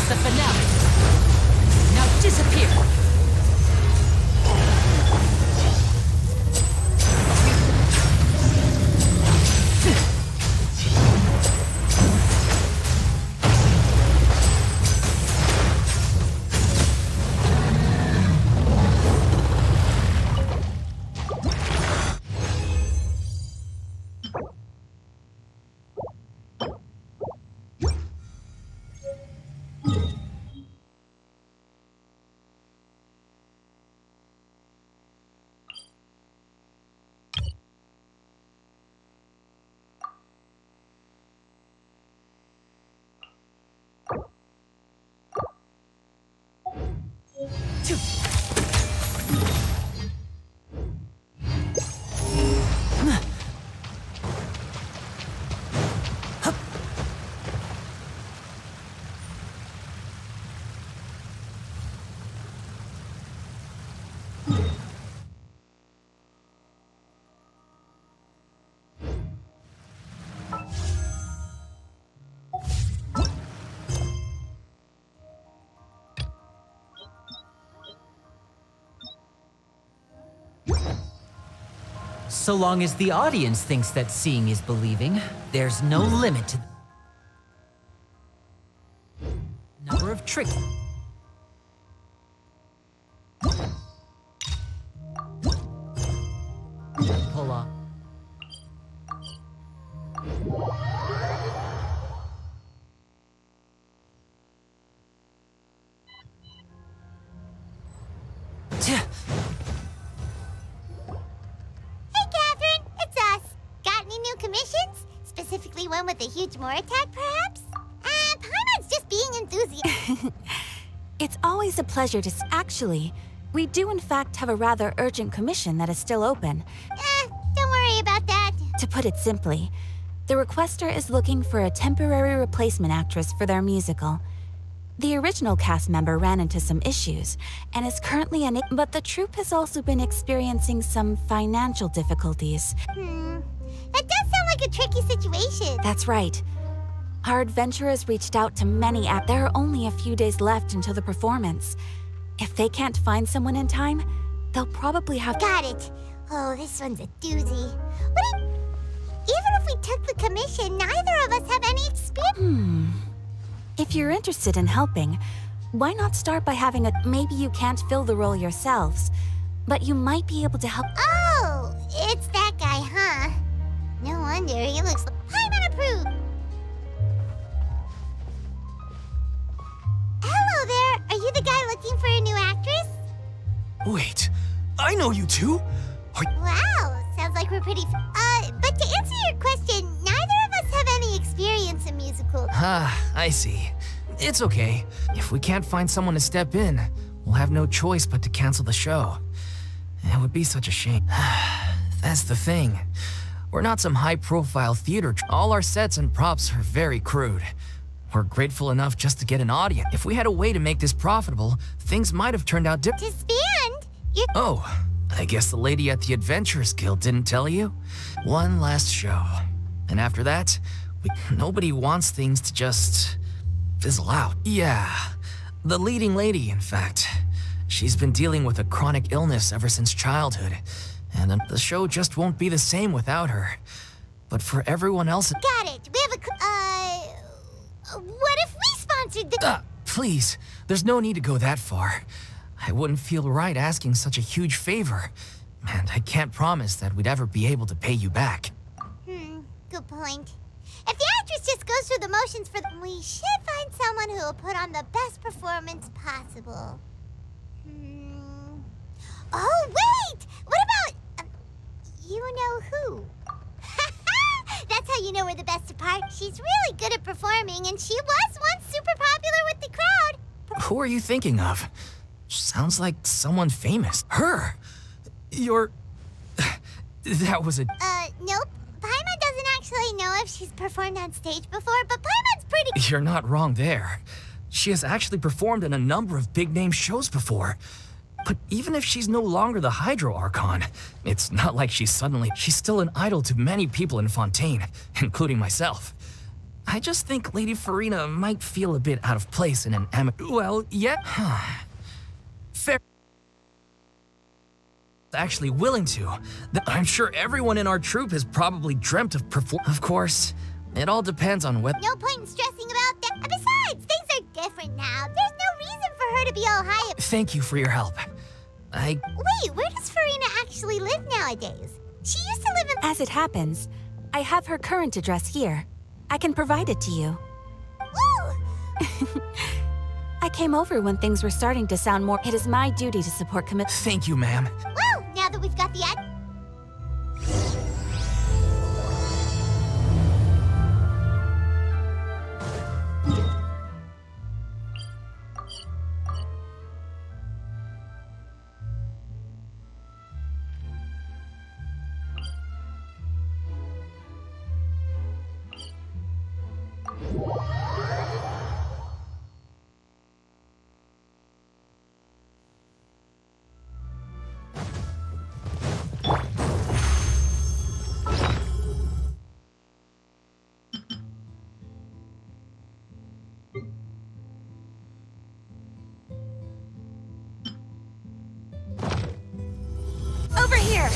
It's the finale. Now disappear. So long as the audience thinks that seeing is believing, there's no limit to the number of tricks. Pull off. Specifically one with a huge more attack, perhaps? Paimon's just being enthusiastic. It's always a pleasure to actually, we do in fact have a rather urgent commission that is still open. Don't worry about that. To put it simply, the requester is looking for a temporary replacement actress for their musical. The original cast member ran into some issues and is currently but the troupe has also been experiencing some financial difficulties. That does sound like a tricky situation. That's right. Our adventurers reached out to many there are only a few days left until the performance. If they can't find someone in time, they'll probably have— Got it. Oh, this one's a doozy. Even if we took the commission, neither of us have any experience. If you're interested in helping, why not start by having maybe you can't fill the role yourselves, but you might be able to help— Oh, it's that guy, huh? No wonder, he looks like Paimon approved. Hello there, are you the guy looking for a new actress? Wait, I know you two. Wow, sounds like we're pretty but to answer your question, neither of us have any experience in musicals. I see. It's okay. If we can't find someone to step in, we'll have no choice but to cancel the show. It would be such a shame. That's the thing. We're not some high-profile theater. All our sets and props are very crude. We're grateful enough just to get an audience. If we had a way to make this profitable, things might have turned out different. Disband? Oh, I guess the lady at the Adventurers Guild didn't tell you? One last show. And after that, nobody wants things to just fizzle out. Yeah, the leading lady, in fact. She's been dealing with a chronic illness ever since childhood. And the show just won't be the same without her. But for everyone else— Got it! We have what if we sponsored the— please, there's no need to go that far. I wouldn't feel right asking such a huge favor. And I can't promise that we'd ever be able to pay you back. Good point. If the actress just goes through the motions we should find someone who will put on the best performance possible. Oh, wait! What about— you know who? That's how you know we're the best apart. She's really good at performing, and she was once super popular with the crowd. Who are you thinking of? Sounds like someone famous. Her! That was a— Nope. Paimon doesn't actually know if she's performed on stage before, but Paimon's pretty— You're not wrong there. She has actually performed in a number of big-name shows before. But even if she's no longer the Hydro Archon, it's not like she's still an idol to many people in Fontaine, including myself. I just think Lady Furina might feel a bit out of place in an well, yeah. Fair. Actually willing to. I'm sure everyone in our troupe has probably dreamt of Of course, it all depends on what. No point in stressing about that. And besides, things are different now. There's no reason for her to be all high up. Thank you for your help. Wait, where does Furina actually live nowadays? She used to live in. As it happens, I have her current address here. I can provide it to you. Woo! I came over when things were starting to sound more. It is my duty to support commit. Thank you, ma'am. Well, now that we've got the ad. Over here!